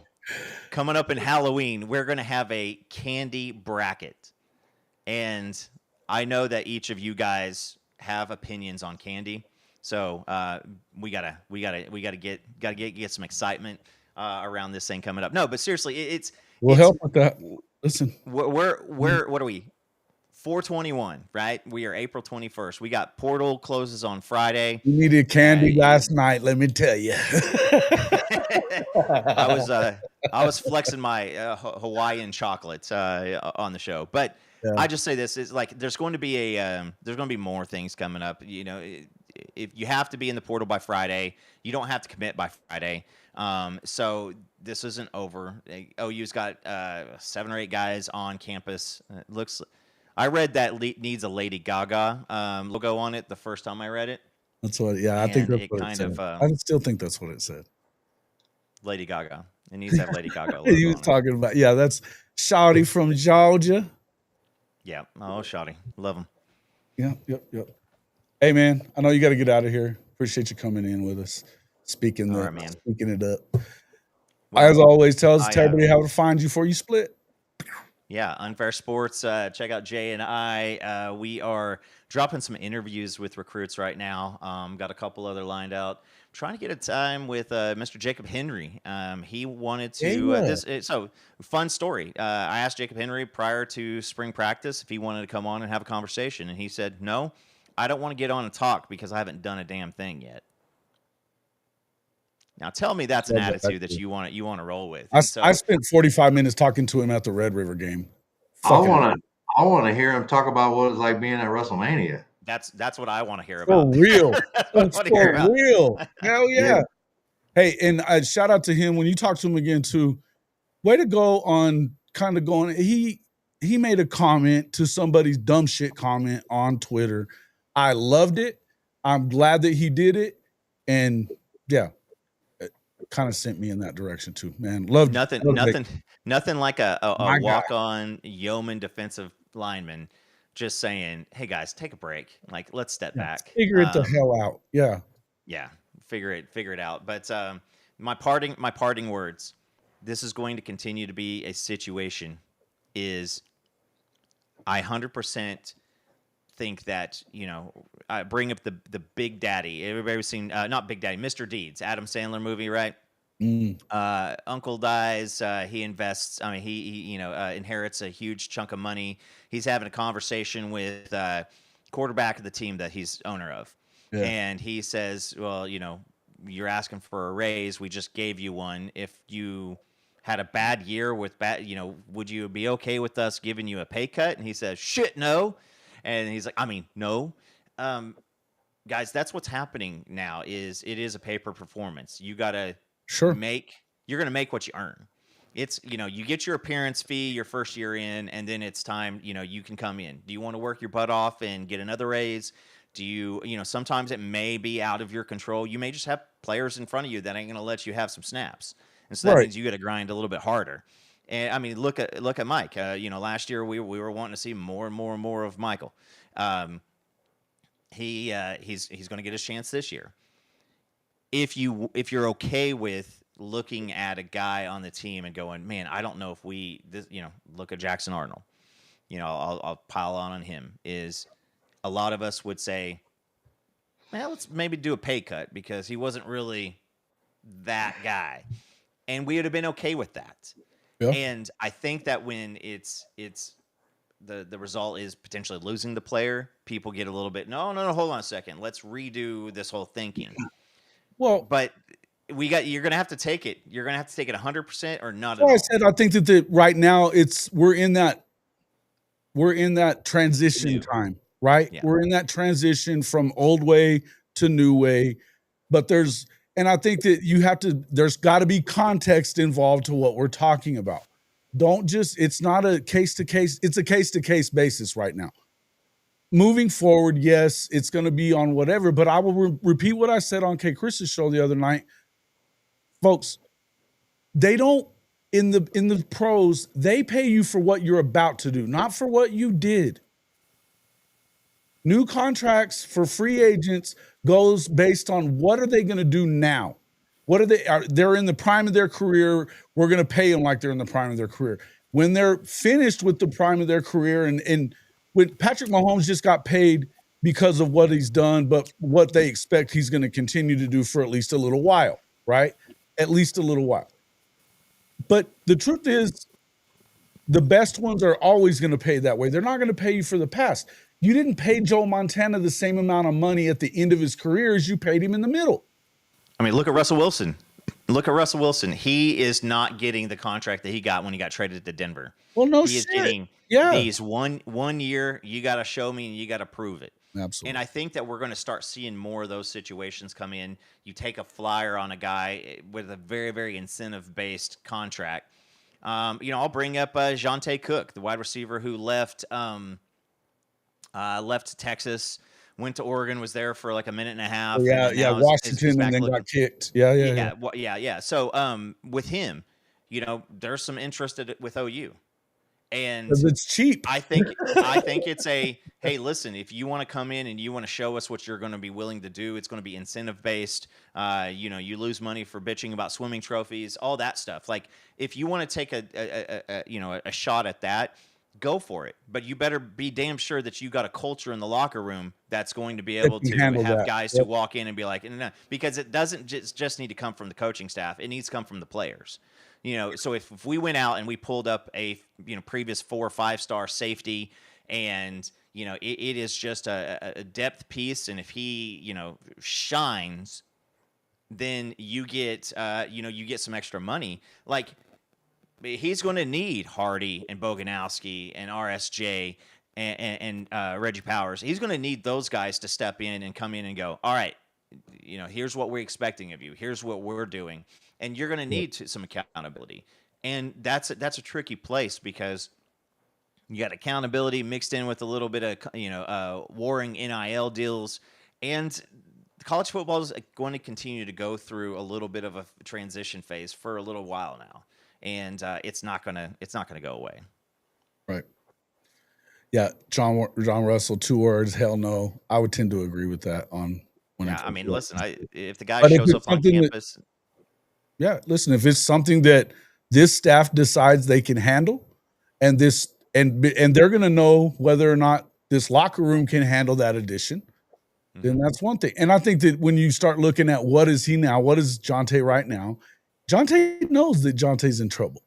coming up in Halloween, we're going to have a candy bracket. And I know that each of you guys have opinions on candy. So we gotta get some excitement around this thing coming up. No, but seriously, We'll help with that. Listen, we're what are we? 4/21, right? We are April 21st. We got portal closes on Friday. you needed candy last night. Let me tell you. I was flexing my Hawaiian chocolates on the show, but Yeah. I just say this is like there's going to be more things coming up. You know, if you have to be in the portal by Friday, you don't have to commit by Friday. So this isn't over. OU's got 7 or 8 guys on campus. It looks. I read that needs a Lady Gaga logo on it the first time I read it. That's what. Yeah, I think And that's it what kind it said. of, I still think that's what it said. Lady Gaga. It needs to have Lady Gaga logo He was on it. talking about. Yeah, that's Shawty from Georgia. Yeah. Oh, Shawty. Love him. Yep. Hey, man, I know you got to get out of here. Appreciate you coming in with us, speaking All right, man. speaking it up. Well, As always, tell I, everybody how to find you before you split. Yeah, Unfair Sports. Check out Jay and I. We are dropping some interviews with recruits right now. Got a couple other lined out. I'm trying to get a time with Mr. Jacob Henry. He wanted to. So fun story. I asked Jacob Henry prior to spring practice if he wanted to come on and have a conversation, and he said, "No, I don't want to get on and talk because I haven't done a damn thing yet." Now tell me that's an attitude that you want to roll with. I spent 45 minutes talking to him at the Red River game. I want to hear him talk about what it's like being at WrestleMania. That's what I want to hear about. For real. That's for real. Hell yeah. Hey, and shout out to him when you talk to him again too. Way to go on kind of going. He made a comment to somebody's dumb shit comment on Twitter. I loved it. I'm glad that he did it. And yeah, it kind of sent me in that direction too, man. Loved nothing like a walk-on yeoman defensive lineman just saying, "Hey guys, take a break. Like, let's step back. Figure it the hell out." Yeah. Yeah. Figure it out. But my parting words, this is going to continue to be a situation is I 100% think that, I bring up the Big Daddy. Everybody's seen, not Big Daddy, Mr. Deeds, Adam Sandler movie, right? Uncle dies. He invests. I mean, he inherits a huge chunk of money. He's having a conversation with quarterback of the team that he's owner of. Yeah. And he says, well, you're asking for a raise. We just gave you one. If you had a bad year with would you be okay with us giving you a pay cut? And he says, shit, no. And he's like, no. Guys, that's what's happening now is it is a pay-per performance. You got to you're going to make what you earn. It's, you get your appearance fee your first year in, and then it's time, you can come in. Do you want to work your butt off and get another raise? Do you, sometimes it may be out of your control. You may just have players in front of you that ain't going to let you have some snaps. And so that means you got to grind a little bit harder. And I mean, look at Mike. Last year we were wanting to see more and more and more of Michael. He's going to get his chance this year. If you're okay with looking at a guy on the team and going, man, I don't know if look at Jackson Arnold. I'll pile on him. Is a lot of us would say, well, let's maybe do a pay cut because he wasn't really that guy, and we would have been okay with that. Yeah. And I think that when it's the result is potentially losing the player, people get a little bit, no, hold on a second. Let's redo this whole thinking. Well, but you're going to have to take it. You're going to have to take it 100% or not at all. I said, I think that right now we're in that transition time, right? Yeah. We're in that transition from old way to new way, but and I think that there's got to be context involved to what we're talking about. It's not a case to case, it's a case to case basis right now. moving forward, yes, it's going to be on whatever, but I will repeat what I said on K. Chris's show the other night. Folks, they don't, in the pros, they pay you for what you're about to do, not for what you did. New contracts for free agents goes based on what are they going to do now? What they're in the prime of their career. We're going to pay them like they're in the prime of their career. When they're finished with the prime of their career, and when Patrick Mahomes just got paid because of what he's done, but what they expect he's going to continue to do for at least a little while, right? At least a little while. But the truth is, the best ones are always going to pay that way. They're not going to pay you for the past. You didn't pay Joe Montana the same amount of money at the end of his career as you paid him in the middle. I mean, look at Russell Wilson. Look at Russell Wilson. He is not getting the contract that he got when he got traded to Denver. Well, no he shit. Is getting these one year. You got to show me and you got to prove it. Absolutely. And I think that we're going to start seeing more of those situations come in. You take a flyer on a guy with a very, very incentive-based contract. I'll bring up Jonte Cook, the wide receiver who left Texas, went to Oregon, was there for like a minute and a half. Washington, and then got kicked. Yeah. So with him, there's some interest with OU. And it's cheap. I think it's hey, listen, if you want to come in and you want to show us what you're going to be willing to do, it's going to be incentive based. You lose money for bitching about swimming trophies, all that stuff. Like if you want to take a shot at that, go for it. But you better be damn sure that you got a culture in the locker room that's going to be able to have guys who walk in and be like, no, because it doesn't just need to come from the coaching staff. It needs to come from the players. So if we went out and we pulled up a previous 4 or 5 star safety, and it is just a depth piece, and if he shines, then you get some extra money. Like he's going to need Hardy and Boganowski and RSJ and Reggie Powers. He's going to need those guys to step in and come in and go, all right, here's what we're expecting of you. Here's what we're doing. And you're going to need some accountability. And that's a tricky place because you got accountability mixed in with a little bit of, warring NIL deals. And college football is going to continue to go through a little bit of a transition phase for a little while now. And it's not going to go away. Right. Yeah. John Russell, 2 words, hell no. I would tend to agree with that on when I mean, listen, if the guy shows up on campus. Listen, if it's something that this staff decides they can handle, and they're going to know whether or not this locker room can handle that addition, then that's one thing. And I think that when you start looking at what is he now, what is Jonte right now, Jonte knows that Jonte's in trouble.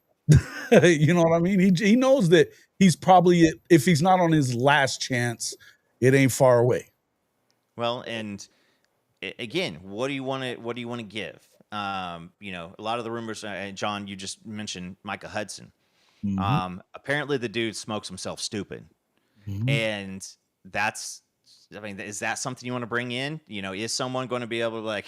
You know what I mean? He knows that he's probably, if he's not on his last chance, it ain't far away. Well, and again, what do you want to give? A lot of the rumors, John, you just mentioned Micah Hudson. Mm-hmm. Apparently the dude smokes himself stupid. Mm-hmm. And is that something you want to bring in? Is someone going to be able to like,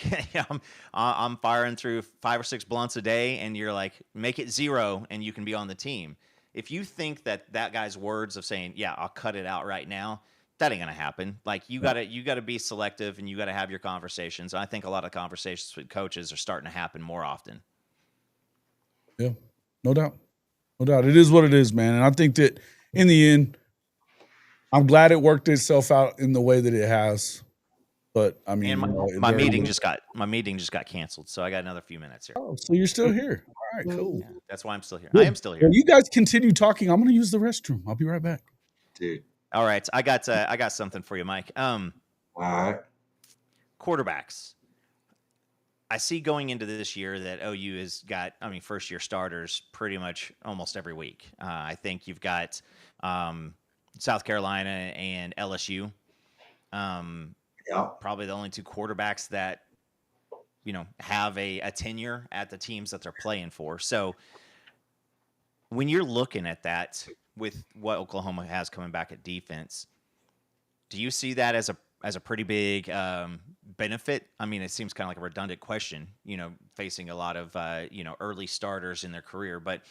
I'm firing through 5 or 6 blunts a day, and you're like, make it 0 and you can be on the team. If you think that guy's words of saying, yeah, I'll cut it out right now, that ain't gonna happen. Like you gotta be selective, and you gotta have your conversations. I think a lot of conversations with coaches are starting to happen more often. Yeah, no doubt. It is what it is, man. And I think that in the end, I'm glad it worked itself out in the way that it has. But I mean, my meeting just got canceled, so I got another few minutes here. Oh, so you're still here? All right, cool. Yeah, that's why I'm still here. Good. I am still here. Well, you guys continue talking. I'm gonna use the restroom. I'll be right back, dude. All right, I got something for you, Mike. All right. Quarterbacks. I see going into this year that OU has got, first year starters pretty much almost every week. I think you've got South Carolina and LSU. Probably the only 2 quarterbacks that have a tenure at the teams that they're playing for. So when you're looking at that, with what Oklahoma has coming back at defense, do you see that as a pretty big benefit? I mean, it seems kind of like a redundant question, facing a lot of early starters in their career, but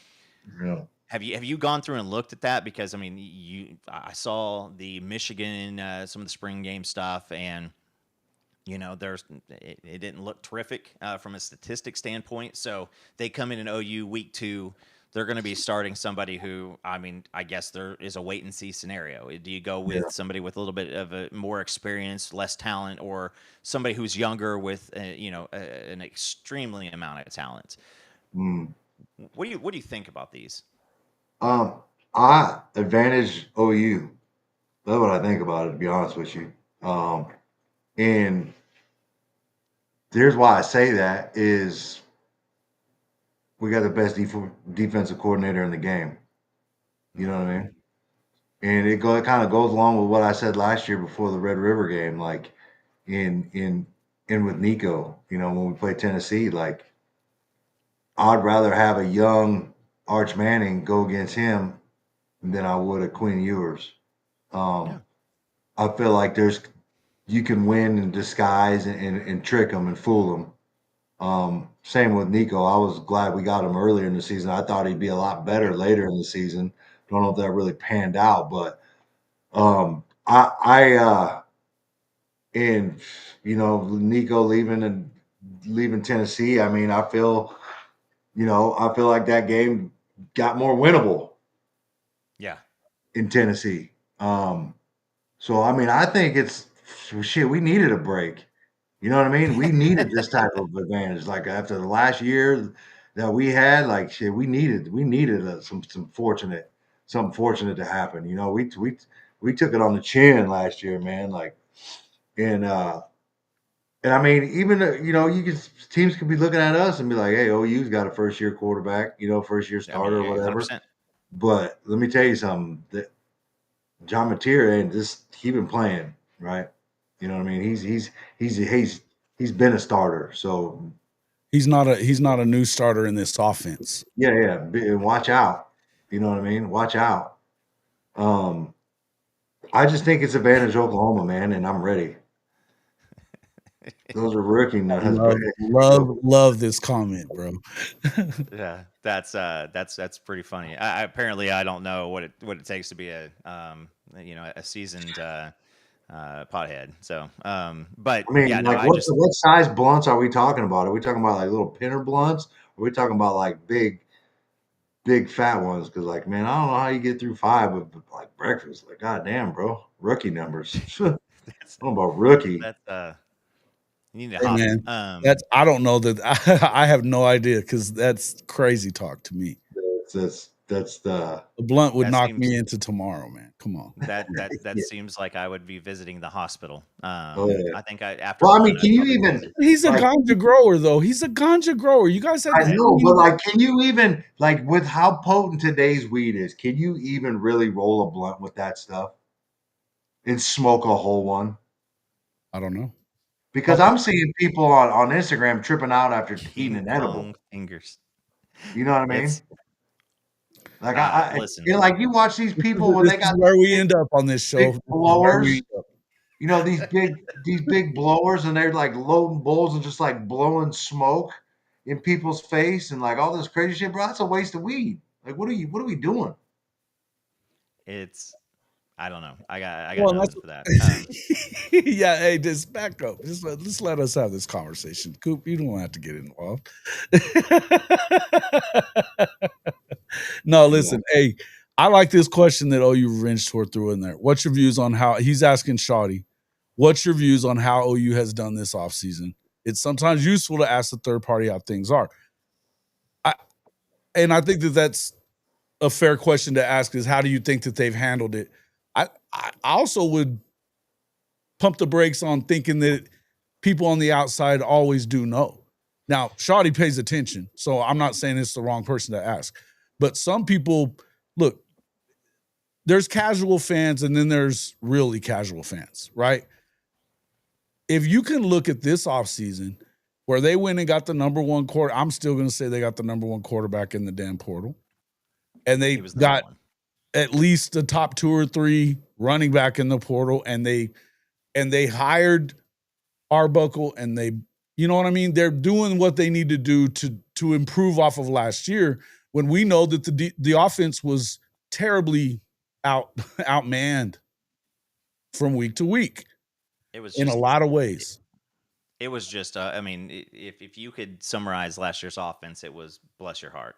Have you gone through and looked at that? Because I mean, I saw the Michigan some of the spring game stuff, and it didn't look terrific from a statistic standpoint. So they come in OU week 2. They're going to be starting somebody who, I mean, I guess there is a wait and see scenario. Do you go with somebody with a little bit of a more experience, less talent, or somebody who's younger with an extremely amount of talent? What do you think about these? I advantage OU. That's what I think about it, to be honest with you. And here's why I say that is we got the best defensive coordinator in the game. You know what I mean? And it kind of goes along with what I said last year before the Red River game, like in with Nico, when we played Tennessee, like I'd rather have a young Arch Manning go against him than I would a Quinn Ewers. I feel like you can win in disguise and trick them and fool them. Same with Nico. I was glad we got him earlier in the season. I thought he'd be a lot better later in the season. Don't know if that really panned out, but Nico leaving Tennessee. I mean, I feel like that game got more winnable. Yeah. In Tennessee. So I mean, I think it's shit. We needed a break. You know what I mean? We needed this type of advantage. Like after the last year that we had, like shit, we needed something fortunate to happen. We took it on the chin last year, man. Like, and I mean, even teams could be looking at us and be like, "Hey, OU's got a first year quarterback, first year starter or whatever." 100%. But let me tell you something. That John Mateer he been playing, right? You know what I mean? He's been a starter, so he's not a new starter in this offense. Yeah. Watch out. You know what I mean? Watch out. I just think it's advantage Oklahoma, man, and I'm ready. Those are rookie nuts. Love this comment, bro. Yeah, that's pretty funny. Apparently, I don't know what it takes to be a seasoned pothead. So, but I mean, yeah, what size blunts are we talking about? Are we talking about like little pinner blunts? Or are we talking about like big fat ones? Because like, man, I don't know how you get through 5 with like breakfast. Like, goddamn, bro, rookie numbers. I don't know about rookie. You need to hop. Man, I don't know that. I have no idea because that's crazy talk to me. That's the blunt would knock me into tomorrow, man. Come on. That seems like I would be visiting the hospital. I think after. Well, I mean, can you even? He's a ganja grower, though. He's a ganja grower. You guys had. I know, but like, can you even with how potent today's weed is? Can you even really roll a blunt with that stuff and smoke a whole one? I don't know. Because I'm seeing people on Instagram tripping out after eating an edible. Fingers. You know what I mean? Like listen. Like you watch these people when they got where we end up on this show. Blowers. These big blowers, and they're like loading bowls and just like blowing smoke in people's face and like all this crazy shit, bro. That's a waste of weed. Like, what are we doing? I don't know. I got nothing for that. Yeah, hey, just back up. Just let us have this conversation. Coop, you don't have to get involved. No, listen, hey, I like this question that OU Revenge Tour threw in there. What's your views on how he's asking Shawty? What's your views on how OU has done this offseason? It's sometimes useful to ask the third party how things are. I think that's a fair question to ask is how do you think that they've handled it? I also would pump the brakes on thinking that people on the outside always do know. Now, Shawty pays attention, so I'm not saying it's the wrong person to ask. But some people, look, there's casual fans and then there's really casual fans, right? If you can look at this offseason where they went and got the number 1 quarter, I'm still going to say they got the number 1 quarterback in the damn portal. And they got at least the top 2 or 3 running back in the portal, and they hired Arbuckle, and they, you know what I mean? They're doing what they need to do to improve off of last year, when we know that the offense was terribly outmanned from week to week. It was in a lot of ways. It was just, I mean, if you could summarize last year's offense, it was bless your heart.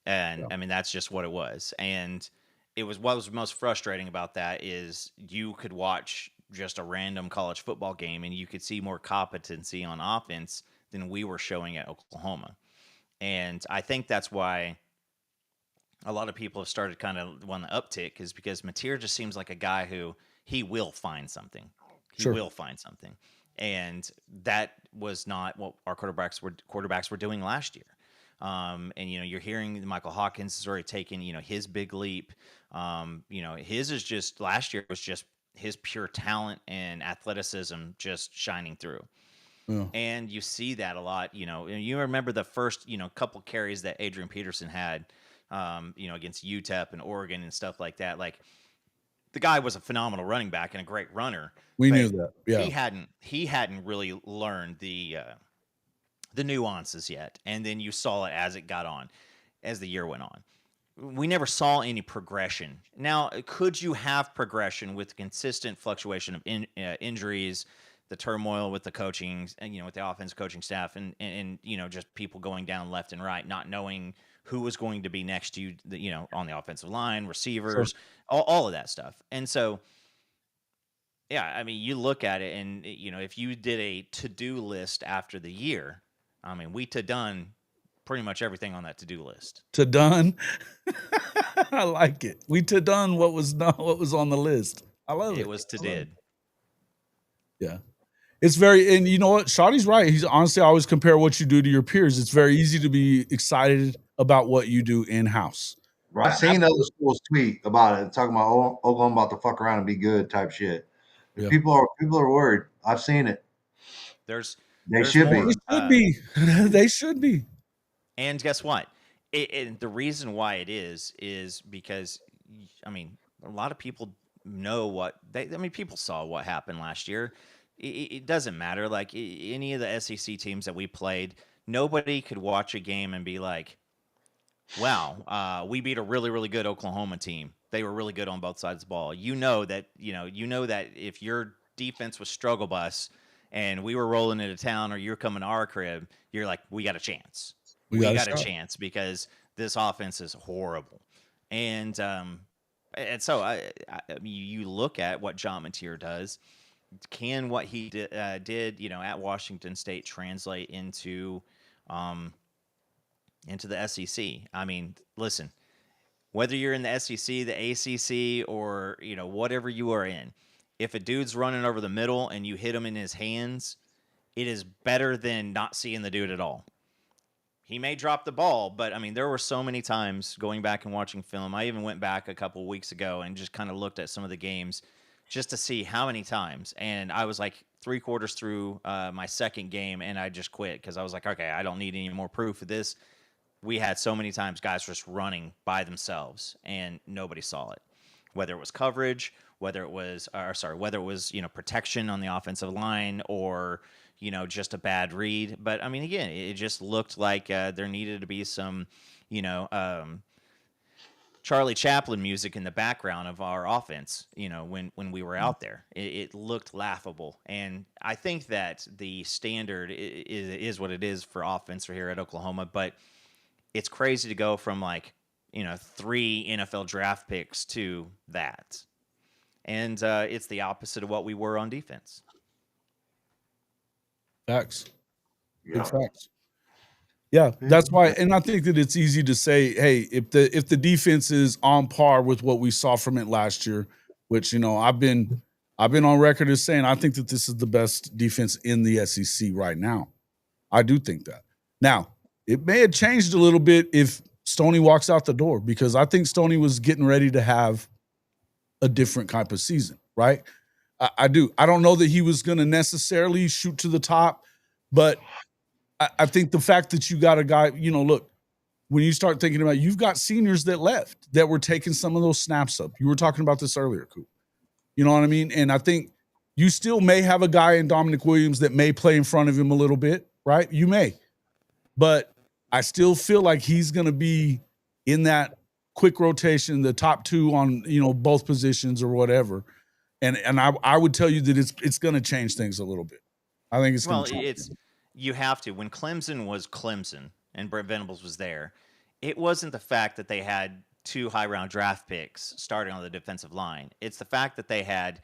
And I mean, that's just what it was. And it was what was most frustrating about that is you could watch just a random college football game and you could see more competency on offense than we were showing at Oklahoma. And I think that's why a lot of people have started kind of on the uptick, is because Mateer just seems like a guy who he will find something. He will find something. And that was not what our quarterbacks were doing last year. And, you know, you're hearing Michael Hawkins has already taken, you know, his big leap. You know, his is just last year was just his pure talent and athleticism just shining through. Yeah. And you see that a lot, you know, and you remember the first, you know, couple carries that Adrian Peterson had, you know, against UTEP and Oregon and stuff like that. Like, the guy was a phenomenal running back and a great runner. We knew that. Yeah. He hadn't really learned the nuances yet. And then you saw it as the year went on. We never saw any progression. Now, could you have progression with consistent fluctuation of injuries, the turmoil with the coaching, and, you know, with the offensive coaching staff and, you know, just people going down left and right, not knowing who was going to be next to you, you know, on the offensive line, receivers, all of that stuff. And so, yeah, I mean, you look at it and, you know, if you did a to-do list after the year, I mean, we done pretty much everything on that to-do list. Done? I like it. We done what was on the list. I love it. It was did. Yeah. It's very, and you know what? Shotty's right. He's honestly, I always compare what you do to your peers. It's very easy to be excited about what you do in-house. Right. I've seen other schools tweet about it, talking about Oklahoma about to fuck around and be good type shit. Yeah. People are worried. I've seen it. They should be. They should be. And guess what? The reason why it is because, I mean, a lot of people know people saw what happened last year. It doesn't matter. Like, any of the SEC teams that we played, nobody could watch a game and be like, wow, we beat a really, really good Oklahoma team. They were really good on both sides of the ball. You know that if your defense was struggle bus and we were rolling into town or you're coming to our crib, you're like, we got a chance. We got a chance because this offense is horrible. And so you look at what John Mateer does. Can what he did, you know, at Washington State translate into the SEC? I mean, listen, whether you're in the SEC, the ACC, or, you know, whatever you are in, if a dude's running over the middle and you hit him in his hands, it is better than not seeing the dude at all. He may drop the ball, but I mean, there were so many times going back and watching film. I even went back a couple of weeks ago and just kind of looked at some of the games just to see how many times. And I was like 3/4 through my second game, and I just quit because I was like, okay, I don't need any more proof of this. We had so many times guys just running by themselves, and nobody saw it. Whether it was coverage, whether it was you know, protection on the offensive line, or, you know, just a bad read. But I mean, again, it just looked like there needed to be some, you know, Charlie Chaplin music in the background of our offense, you know, when we were out there. It looked laughable. And I think that the standard is what it is for offense here at Oklahoma, but it's crazy to go from, like, you know, 3 NFL draft picks to that. And it's the opposite of what we were on defense. Facts. Big facts. Yeah, that's why, and I think that it's easy to say, hey, if the defense is on par with what we saw from it last year, which, you know, I've been on record as saying I think that this is the best defense in the SEC right now. I do think that. Now, it may have changed a little bit if Stoney walks out the door, because I think Stoney was getting ready to have a different type of season, right? I do. I don't know that he was going to necessarily shoot to the top, but I think the fact that you got a guy, you know, look, when you start thinking about, you've got seniors that left that were taking some of those snaps up. You were talking about this earlier, Coop. You know what I mean? And I think you still may have a guy in Dominic Williams that may play in front of him a little bit, right? You may. But I still feel like he's going to be in that quick rotation, the top 2 on, both positions or whatever. And I would tell you that it's going to change things a little bit. I think it's going to change. You have to. When Clemson was Clemson and Brent Venables was there, it wasn't the fact that they had 2 high-round draft picks starting on the defensive line. It's the fact that they had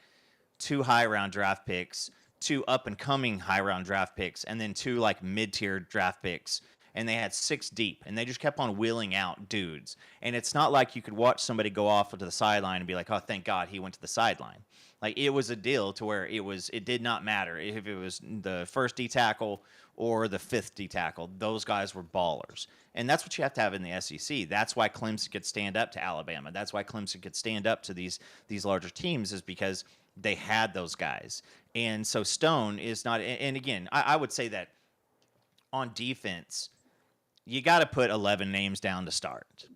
2 high-round draft picks, 2 up-and-coming high-round draft picks, and then 2 like mid-tier draft picks. And they had 6 deep, and they just kept on wheeling out dudes. And it's not like you could watch somebody go off to the sideline and be like, oh, thank God he went to the sideline. Like, it was a deal to where it did not matter if it was the first D tackle or the 5th D tackle. Those guys were ballers. And that's what you have to have in the SEC. That's why Clemson could stand up to Alabama. That's why Clemson could stand up to these larger teams, is because they had those guys. And so Stone is not, and again, I would say that on defense, you got to put 11 names down to start.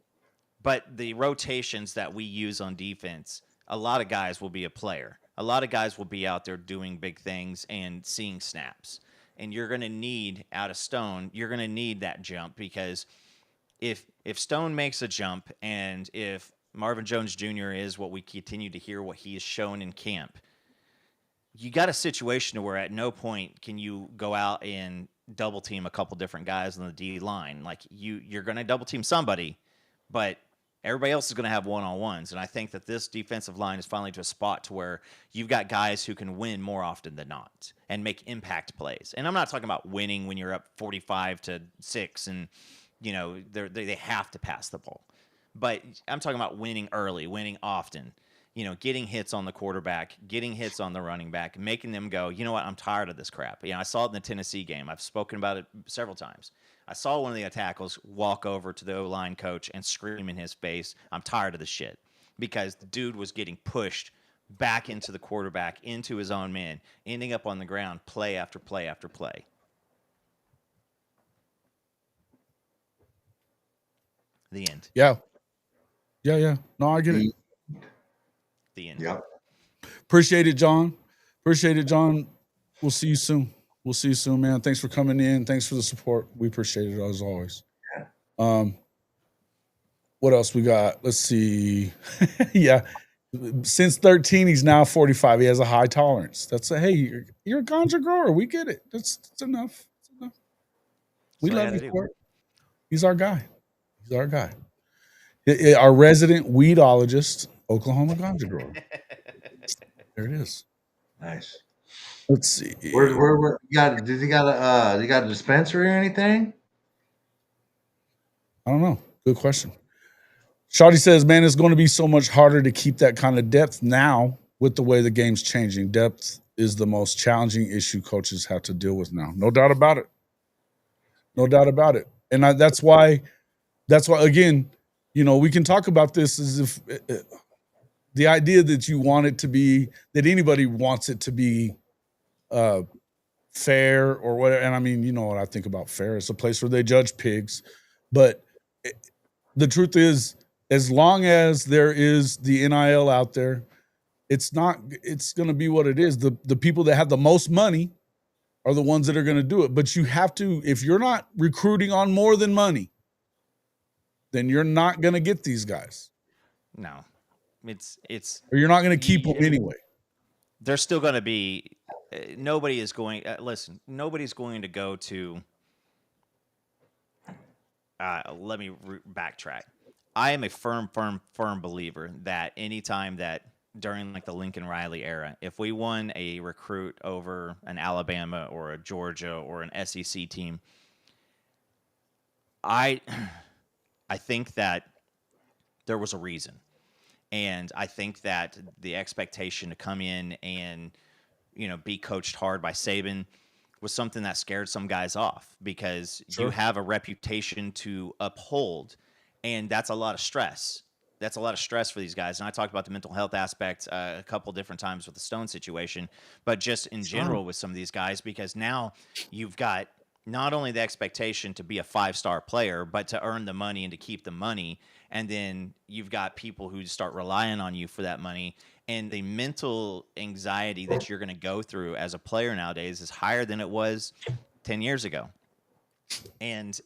But the rotations that we use on defense, a lot of guys will be a player. A lot of guys will be out there doing big things and seeing snaps. And you're going to need, out of Stone, you're going to need that jump, because if Stone makes a jump, and if Marvin Jones Jr. is what we continue to hear what he has shown in camp, you got a situation where at no point can you go out and double team a couple different guys on the D line. Like, you're going to double team somebody, but everybody else is going to have one-on-ones. And I think that this defensive line is finally to a spot to where you've got guys who can win more often than not and make impact plays. And I'm not talking about winning when you're up 45-6 and, they have to pass the ball. But I'm talking about winning early, winning often. Getting hits on the quarterback, getting hits on the running back, making them go, you know what, I'm tired of this crap. I saw it in the Tennessee game. I've spoken about it several times. I saw one of the tackles walk over to the O-line coach and scream in his face, I'm tired of this shit. Because the dude was getting pushed back into the quarterback, into his own man, ending up on the ground play after play after play. The end. Yeah. No, I get it. The end. Yep. Appreciate it, John. We'll see you soon. Man. Thanks for coming in. Thanks for the support. We appreciate it as always. Yeah. What else we got? Let's see. Yeah. Since 13, he's now 45. He has a high tolerance. Hey, you're a ganja grower. We get it. That's enough. We love you for it. He's our guy. Our resident weedologist, Oklahoma ganja grower. There it is. Nice. Let's see. Where did he got a dispensary or anything? I don't know. Good question. Shawty says, man, it's going to be so much harder to keep that kind of depth now with the way the game's changing. Depth is the most challenging issue coaches have to deal with now. No doubt about it. And that's why, again, we can talk about this as if the idea that you want it to be, that anybody wants it to be fair or whatever. And I mean, you know what I think about fair. It's a place where they judge pigs. But the truth is, as long as there is the NIL out there, it's going to be what it is. The people that have the most money are the ones that are going to do it. But you have to, if you're not recruiting on more than money, then you're not going to get these guys. No, or you're not going to keep them anyway. They're still going to be, nobody's going to go to, let me backtrack. I am a firm believer that anytime that during like the Lincoln Riley era, if we won a recruit over an Alabama or a Georgia or an SEC team, I think that there was a reason. And I think that the expectation to come in and, be coached hard by Saban was something that scared some guys off, because you have a reputation to uphold, and that's a lot of stress. That's a lot of stress for these guys. And I talked about the mental health aspect a couple different times with the Stone situation, but just in general with some of these guys, because now you've got not only the expectation to be a 5-star player, but to earn the money and to keep the money. And then you've got people who start relying on you for that money. And the mental anxiety that you're going to go through as a player nowadays is higher than it was 10 years ago. And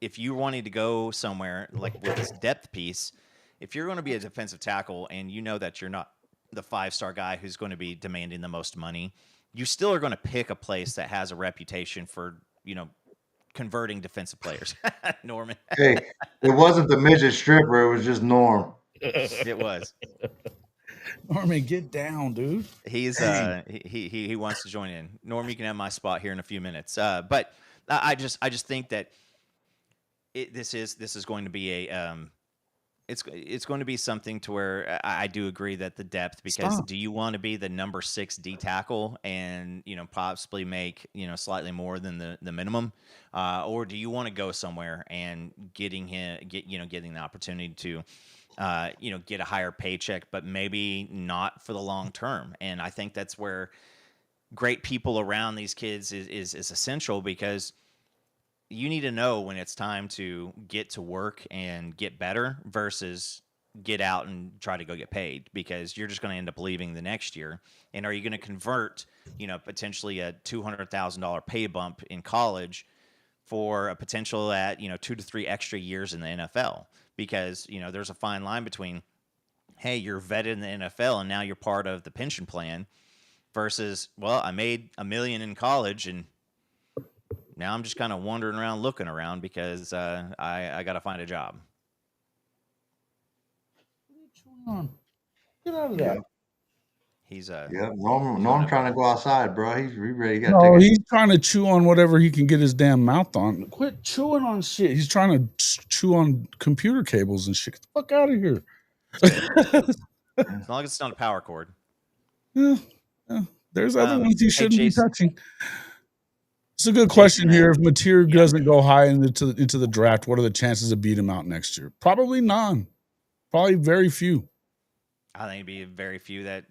if you wanted to go somewhere like with this depth piece, if you're going to be a defensive tackle and you know that you're not the 5-star guy who's going to be demanding the most money, you still are going to pick a place that has a reputation for, converting defensive players. Norman. Hey, it wasn't the midget stripper. It was just Norm. It was. Norman, get down, dude. He's he wants to join in. Norm, you can have my spot here in a few minutes. But I just think that this is going to be a it's going to be something to where I do agree that the depth, because do you want to be the number 6 D tackle and possibly make slightly more than the minimum, or do you want to go somewhere and getting the opportunity to get a higher paycheck, but maybe not for the long term? And I think that's where great people around these kids is essential, because you need to know when it's time to get to work and get better versus get out and try to go get paid, because you're just going to end up leaving the next year. And are you going to convert, potentially a $200,000 pay bump in college for a potential at, 2 to 3 extra years in the NFL? Because, there's a fine line between, hey, you're vetted in the NFL and now you're part of the pension plan, versus, well, I made $1 million in college and now I'm just kind of wandering around looking around because I got to find a job. Get out of that. He's Norm trying to go outside, bro. He's ready. He's trying to chew on whatever he can get his damn mouth on. Quit chewing on shit. He's trying to chew on computer cables and shit. Get the fuck out of here. As long as it's not a power cord. Yeah. There's other ones he shouldn't be touching. It's a good question here. If Mateer doesn't go high into the draft, what are the chances of beat him out next year? Probably none. Probably very few. I think it'd be very few that.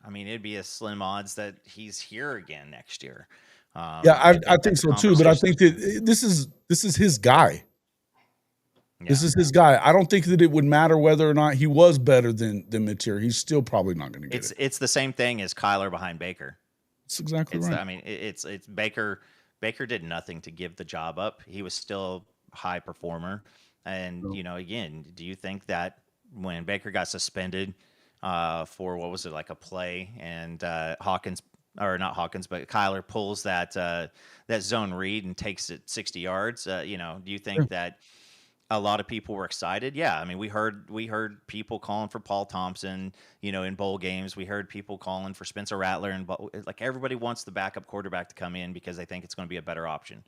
I mean, it'd be a slim odds that he's here again next year. I think so too. But I think that this is his guy. Yeah. This is his guy. I don't think that it would matter whether or not he was better than Mateer. He's still probably not going to get it. It's the same thing as Kyler behind Baker. That's exactly right. I mean, it's Baker. Baker did nothing to give the job up. He was still a high performer. And, again, do you think that when Baker got suspended for, what was it, like a play, and Hawkins, or not Hawkins, but Kyler pulls that zone read and takes it 60 yards, do you think that a lot of people were excited? Yeah. I mean, we heard people calling for Paul Thompson, in bowl games. We heard people calling for Spencer Rattler, and like everybody wants the backup quarterback to come in because they think it's going to be a better option.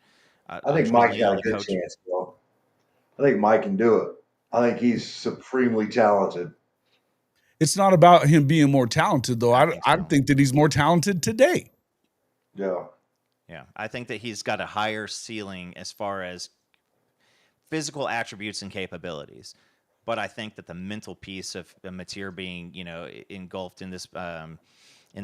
I think Mike's got a good chance, bro. I think Mike can do it. I think he's supremely talented. It's not about him being more talented, though. I think that he's more talented today. Yeah. Yeah. I think that he's got a higher ceiling as far as physical attributes and capabilities. But I think that the mental piece of Mateer being, engulfed in this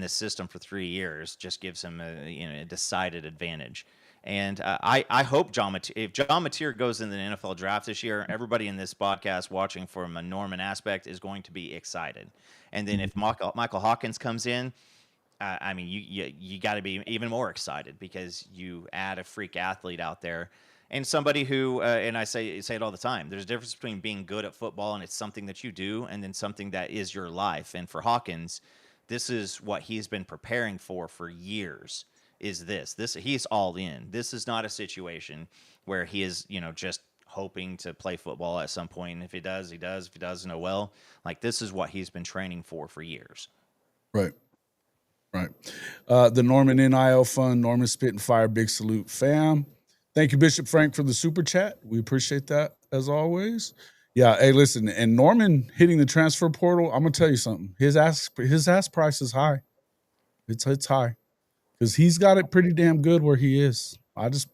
system for 3 years just gives him a decided advantage. And I hope if John Mateer goes in the NFL draft this year, everybody in this podcast watching from a Norman aspect is going to be excited. And then if Michael Hawkins comes in, I mean, you got to be even more excited, because you add a freak athlete out there. And somebody who, and I say it all the time, there's a difference between being good at football and it's something that you do, and then something that is your life. And for Hawkins, this is what he's been preparing for years. Is this he's all in. This is not a situation where he is, just hoping to play football at some point. And if he does, he does. If he doesn't, oh well. Like, this is what he's been training for years. Right. The Norman NIL Fund, Norman Spit and Fire, big salute, fam. Thank you, Bishop Frank, for the super chat. We appreciate that as always. Yeah, hey, listen, and Norman hitting the transfer portal, I'm gonna tell you something. His ass price is high. It's high. Because he's got it pretty damn good where he is. I'm just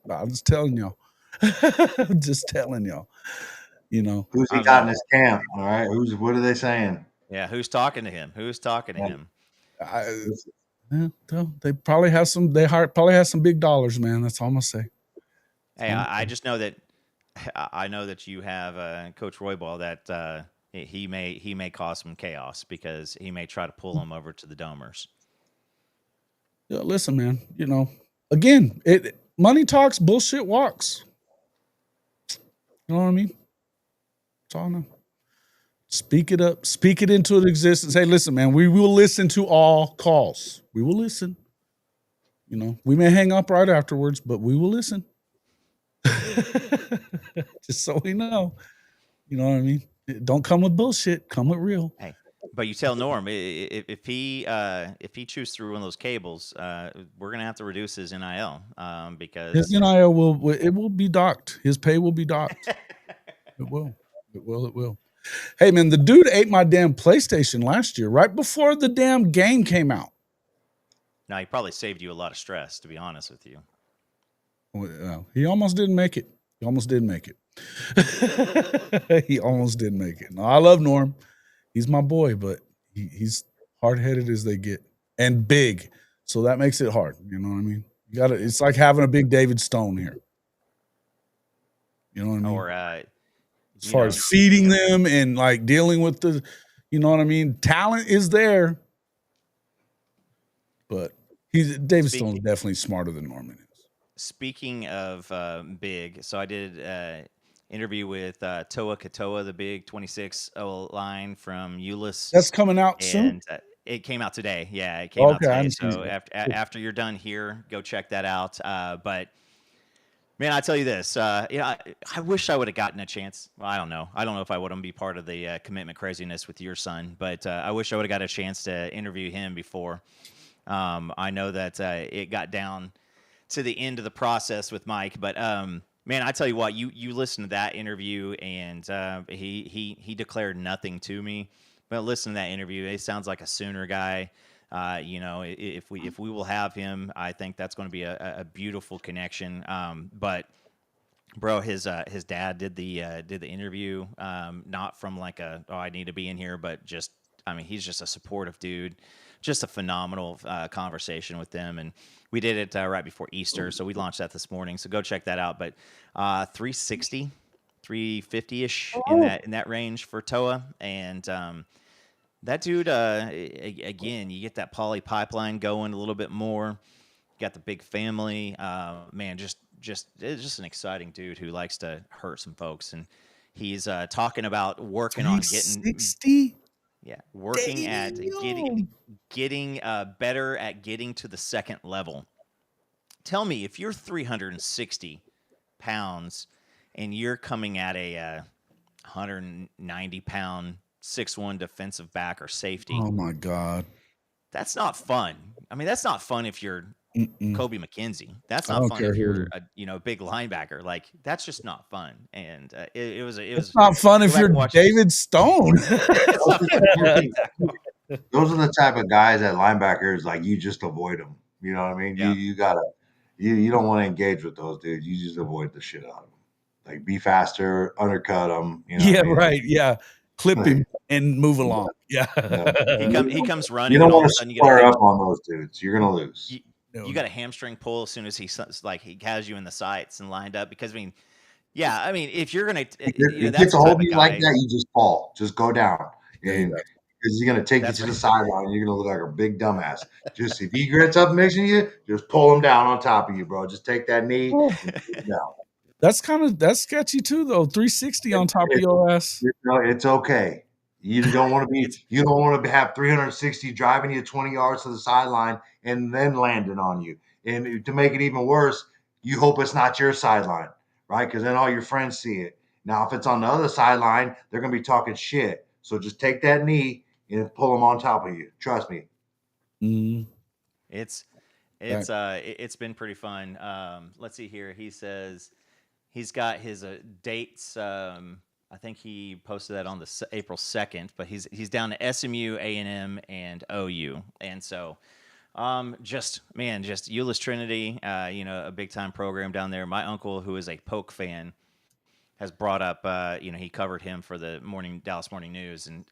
telling y'all. I'm just telling y'all. Who's he got in his camp? All right. What are they saying? Yeah, who's talking to him? They probably have some. Probably have some big dollars, man. That's all I'm gonna say. Hey, I just know that. I know that you have Coach Roybal, that he may cause some chaos, because he may try to pull him over to the Domers. Yeah, listen, man. Again, money talks, bullshit walks. You know what I mean? That's all I know. Speak it up. Speak it into existence. Hey, listen, man, we will listen to all calls. We will listen. You know, we may hang up right afterwards, but we will listen. Just so we know. You know what I mean? Don't come with bullshit. Come with real. Hey, but you tell Norm if he chews through one of those cables, we're gonna have to reduce his NIL because his NIL will be docked. His pay will be docked. It will. It will. It will. Hey man, the dude ate my damn PlayStation last year, right before the damn game came out. Now he probably saved you a lot of stress, to be honest with you. Well, he almost didn't make it. He almost didn't make it. He almost didn't make it. No, I love Norm. He's my boy, but he's hard-headed as they get and big. So that makes it hard. You know what I mean? You gotta. It's like having a big David Stone here. You know what I mean? Or as far as feeding them and like dealing with the, you know what I mean? Talent is there, but David Stone's definitely smarter than Norman is. Speaking of big, so I did interview with Toa Katoa, the big 26 line from Euless. That's coming out soon? It came out today. Yeah, it came out today. So after you're done here, go check that out. But man, I tell you this, I wish I would have gotten a chance. Well, I don't know. I don't know if I wouldn't be part of the commitment craziness with your son, but I wish I would have got a chance to interview him before. I know that it got down to the end of the process with Mike, but man, I tell you what, you listen to that interview, and he declared nothing to me. But listen to that interview; he sounds like a Sooner guy. If we will have him, I think that's going to be a beautiful connection. But bro, his dad did the interview, not from like I need to be in here, but just he's just a supportive dude, just a phenomenal conversation with them, and we did it right before Easter, so we launched that this morning. So go check that out. But 360, 350-ish in that range for Toa, and that dude, again, you get that poly pipeline going a little bit more. You got the big family, man. It's just an exciting dude who likes to hurt some folks, and he's talking about working on getting 60. Yeah, working at getting better at getting to the second level. Tell me, if you're 360 pounds and you're coming at a 190-pound 6'1" defensive back or safety. Oh my God, that's not fun. I mean, that's not fun if you're Kobe McKenzie. That's not fun if you're a big linebacker. Like, that's just not fun. And it was. It's not fun if you're David Stone. Those are the type of guys that linebackers, like, you just avoid them. You know what I mean? Yeah. You don't want to engage with those dudes. You just avoid the shit out of them. Like, be faster, undercut them. You know yeah, right. Yeah. Clip him and move along. Yeah. He comes running. You don't want to square up on those dudes. You're going to lose. You got a hamstring pull as soon as he has you in the sights and lined up, because if you're gonna it gets a hold of you like that, you just fall, just go down, because he's gonna take you to the sideline, and you're gonna look like a big dumbass. Just if he gets up next to you, just pull him down on top of you, bro. Just take that knee and put him down. That's sketchy too, though. 360 on top of your ass. It's okay. You don't want to have 360 driving you 20 yards to the sideline and then landing on you. And to make it even worse, you hope it's not your sideline, right? Because then all your friends see it. Now, if it's on the other sideline, they're going to be talking shit. So just take that knee and pull them on top of you. Trust me. Mm-hmm. It's been pretty fun. Let's see here. He says he's got his dates. I think he posted that on the April 2nd, but he's down to SMU, A&M, and OU. And so just Euless Trinity, a big-time program down there. My uncle, who is a Polk fan, has brought up, he covered him for the Dallas Morning News. And,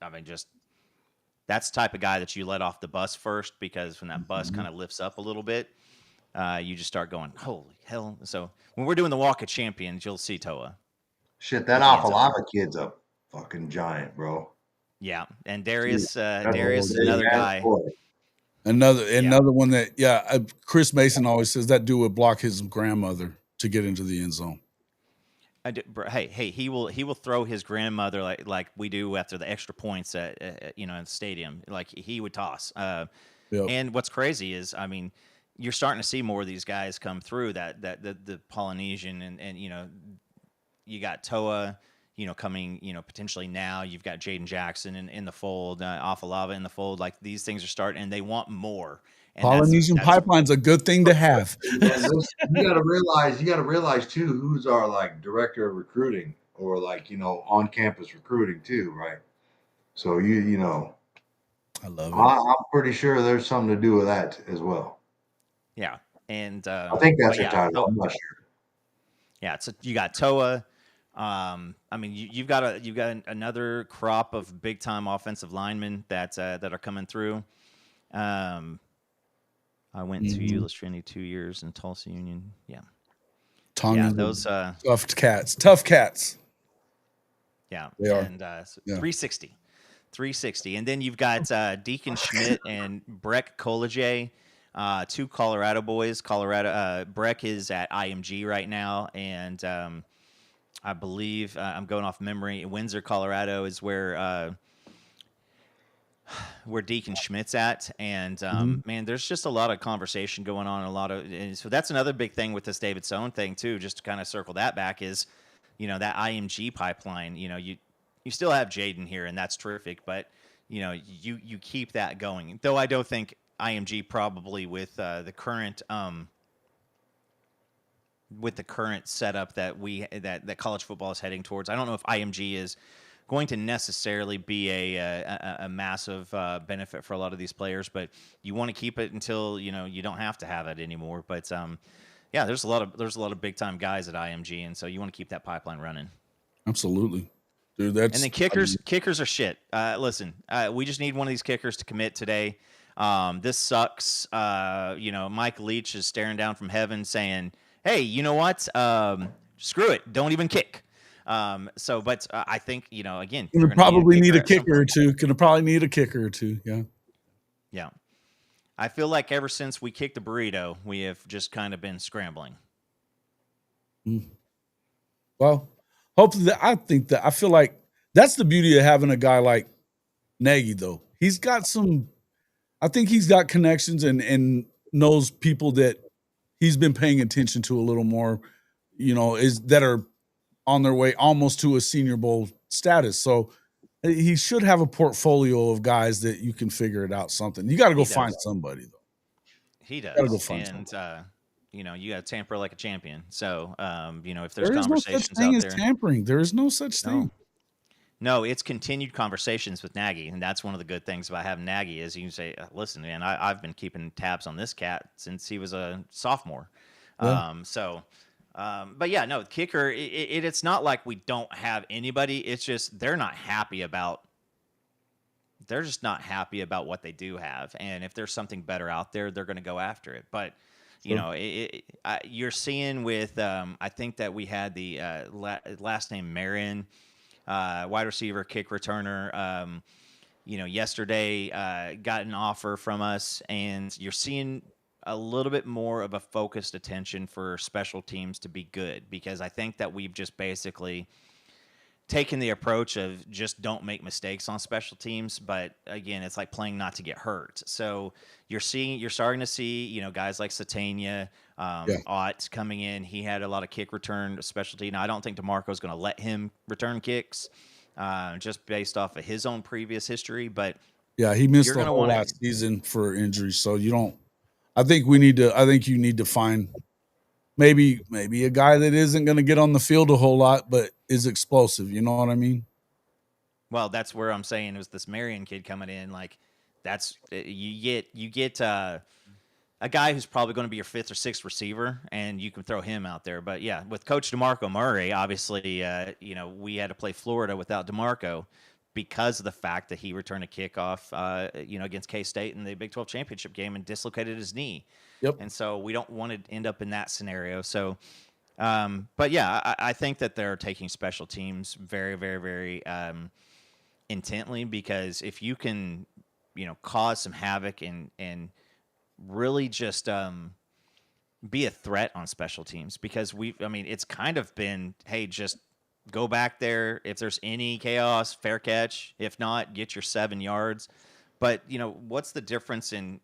that's the type of guy that you let off the bus first, because when that bus kind of lifts up a little bit, you just start going, holy hell. So when we're doing the Walk of Champions, you'll see Toa. Shit, that Alphalava kid's a fucking giant, bro. Yeah, and Darius, another guy. Another one that, Chris Mason always says that dude would block his grandmother to get into the end zone. Hey, he will throw his grandmother like we do after the extra points at in the stadium. Like he would toss. Yep. And what's crazy is, I mean, you're starting to see more of these guys come through that the Polynesian and you got Toa, coming, potentially now. You've got Jaden Jackson in the fold, Afalava in the fold. Like these things are starting, and they want more. And Polynesian pipeline's a good thing to have. You got to realize too who's our like director of recruiting or like on campus recruiting too, right? So I love it. I'm pretty sure there's something to do with that as well. Yeah, and I think that's your title. I'm not sure. Yeah, so you got Toa. I mean, you've got another crop of big time offensive linemen that are coming through. I went to Euless Trinity 2 years in Tulsa Union. Yeah. Tonga, those tough cats. Yeah. They are. And 360. And then you've got Deacon Schmidt and Breck Collegier, two Colorado boys. Breck is at IMG right now, and I believe I'm going off memory. Windsor, Colorado is where Deacon Schmidt's at, and man, there's just a lot of conversation going on, and so that's another big thing with this David Sohn thing too. Just to kind of circle that back is, that IMG pipeline. You still have Jaden here, and that's terrific, but you keep that going. Though I don't think IMG probably with the current setup that college football is heading towards. I don't know if IMG is going to necessarily be a massive benefit for a lot of these players, but you want to keep it until you don't have to have it anymore. But there's a lot of big time guys at IMG, and so you want to keep that pipeline running. Absolutely, dude. And then kickers are shit. Listen, we just need one of these kickers to commit today. This sucks. Mike Leach is staring down from heaven saying, "Hey, you know what? Screw it. Don't even kick." But I think, again, Gonna probably need a kicker or two. Gonna probably need a kicker or two. Yeah. Yeah. I feel like ever since we kicked the burrito, we have just kind of been scrambling. Well, hopefully, I feel like that's the beauty of having a guy like Nagy, though. I think he's got connections and knows people that he's been paying attention to a little more, that are on their way almost to a Senior Bowl status. So he should have a portfolio of guys that you can figure it out something. You got to go find somebody, though. He does. Go find somebody. You got to tamper like a champion. So, if there's conversations no such thing out as there. Tampering. There is no such thing. No, it's continued conversations with Nagy, and that's one of the good things about having Nagy is you can say, listen, man, I've been keeping tabs on this cat since he was a sophomore. Yeah. But yeah, no, kicker, it's not like we don't have anybody. It's just they're just not happy about what they do have. And if there's something better out there, they're going to go after it. But, you're seeing with, I think that we had the last name Marion, wide receiver, kick returner, yesterday got an offer from us, and you're seeing a little bit more of a focused attention for special teams to be good, because I think that we've just basically taken the approach of just don't make mistakes on special teams. But again, it's like playing not to get hurt. So you're starting to see, guys like Satania, Ott coming in. He had a lot of kick return specialty. Now I don't think DeMarco's going to let him return kicks, just based off of his own previous history. But yeah, he missed the whole last season for injury. So I think you need to find maybe a guy that isn't going to get on the field a whole lot, but is explosive. You know what I mean? Well, that's where I'm saying it was this Marion kid coming in. Like that's you get a guy who's probably going to be your fifth or sixth receiver, and you can throw him out there. But yeah, with Coach DeMarco Murray, obviously, we had to play Florida without DeMarco because of the fact that he returned a kickoff, against K-State in the Big 12 championship game and dislocated his knee. Yep. And so we don't want to end up in that scenario. So, but yeah, I think that they're taking special teams very, very, very intently, because if you can, cause some havoc and really just be a threat on special teams, because it's kind of been, hey, just go back there. If there's any chaos, fair catch. If not, get your 7 yards. But, what's the difference in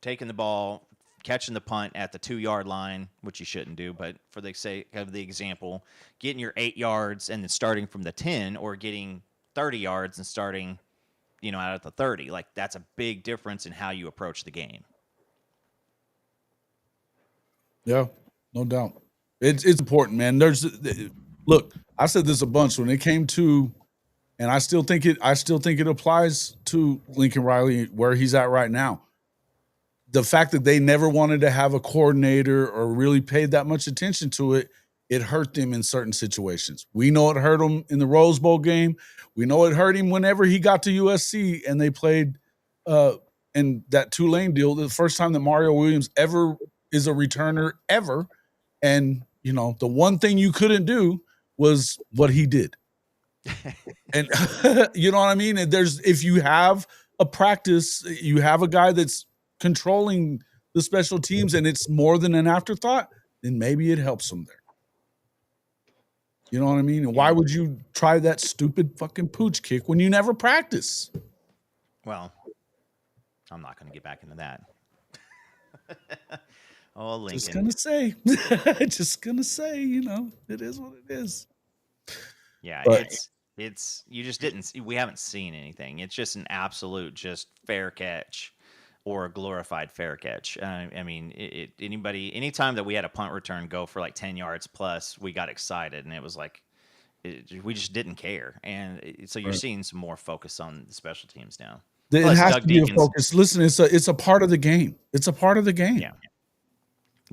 taking the ball, catching the punt at the 2-yard line, which you shouldn't do, but for the sake of the example, getting your 8 yards and then starting from the 10, or getting 30 yards and starting, out at the 30? Like, that's a big difference in how you approach the game. Yeah, no doubt. It's important, man. Look, I said this a bunch when it came to, and I still think it applies to Lincoln Riley where he's at right now. The fact that they never wanted to have a coordinator or really paid that much attention to it, it hurt them in certain situations. We know it hurt him in the Rose Bowl game. We know it hurt him whenever he got to USC and they played in that Tulane deal, the first time that Mario Williams ever is a returner ever. And, the one thing you couldn't do was what he did. And you know what I mean? And if you have a practice, you have a guy that's controlling the special teams and it's more than an afterthought, then maybe it helps them there. You know what I mean? And why would you try that stupid fucking pooch kick when you never practice? Well, I'm not going to get back into that. Oh, Lincoln. Just gonna say, it is what it is. Yeah, but, it's you just didn't see, we haven't seen anything. It's just an absolute just fair catch or a glorified fair catch. Anytime that we had a punt return go for like 10 yards plus, we got excited, and it was like we just didn't care. And so you're seeing some more focus on the special teams now. It has to be a focus. Listen, it's a part of the game. It's a part of the game. Yeah.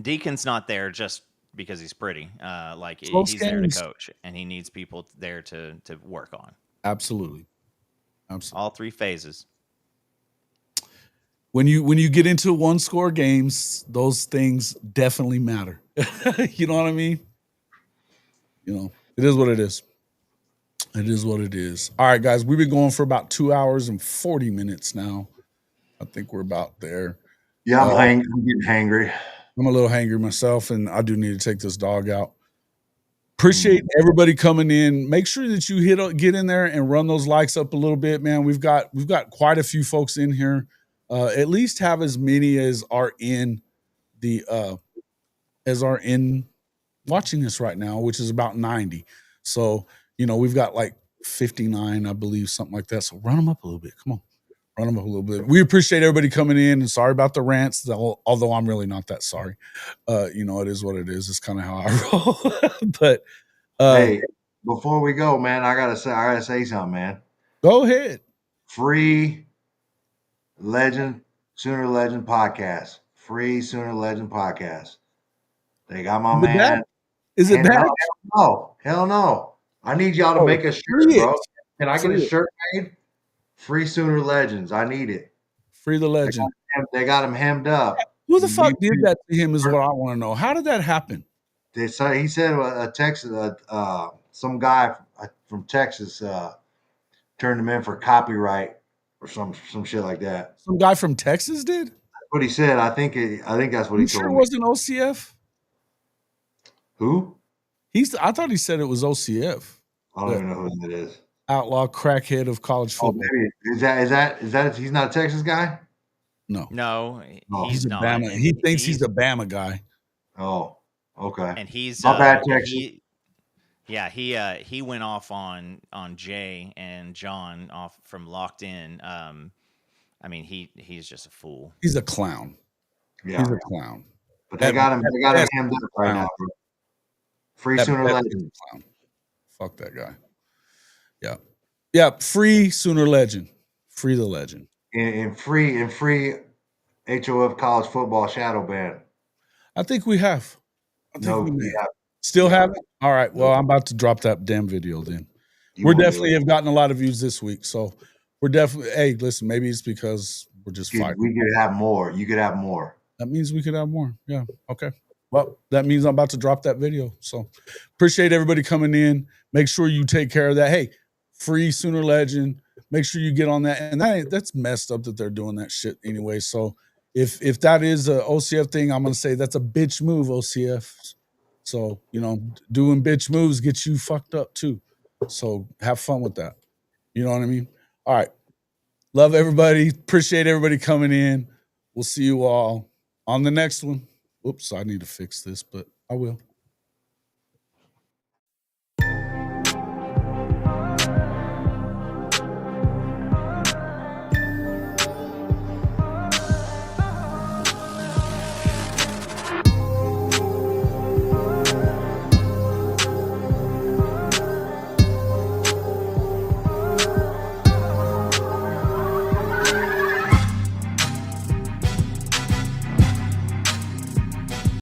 Deacon's not there just because he's pretty. He's there to coach, and he needs people there to work on. Absolutely. All 3 phases. When you get into 1-score games, those things definitely matter. You know what I mean? It is what it is. It is what it is. All right, guys, we've been going for about 2 hours and 40 minutes now. I think we're about there. Yeah, I'm getting hangry. I'm a little hangry myself, and I do need to take this dog out. Appreciate everybody coming in. Make sure that you get in there and run those likes up a little bit, man. We've got quite a few folks in here. At least have as many as are in watching this right now, which is about 90. So, we've got like 59, I believe, something like that. So run them up a little bit. Come on. Run them up a little bit. We appreciate everybody coming in, and sorry about the rants, although I'm really not that sorry. It is what it is. It's kind of how I roll. But hey, before we go, man, I gotta say something, man. Go ahead. Free Sooner Legend podcast. Free Sooner Legend podcast. They got my man. Bad? Is it bad? Hell no. I need y'all to make a shirt, bro. Can I get a shirt made? Free Sooner Legends. I need it. Free the legend. They got him hemmed up. Who the fuck did that to him is what I want to know. How did that happen? He said some guy from Texas turned him in for copyright or some shit like that. Some guy from Texas did? That's what he said. I think that's what he told me. Sure wasn't OCF? Who? I thought he said it was OCF. I don't even know who that is. Outlaw crackhead of college football. Maybe. Is that he's not a Texas guy? No, he's a Bama. He thinks he's a Bama guy. Oh, okay. And he's not bad, Texas. He went off on Jay and John off from Locked In. He's just a fool. He's a clown. Yeah, he's a clown. But they got him hemmed up right now. Bro. Free Sooner Legend. Fuck that guy. Yeah. Free Sooner Legend. Free the legend. And free HOF college football shadow ban. I think we have. We have. Still have it? All right. Well, I'm about to drop that damn video then. We're definitely have gotten a lot of views this week. So we're definitely, hey, listen, maybe it's because we're just fighting. We could have more. You could have more. That means we could have more. Yeah. Okay. Well, that means I'm about to drop that video. So appreciate everybody coming in. Make sure you take care of that. Hey, free Sooner Legend. Make sure you get on that. And that's messed up that they're doing that shit anyway. So if that is a OCF thing, I'm gonna say that's a bitch move, OCF. So, you know, doing bitch moves gets you fucked up too. So have fun with that. You know what I mean? All right. Love everybody. Appreciate everybody coming in. We'll see you all on the next one. Oops, I need to fix this, but I will.